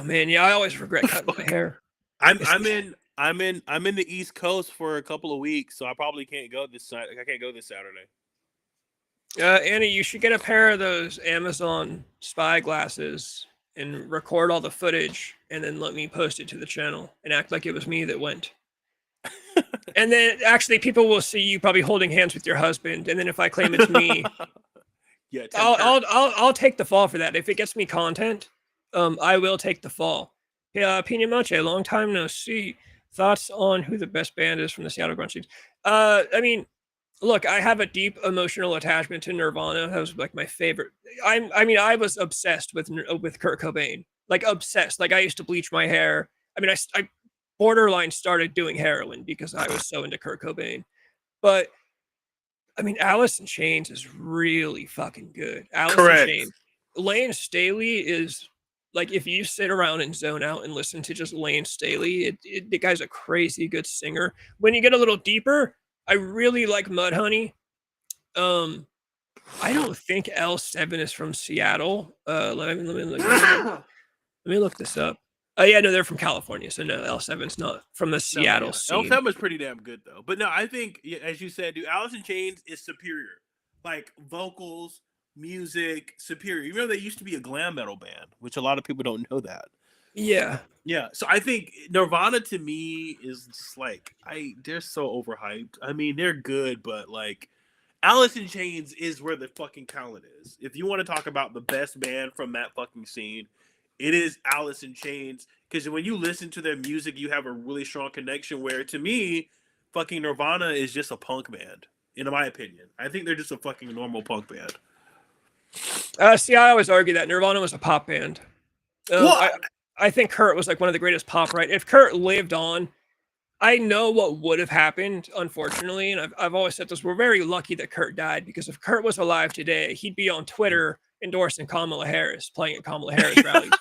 man, yeah, I always regret cutting my hair. I'm in the East Coast for a couple of weeks, so I probably can't go this I can't go this Saturday. Annie, you should get a pair of those Amazon spy glasses and record all the footage, and then let me post it to the channel and act like it was me that went. And then actually, people will see you probably holding hands with your husband, and then if I claim it's me, Yeah, I'll take the fall for that. If it gets me content, I will take the fall. Yeah, Pina Moche, long time no see. Thoughts on who the best band is from the Seattle grunge scene? I mean, look, I have a deep emotional attachment to Nirvana. That was like my favorite. I was obsessed with Kurt Cobain, like obsessed. Like I used to bleach my hair. I mean, I borderline started doing heroin because I was so into Kurt Cobain. But I mean, Alice in Chains is really fucking good. Alice in Correct. Chains. Lane Staley is like if you sit around and zone out and listen to just Lane Staley, the guy's a crazy good singer. When you get a little deeper, I really like Mudhoney. I don't think L7 is from Seattle. Let me look this up. Oh yeah, no, they're from California, so no, L7's not from the Seattle scene. L7 is pretty damn good though. But no, I think as you said, dude, Alice in Chains is superior. Like vocals, music, superior. You remember they used to be a glam metal band, which a lot of people don't know that. Yeah. Yeah, so I think Nirvana to me is just like they're so overhyped. I mean, they're good, but like Alice in Chains is where the fucking talent is. If you want to talk about the best band from that fucking scene, it is Alice in Chains. Because when you listen to their music, you have a really strong connection. Where to me, fucking Nirvana is just a punk band, in my opinion. I think they're just a fucking normal punk band. See, I always argue that Nirvana was a pop band. I think Kurt was like one of the greatest pop, right? If Kurt lived on, I know what would have happened, unfortunately. And I've always said this, we're very lucky that Kurt died, because if Kurt was alive today, he'd be on Twitter endorsing Kamala Harris, playing at Kamala Harris rallies.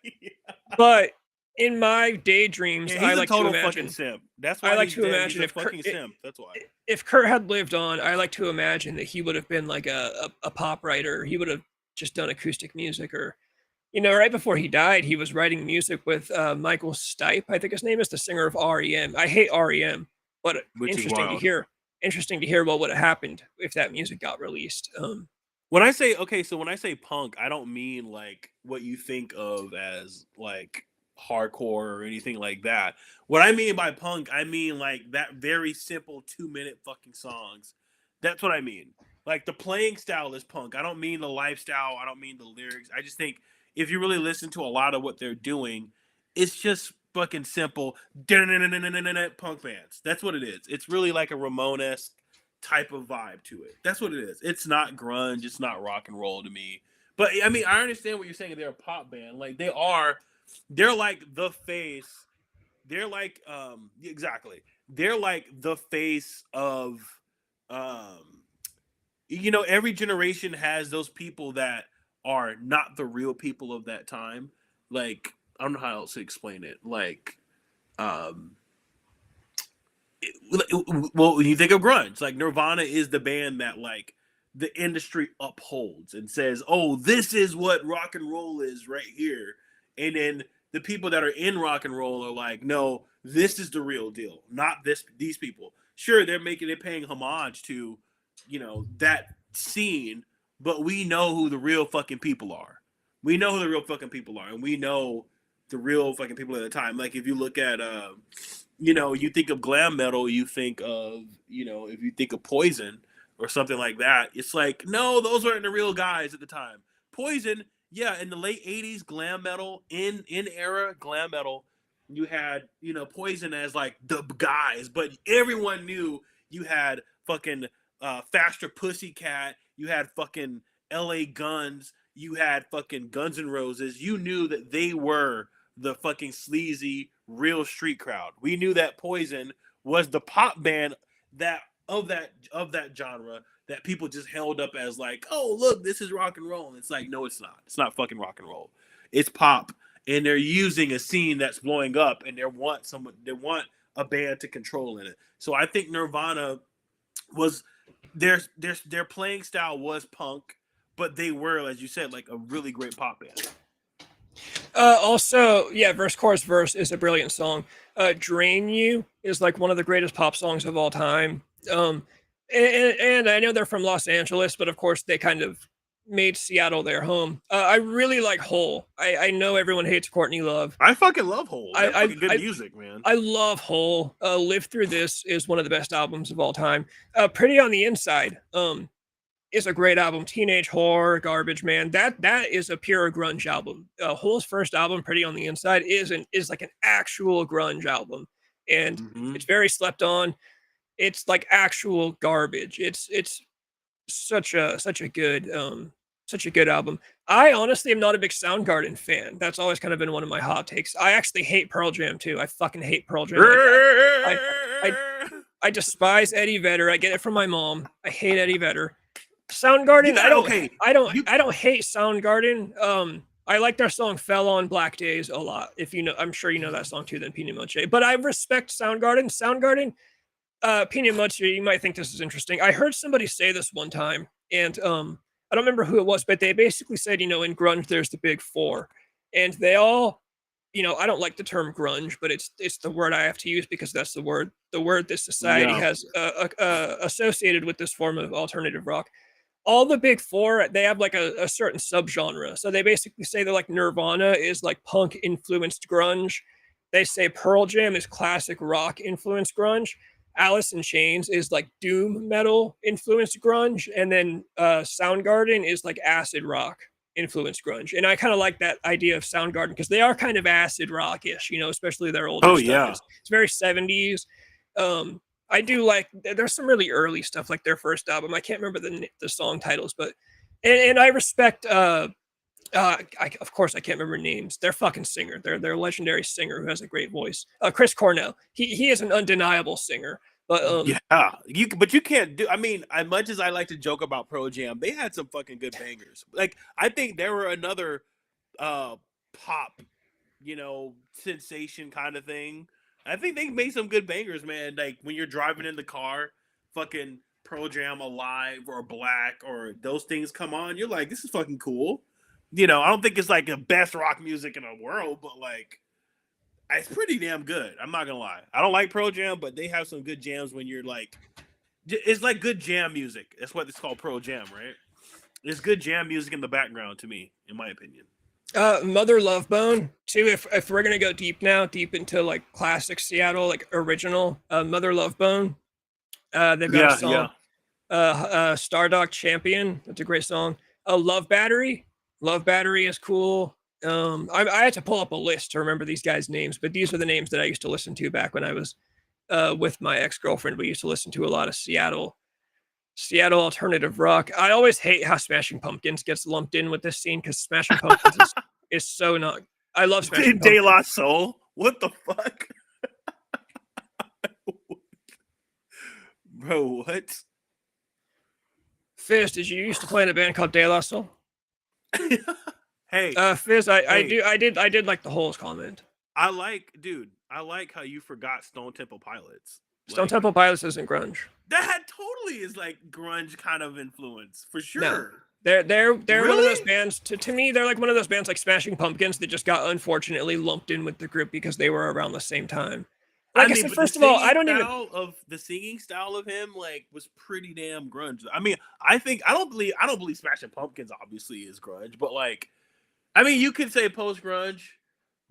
Yeah. But in my daydreams, Yeah, he's I like a total to imagine. Fucking simp. That's why I like he's to dead. imagine He's if a fucking Kurt, simp. That's why. If Kurt had lived on, I like to imagine that he would have been like a pop writer. He would have just done acoustic music, or you know, right before he died, he was writing music with Michael Stipe, I think his name is, the singer of REM. I hate REM, but Which interesting to hear. Interesting to hear what would have happened if that music got released. When I say when I say punk, I don't mean like what you think of as like hardcore or anything like that. What I mean by punk, I mean like that very simple 2-minute fucking songs. That's what I mean. Like the playing style is punk. I don't mean the lifestyle. I don't mean the lyrics. I just think if you really listen to a lot of what they're doing, it's just fucking simple punk bands. That's what it is. It's really like a Ramones type of vibe to it. That's what it is. It's not grunge. It's not rock and roll to me. But I mean, I understand what you're saying. They're a pop band. Like they're like the face. They're like exactly. They're like the face of you know, every generation has those people that are not the real people of that time. Like I don't know how else to explain it. Like um well, when you think of grunge, like Nirvana is the band that like the industry upholds and says, "Oh, this is what rock and roll is right here." And then the people that are in rock and roll are like, "No, this is the real deal, not these people." Sure, they're paying homage to, you know, that scene, but we know who the real fucking people are. We know who the real fucking people are, and we know the real fucking people at the time. Like if you look at you know, you think of glam metal, you think of, you know, if you think of Poison or something like that, it's like, no, those weren't the real guys at the time. Poison, yeah, in the late 80s, glam metal, in era glam metal, you had, you know, Poison as like the guys, but everyone knew you had fucking Faster Pussycat, you had fucking LA Guns, you had fucking Guns N' Roses. You knew that they were the fucking sleazy real street crowd. We knew that Poison was the pop band that of that genre that people just held up as like, oh, look, this is rock and roll. And it's like, no, it's not. It's not fucking rock and roll. It's pop. And they're using a scene that's blowing up, and they want a band to control in it. So I think Nirvana was their playing style was punk, but they were, as you said, like a really great pop band. Also, yeah, verse, chorus, verse is a brilliant song. Drain You is like one of the greatest pop songs of all time. And I know they're from Los Angeles, but of course they kind of made Seattle their home. I really like Hole. I know everyone hates Courtney Love. I fucking love Hole. They're fucking good music, man. I love Hole. Live Through This is one of the best albums of all time. Pretty on the Inside is a great album. Teenage Horror, Garbage Man. That is a pure grunge album. Hole's first album, Pretty on the Inside, is like an actual grunge album, and it's very slept on. It's like actual garbage. It's such a good album. I honestly am not a big Soundgarden fan. That's always kind of been one of my hot takes. I actually hate Pearl Jam too. I fucking hate Pearl Jam. I despise Eddie Vedder. I get it from my mom. I hate Eddie Vedder. Soundgarden, I don't hate Soundgarden. I like their song "Fell on Black Days" a lot. If you know, I'm sure you know that song too. Then Pina Moche, but I respect Soundgarden. Pina Moche. You might think this is interesting. I heard somebody say this one time, and I don't remember who it was, but they basically said, in grunge there's the big four, and they all, I don't like the term grunge, but it's the word I have to use because that's the word this society has associated with this form of alternative rock. All the big four, they have like a certain subgenre. So they basically say that like Nirvana is like punk influenced grunge. They say Pearl Jam is classic rock influenced grunge. Alice in Chains is like doom metal influenced grunge. And then Soundgarden is like acid rock influenced grunge. And I kind of like that idea of Soundgarden because they are kind of acid rock-ish, especially their older stuff. Yeah. It's very 70s. I do like, there's some really early stuff like their first album. I can't remember the song titles, but and I respect of course I can't remember names. Their fucking singer. They're a legendary singer who has a great voice. Chris Cornell. He is an undeniable singer. But but you can't do. I mean, as much as I like to joke about Pearl Jam, they had some fucking good bangers. Like I think they were another pop, sensation kind of thing. I think they made some good bangers, man. Like when you're driving in the car, fucking Pearl Jam, Alive or Black or those things come on, you're like, this is fucking cool. I don't think it's like the best rock music in the world, but like it's pretty damn good. I'm not gonna lie. I don't like Pearl Jam, but they have some good jams when you're like, it's like good jam music. That's what it's called, Pearl Jam, right? It's good jam music in the background to me, in my opinion. Mother Love Bone too. If we're gonna go deep into like classic Seattle, like original, Mother Love Bone. They've got a song, Stardog Champion. That's a great song. Love Battery. Love Battery is cool. I had to pull up a list to remember these guys' names, but these are the names that I used to listen to back when I was with my ex-girlfriend. We used to listen to a lot of Seattle alternative rock. I always hate how Smashing Pumpkins gets lumped in with this scene because Smashing Pumpkins is so not. I love Smashing Pumpkins. De La Soul. What the fuck, bro? What? Fizz, did you used to play in a band called De La Soul? Hey, Fizz, I did like the Holes comment. I like how you forgot Stone Temple Pilots. Stone Temple Pilots isn't grunge. That totally is like grunge kind of influence for sure. No, they're really? One of those bands. To me, they're like one of those bands like Smashing Pumpkins that just got unfortunately lumped in with the group because they were around the same time. Like I said, first of all, I don't even the singing style of him like was pretty damn grunge. I mean, I don't believe Smashing Pumpkins obviously is grunge, but like, I mean, you could say post grunge,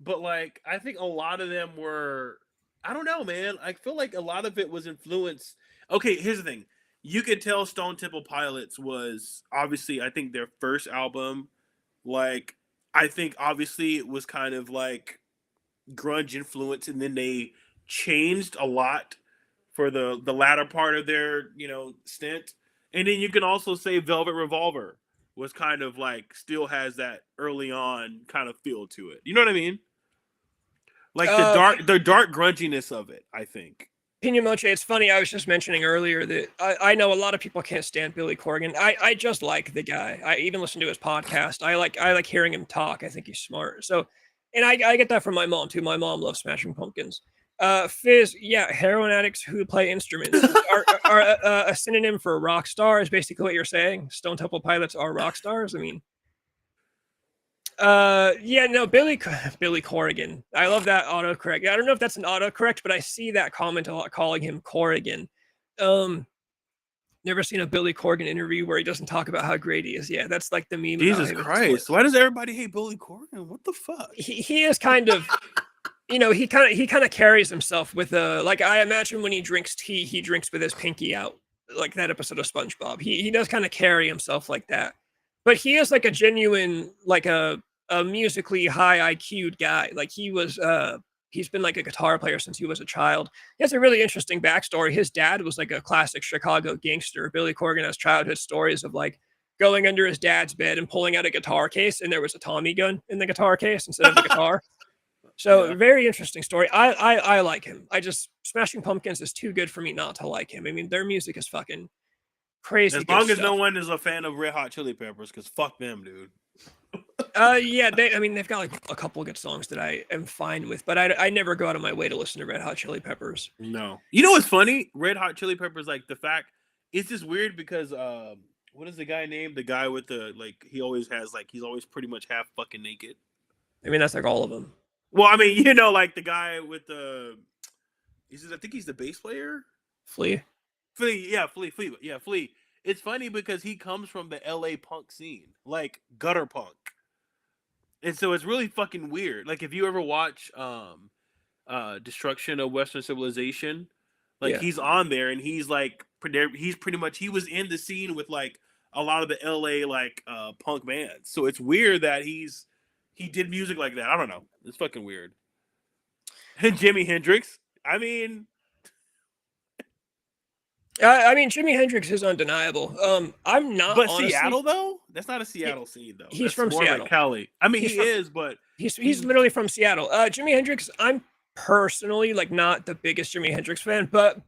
but like, I think a lot of them were. I don't know, man. I feel like a lot of it was influenced. Okay, here's the thing. You could tell Stone Temple Pilots was obviously, I think their first album, like, I think obviously it was kind of like grunge influence, and then they changed a lot for the latter part of their, stint. And then you can also say Velvet Revolver was kind of like, still has that early on kind of feel to it. You know what I mean? Like the dark grunginess of it, I think. Pina Moche, it's funny. I was just mentioning earlier that I know a lot of people can't stand Billy Corgan. I just like the guy. I even listen to his podcast. I like hearing him talk. I think he's smart. So, and I get that from my mom too. My mom loves Smashing Pumpkins. Fizz, yeah, heroin addicts who play instruments are a synonym for rock star is basically what you're saying. Stone Temple Pilots are rock stars. I mean, yeah, no, Billy Corrigan. I love that autocorrect. I don't know if that's an autocorrect, but I see that comment a lot calling him Corrigan. Never seen a Billy Corgan interview where he doesn't talk about how great he is. Yeah, that's like the meme. Jesus Christ! Why does everybody hate Billy Corgan? What the fuck? He is kind of, you know, he kind of carries himself with like I imagine when he drinks tea, he drinks with his pinky out, like that episode of SpongeBob. He does kind of carry himself like that, but he is like a genuine like a musically high IQ'd guy. Like he's been like a guitar player since he was a child. He has a really interesting backstory. His dad was like a classic Chicago gangster. Billy Corgan has childhood stories of like going under his dad's bed and pulling out a guitar case, and there was a Tommy gun in the guitar case instead of the guitar. So Yeah. very interesting story. I like him. Smashing Pumpkins is too good for me not to like him. I mean, their music is fucking crazy. As long as no one is a fan of Red Hot Chili Peppers, because fuck them, dude. Yeah, they've got like a couple good songs that I am fine with, but I never go out of my way to listen to Red Hot Chili Peppers. No. You know what's funny? Red Hot Chili Peppers, like the fact it's just weird because what is the guy named? The guy with the like he always has like he's always pretty much half fucking naked. I mean, that's like all of them. Well, I mean, you know, like the guy with the I think he's the bass player? Flea. Flea. Yeah, Flea. It's funny because he comes from the LA punk scene, like gutter punk. And so it's really fucking weird. Like if you ever watch Destruction of Western Civilization, like Yeah. he's on there and he's like he's pretty much he was in the scene with like a lot of the LA like punk bands. So it's weird that he did music like that. I don't know. It's fucking weird. And Jimi Hendrix. I mean Jimi Hendrix is undeniable. I'm not. but honestly, Seattle though? That's not a Seattle scene though. He's That's from more Seattle. Like Cali. I mean He's he from- is, but he's literally from Seattle. Jimi Hendrix, I'm personally like not the biggest Jimi Hendrix fan, but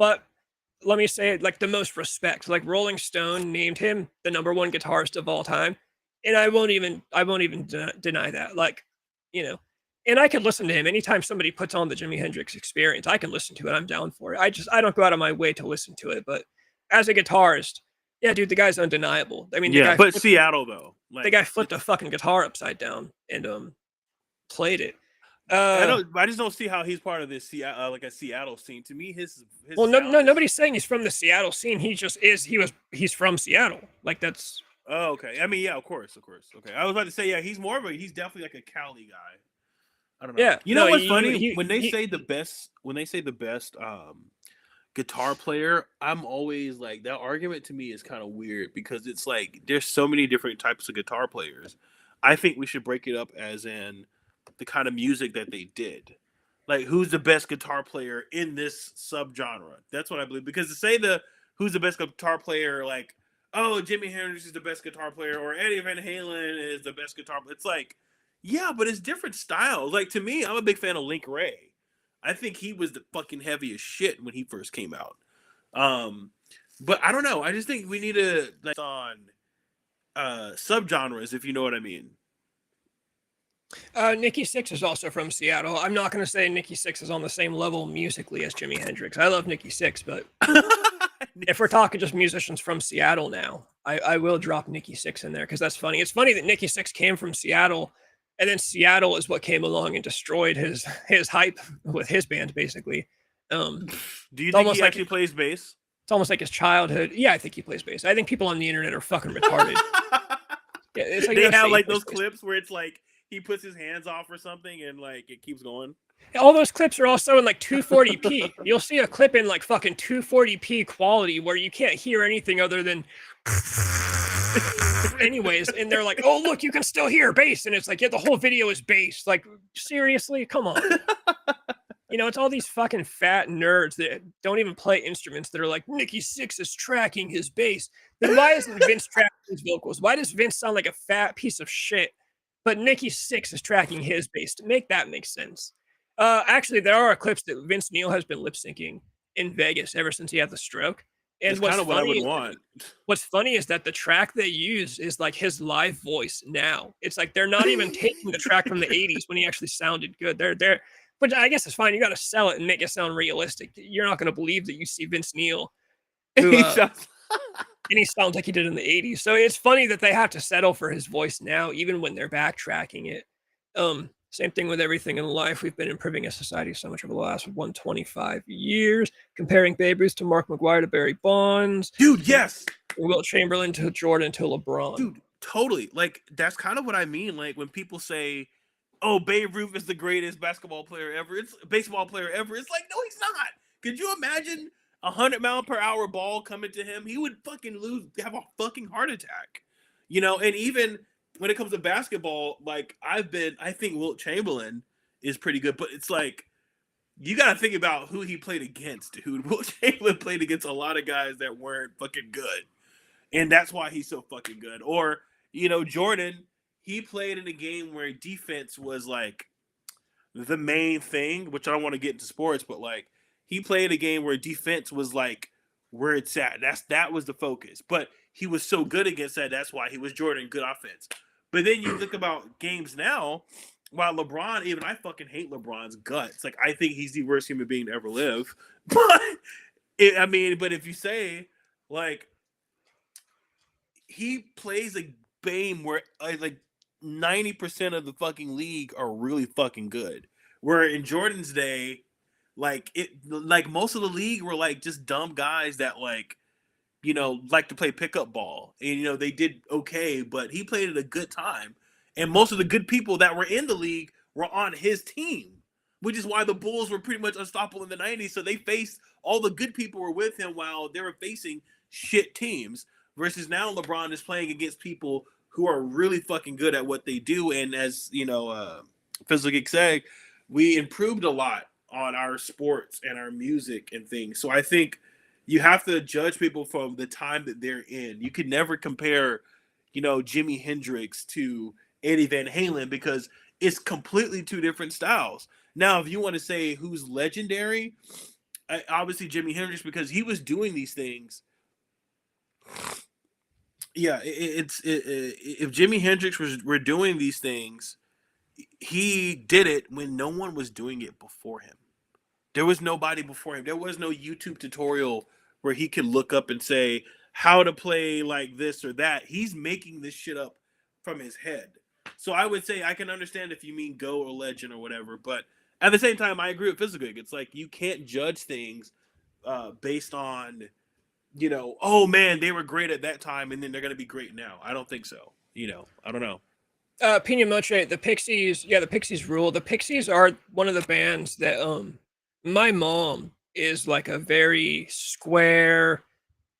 let me say it, like the most respect. Like Rolling Stone named him the #1 guitarist of all time, and I won't even deny that. Like, you know, and I can listen to him anytime somebody puts on the Jimi Hendrix Experience. I can listen to it. I'm down for it. I don't go out of my way to listen to it, but as a guitarist, yeah, dude, the guy's undeniable. I mean, yeah, but Seattle though, like the guy flipped a fucking guitar upside down and played it. I just don't see how he's part of this like a Seattle scene. To me, his well, sound is- nobody's saying he's from the Seattle scene. He just is. He's from Seattle. Like that's. Oh, okay. I mean, yeah, of course. Okay, I was about to say, yeah, he's definitely like a Cali guy. I don't know. Yeah, you know no, what's he- funny he- when they he- say the best guitar player, I'm always like that argument to me is kind of weird because it's like there's so many different types of guitar players. I think we should break it up as in the kind of music that they did. Like who's the best guitar player in this subgenre? That's what I believe. Because to say who's the best guitar player, like, oh, Jimi Hendrix is the best guitar player or Eddie Van Halen is the best guitar player. It's like, yeah, but it's different styles. Like to me, I'm a big fan of Link Ray. I think he was the fucking heaviest shit when he first came out. But I don't know. I just think we need to like on subgenres, if you know what I mean. Nikki Sixx is also from Seattle. I'm not going to say Nikki Sixx is on the same level musically as Jimi Hendrix. I love Nikki Sixx, but if we're talking just musicians from Seattle now, I will drop Nikki Sixx in there because that's funny. It's funny that Nikki Sixx came from Seattle, and then Seattle is what came along and destroyed his hype with his band, basically. Do you think he actually plays bass? It's almost like his childhood. Yeah, I think he plays bass. I think people on the internet are fucking retarded. Yeah, it's like they have saying like he plays those bass. clips where it's like he puts his hands off or something and like it keeps going. All those clips are also in like 240p. You'll see a clip in like fucking 240p quality where you can't hear anything other than anyways, and they're like, oh look, you can still hear bass, and it's like, yeah, the whole video is bass. Like, seriously, come on. You know, it's all these fucking fat nerds that don't even play instruments that are like, Nikki Sixx is tracking his bass. Then why isn't Vince tracking his vocals? Why does Vince sound like a fat piece of shit? But Nikki Sixx is tracking his bass to make that make sense. Actually, there are clips that Vince Neil has been lip syncing, in Vegas ever since he had the stroke. And It's kind of what I would want. what's funny is that the track they use is like his live voice now. It's like they're not even taking the track from the 80s when he actually sounded good. But I guess it's fine. You got to sell it and make it sound realistic. You're not going to believe that you see Vince Neil, who, He sounds- and he sounds like he did in the 80s. So it's funny that they have to settle for his voice now, even when they're backtracking it. Same thing with everything in life. We've been improving as society so much over the last 125 years, comparing Babe Ruth to Mark McGwire to Barry Bonds, Dude, yes. Wilt Chamberlain to Jordan to LeBron. Dude, totally. Like, that's kind of what I mean. Like, when people say, oh, Babe Ruth is the greatest basketball player ever, it's baseball player ever. It's like, no, he's not. Could you imagine 100-mile-per-hour ball coming to him? He would fucking have a fucking heart attack. You know, and even when it comes to basketball, like, I think Wilt Chamberlain is pretty good, but it's like, you got to think about who he played against, dude. Wilt Chamberlain played against a lot of guys that weren't fucking good. And that's why he's so fucking good. Or, you know, Jordan, he played in a game where defense was like the main thing, which I don't want to get into sports, but like he played a game where defense was like where it's at. That was the focus. But he was so good against that. That's why he was Jordan, good offense. But then you look about games now, while LeBron, even I fucking hate LeBron's guts. Like, I think he's the worst human being to ever live. But but if you say like he plays a game where like 90% of the fucking league are really fucking good. Where in Jordan's day, like most of the league were like just dumb guys that like, you know, like to play pickup ball. And, you know, they did okay, but he played at a good time. And most of the good people that were in the league were on his team, which is why the Bulls were pretty much unstoppable in the 90s. So they faced all the good people were with him while they were facing shit teams. Versus now LeBron is playing against people who are really fucking good at what they do. And as, you know, Physical Geek said, we improved a lot on our sports and our music and things. So I think you have to judge people from the time that they're in. You could never compare, you know, Jimi Hendrix to Eddie Van Halen because it's completely two different styles. Now, if you want to say who's legendary, obviously Jimi Hendrix because he was doing these things. Yeah, if Jimi Hendrix were doing these things, he did it when no one was doing it before him. There was nobody before him. There was no YouTube tutorial where he could look up and say how to play like this or that. He's making this shit up from his head. So I would say I can understand if you mean Go or Legend or whatever, but at the same time, I agree with Physical Geek. It's like you can't judge things based on, you know, oh man, they were great at that time and then they're going to be great now. I don't think so. You know, I don't know. Pina Moche, the Pixies, the Pixies rule. The Pixies are one of the bands that my mom is like a very square,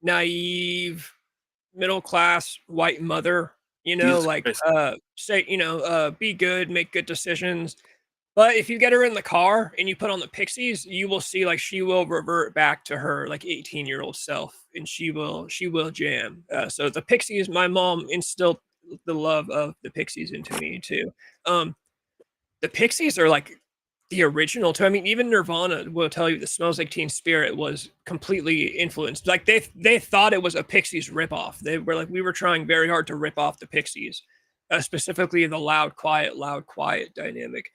naive, middle class white mother, you know, Jesus like Christ. say, you know, be good, make good decisions. But if you get her in the car and you put on the Pixies, you will see like she will revert back to her like 18-year-old self and she will jam. So the Pixies, my mom instilled the love of the Pixies into me too. The Pixies are like the original too. I mean, even Nirvana will tell you the Smells Like Teen Spirit was completely influenced. Like they thought it was a Pixies ripoff. They were like, we were trying very hard to rip off the Pixies, specifically the loud, quiet dynamic.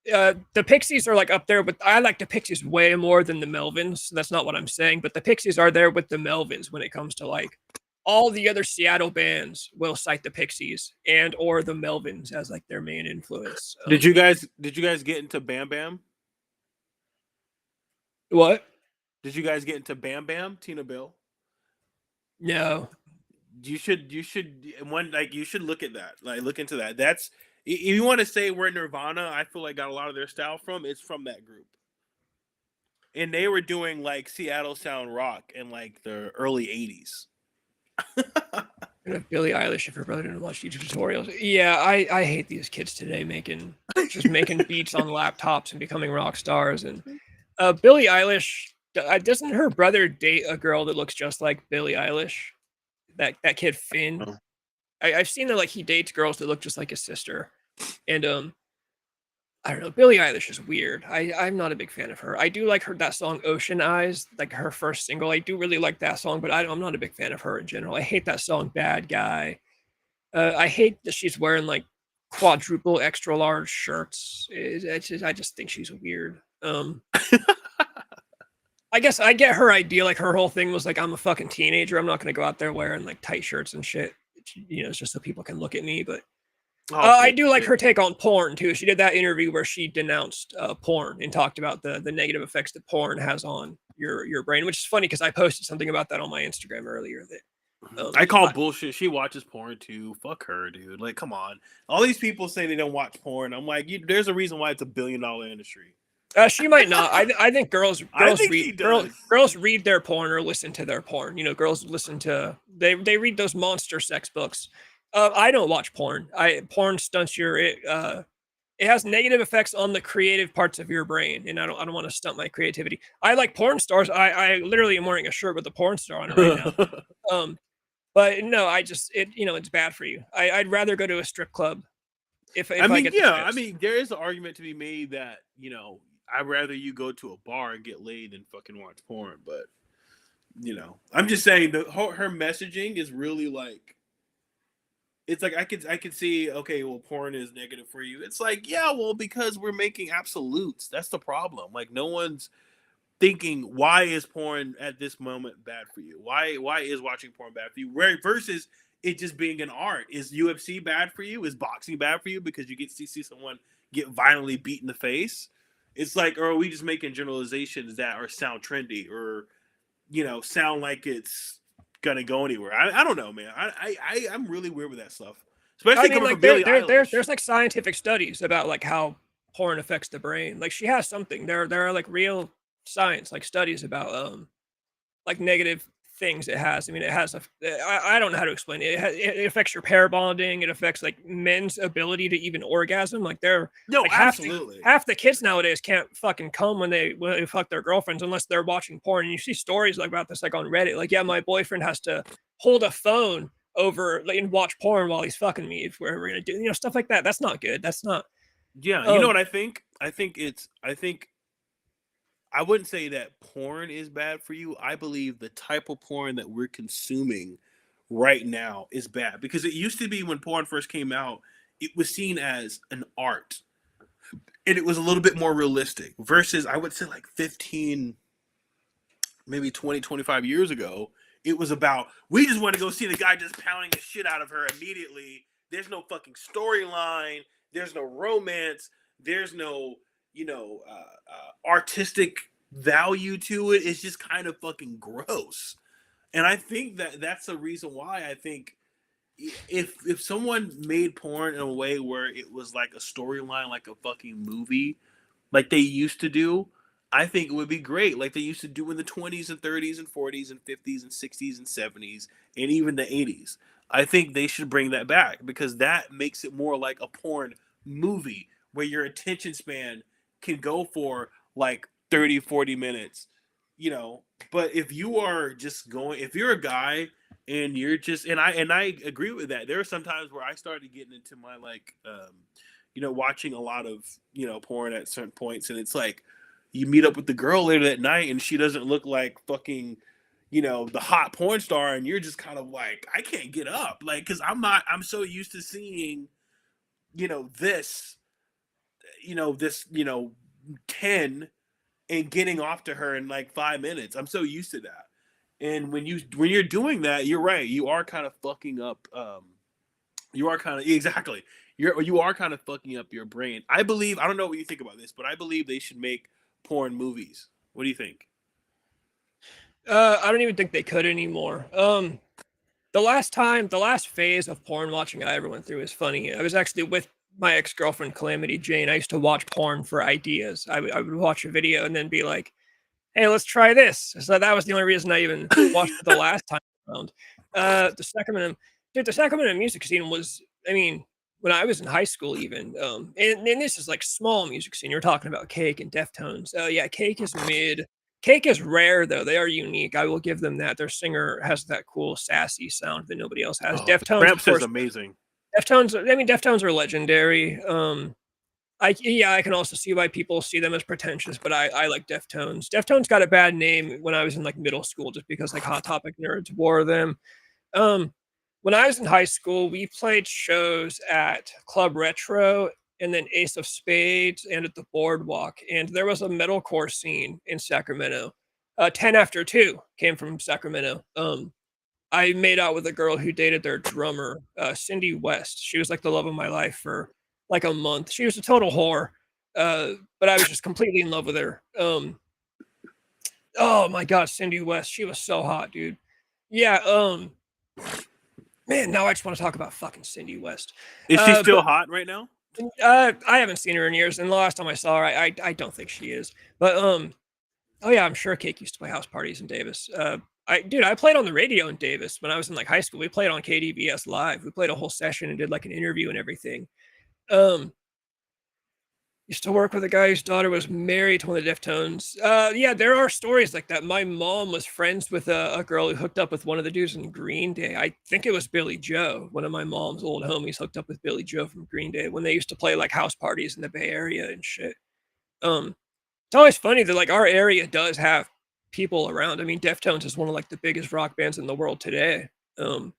The Pixies are like up there, but I like the Pixies way more than the Melvins. That's not what I'm saying, but the Pixies are there with the Melvins when it comes to like all the other Seattle bands will cite the Pixies and or the Melvins as like their main influence. Did you guys get into Bam Bam? What? Did you guys get into Bam Bam, Tina Bill? No. You should you should look at that. Like look into that. That's if you want to say where Nirvana, I feel like got a lot of their style from, it's from that group. And they were doing like Seattle sound rock in like the early 80s. Billie Eilish, if your brother didn't watch YouTube tutorials. Yeah, I hate these kids today making beats on laptops and becoming rock stars. And Billie Eilish, doesn't her brother date a girl that looks just like Billie Eilish? That kid Finn. I've seen that like he dates girls that look just like his sister. And I don't know. Billie Eilish is weird. I'm not a big fan of her. I do like that song Ocean Eyes, like her first single. I do really like that song, but I'm not a big fan of her in general. I hate that song Bad Guy. I hate that she's wearing like quadruple extra large shirts. I just think she's weird. I guess I get her idea. Like her whole thing was like, I'm a fucking teenager. I'm not going to go out there wearing like tight shirts and shit. It's just so people can look at me. But I do like her take on porn too. She did that interview where she denounced porn and talked about the negative effects that porn has on your brain, which is funny because I posted something about that on my Instagram earlier. That I call bullshit. She watches porn too. Fuck her, dude. Like, come on. All these people say they don't watch porn. I'm like, there's a reason why it's $1 billion industry. She might not. I think girls read their porn or listen to their porn. Girls listen to they read those monster sex books. I don't watch porn. Porn stunts it has negative effects on the creative parts of your brain, and I don't want to stunt my creativity. I like porn stars. I literally am wearing a shirt with a porn star on it right now. But no, it's bad for you. I'd rather go to a strip club if I get the chance. I mean, there is an argument to be made that I'd rather you go to a bar and get laid than fucking watch porn. But I'm just saying her messaging is really like, it's like I could see, okay, well, porn is negative for you. It's like, yeah, well, because we're making absolutes. That's the problem. Like, no one's thinking, why is porn at this moment bad for you? Why is watching porn bad for you? Versus it just being an art. Is UFC bad for you? Is boxing bad for you because you get to see someone get violently beat in the face? It's like, or are we just making generalizations that are sound trendy or sound like it's gonna go anywhere? I don't know, man. I'm really weird with that stuff, especially coming from Billie Eilish. There's like scientific studies about like how porn affects the brain. Like she has something. There are like real science, like studies about like negative things it has. I mean, it has I don't know how to explain it. It affects your pair bonding. It affects like men's ability to even orgasm. Like absolutely half the kids nowadays can't fucking come when they fuck their girlfriends unless they're watching porn. And you see stories like about this like on Reddit. Like, yeah, my boyfriend has to hold a phone over and watch porn while he's fucking me if we're gonna do stuff like that. That's not good. That's not. Yeah, you know what I think? I think I wouldn't say that porn is bad for you. I believe the type of porn that we're consuming right now is bad because it used to be when porn first came out, it was seen as an art and it was a little bit more realistic versus I would say like 15, maybe 20, 25 years ago. It was about, we just want to go see the guy just pounding the shit out of her immediately. There's no fucking storyline. There's no romance. There's no artistic value to it. It's just kind of fucking gross. And I think that's the reason why I think if someone made porn in a way where it was like a storyline, like a fucking movie, like they used to do, I think it would be great. Like they used to do in the 20s and 30s and 40s and 50s and 60s and 70s and even the 80s. I think they should bring that back because that makes it more like a porn movie where your attention span can go for like 30, 40 minutes, but if you are just going, if you're a guy and you're just, and I agree with that. There are some times where I started getting into my like, watching a lot of, porn at certain points. And it's like, you meet up with the girl later that night and she doesn't look like fucking, the hot porn star. And you're just kind of like, I can't get up. Like, cause I'm so used to seeing, this 10 and getting off to her in like 5 minutes. I'm so used to that. And when you're doing that, you're right. You are kind of fucking up. You are kind of fucking up your brain. I don't know what you think about this, but I believe they should make porn movies. What do you think? I don't even think they could anymore. The last phase of porn watching I ever went through is funny. I was actually with my ex-girlfriend Calamity Jane. I used to watch porn for ideas. I would watch a video and then be like, hey, let's try this. So that was the only reason I even watched it the last time around. The Sacramento music scene was, I mean, when I was in high school even, and this is like small music scene. You're talking about Cake and Deftones. Yeah, Cake is mid. Cake is rare though. They are unique. I will give them that. Their singer has that cool sassy sound that nobody else has. Deftones, Tramps is amazing. Deftones are legendary. I can also see why people see them as pretentious, but I like Deftones. Deftones got a bad name when I was in like middle school, just because like Hot Topic nerds wore them. When I was in high school, we played shows at Club Retro and then Ace of Spades and at the Boardwalk, and there was a metalcore scene in Sacramento. 10 After 2 came from Sacramento. I made out with a girl who dated their drummer, Cindy West. She was like the love of my life for like a month. She was a total whore, but I was just completely in love with her. Oh my god, Cindy West, she was so hot, dude. Yeah, man, now I just want to talk about fucking Cindy West. Is she still hot right now? I haven't seen her in years, and the last time I saw her, I don't think she is. But oh yeah, I'm sure Cake used to play house parties in Davis. I played on the radio in Davis when I was in like high school. We played on KDVS Live. We played a whole session and did like an interview and everything. Used to work with a guy whose daughter was married to one of the Deftones. Yeah, there are stories like that. My mom was friends with a girl who hooked up with one of the dudes in Green Day. I think it was Billy Joe. One of my mom's old homies hooked up with Billy Joe from Green Day when they used to play like house parties in the Bay Area and shit. It's always funny that like our area does have people around. I mean, Deftones is one of like the biggest rock bands in the world today. And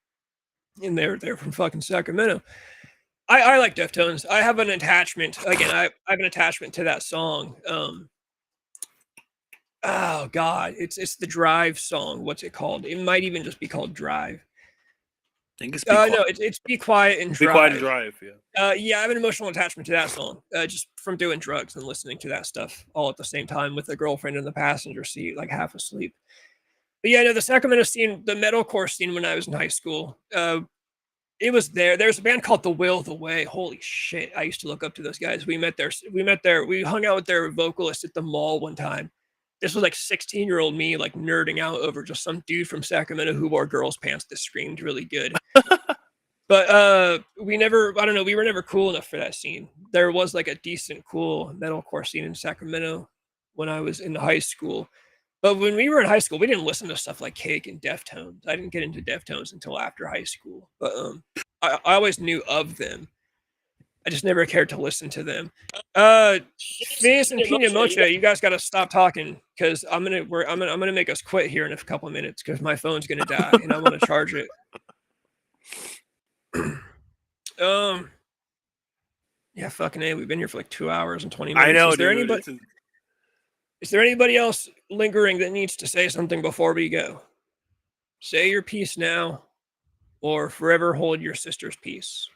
they're from fucking Sacramento. I like Deftones. I have an attachment. Again, I have an attachment to that song. Oh god, it's the Drive song. What's it called? It might even just be called Drive. I think it's no, it's Be Quiet and Drive. Be Quiet and Drive, yeah. Yeah, I have an emotional attachment to that song. Just from doing drugs and listening to that stuff all at the same time with a girlfriend in the passenger seat, like half asleep. But yeah, no, the Sacramento scene, the metalcore scene when I was in high school, it was there. There's a band called The Will, The Way. Holy shit. I used to look up to those guys. We hung out with their vocalist at the mall one time. This was like 16-year-old me, like nerding out over just some dude from Sacramento who wore girls' pants that screamed really good. But we were never cool enough for that scene. There was like a decent, cool metalcore scene in Sacramento when I was in high school. But when we were in high school, we didn't listen to stuff like Cake and Deftones. I didn't get into Deftones until after high school. But I always knew of them. I just never cared to listen to them. Fizz and Pina Mocha, you guys got to stop talking because I'm gonna make us quit here in a couple of minutes because my phone's gonna die and I want to charge it. Yeah, fucking A. We've been here for like 2 hours and 20 minutes. I know. Is there anybody else lingering that needs to say something before we go? Say your piece now, or forever hold your sister's peace.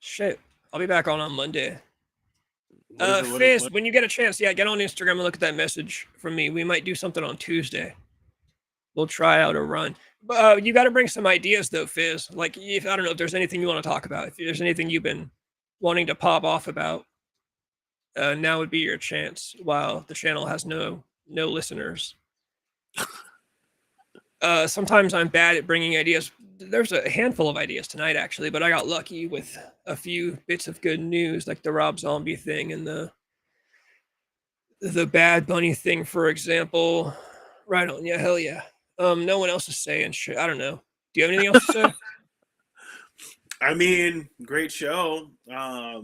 Shit. I'll be back on Monday. Fizz, when you get a chance, yeah, get on Instagram and look at that message from me. We might do something on Tuesday. We'll try out a run. But you got to bring some ideas, though, Fizz. Like, if I don't know if there's anything you want to talk about. If there's anything you've been wanting to pop off about, now would be your chance. While the channel has no listeners. Sometimes I'm bad at bringing ideas. There's a handful of ideas tonight, actually, but I got lucky with a few bits of good news, like the Rob Zombie thing and the Bad Bunny thing, for example. Right on. Yeah, hell yeah. No one else is saying shit. I don't know. Do you have anything else to say? I mean, great show. I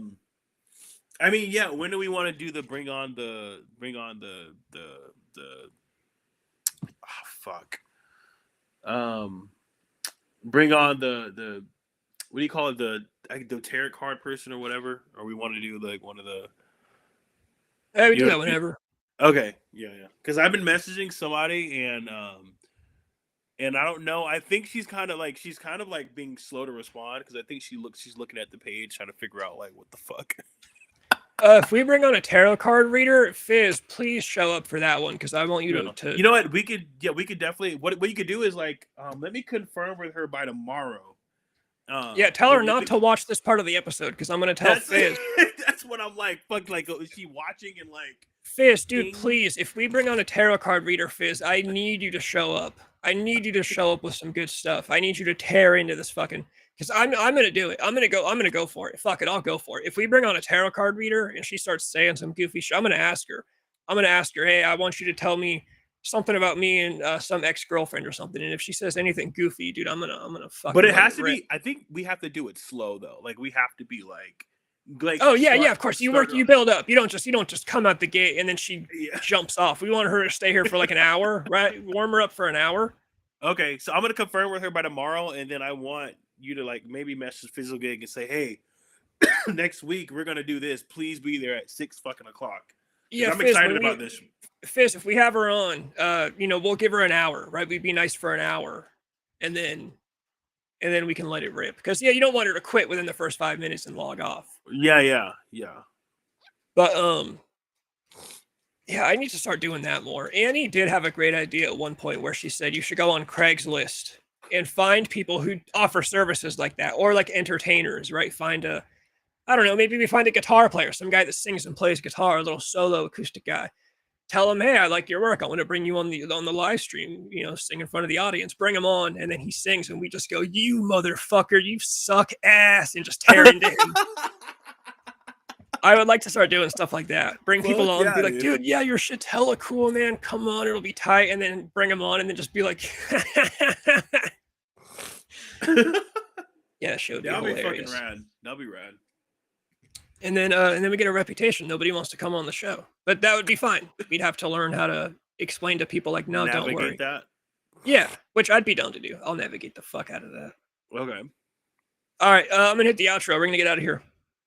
mean, yeah. When do we want to do the bring on the bring on the what do you call it, the tarot card person or whatever, or we want to do like one of the Hey, we do that whenever. Okay, yeah, because I've been messaging somebody and I don't know, I think she's kind of like being slow to respond because I think she's looking at the page trying to figure out like what the fuck. If we bring on a tarot card reader, Fizz, please show up for that one because I want you to. You know what? We could definitely. What you could do is like, let me confirm with her by tomorrow. Yeah, tell her not to watch this part of the episode because I'm gonna tell Fizz. That's what I'm like. Fuck, like, is she watching and like? Fizz, dude, please. If we bring on a tarot card reader, Fizz, I need you to show up. I need you to show up with some good stuff. I need you to tear into this fucking. Because I'm gonna do it. I'm gonna go for it. Fuck it, I'll go for it. If we bring on a tarot card reader and she starts saying some goofy shit, I'm gonna ask her, hey, I want you to tell me something about me and some ex-girlfriend or something. And if she says anything goofy, dude, I'm gonna fucking. But it let has to rip. be. I think we have to do it slow though. Like we have to be like. Oh yeah, yeah. Of course, you start- build up. You don't just come out the gate and then she Yeah. jumps off. We want her to stay here for like an hour, right? Warm her up for an hour. Okay, so I'm gonna confirm with her by tomorrow, and then I want you to like maybe message Fizzle Gig and say, "Hey, next week we're gonna do this. Please be there at 6 fucking o'clock." Yeah, I'm Fizz, excited when about this. Fizz, if we have her on, we'll give her an hour, right? We'd be nice for an hour, and then we can let it rip. Because yeah, you don't want her to quit within the first 5 minutes and log off. Yeah. But yeah, I need to start doing that more. Annie did have a great idea at one point where she said you should go on Craigslist and find people who offer services like that, or like entertainers, right? I don't know, maybe we find a guitar player, some guy that sings and plays guitar, a little solo acoustic guy. Tell him, hey, I like your work. I want to bring you on the live stream, sing in front of the audience. Bring him on, and then he sings, and we just go, "You motherfucker, you suck ass," and just tear into him. I would like to start doing stuff like that. Bring people on, be like, dude, yeah, your shit's hella cool, man. Come on, it'll be tight. And then bring them on and then just be like, yeah, show would be That'll be hilarious. fucking rad. That'll be rad. And then we get a reputation. Nobody wants to come on the show. But that would be fine. We'd have to learn how to explain to people like, no, don't worry. That. Yeah, which I'd be down to do. I'll navigate the fuck out of that. Okay. All right, I'm going to hit the outro. We're going to get out of here.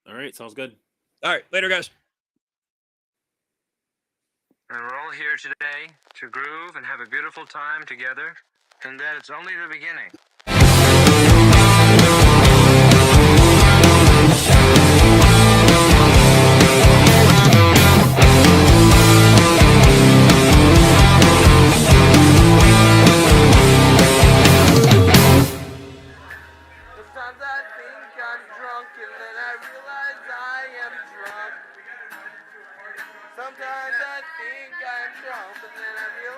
All right, sounds good. All right, later, guys. And we're all here today to groove and have a beautiful time together, and that it's only the beginning. Sometimes I think I'm drunk and then I realize I am drunk. Sometimes I think I'm drunk and then I realize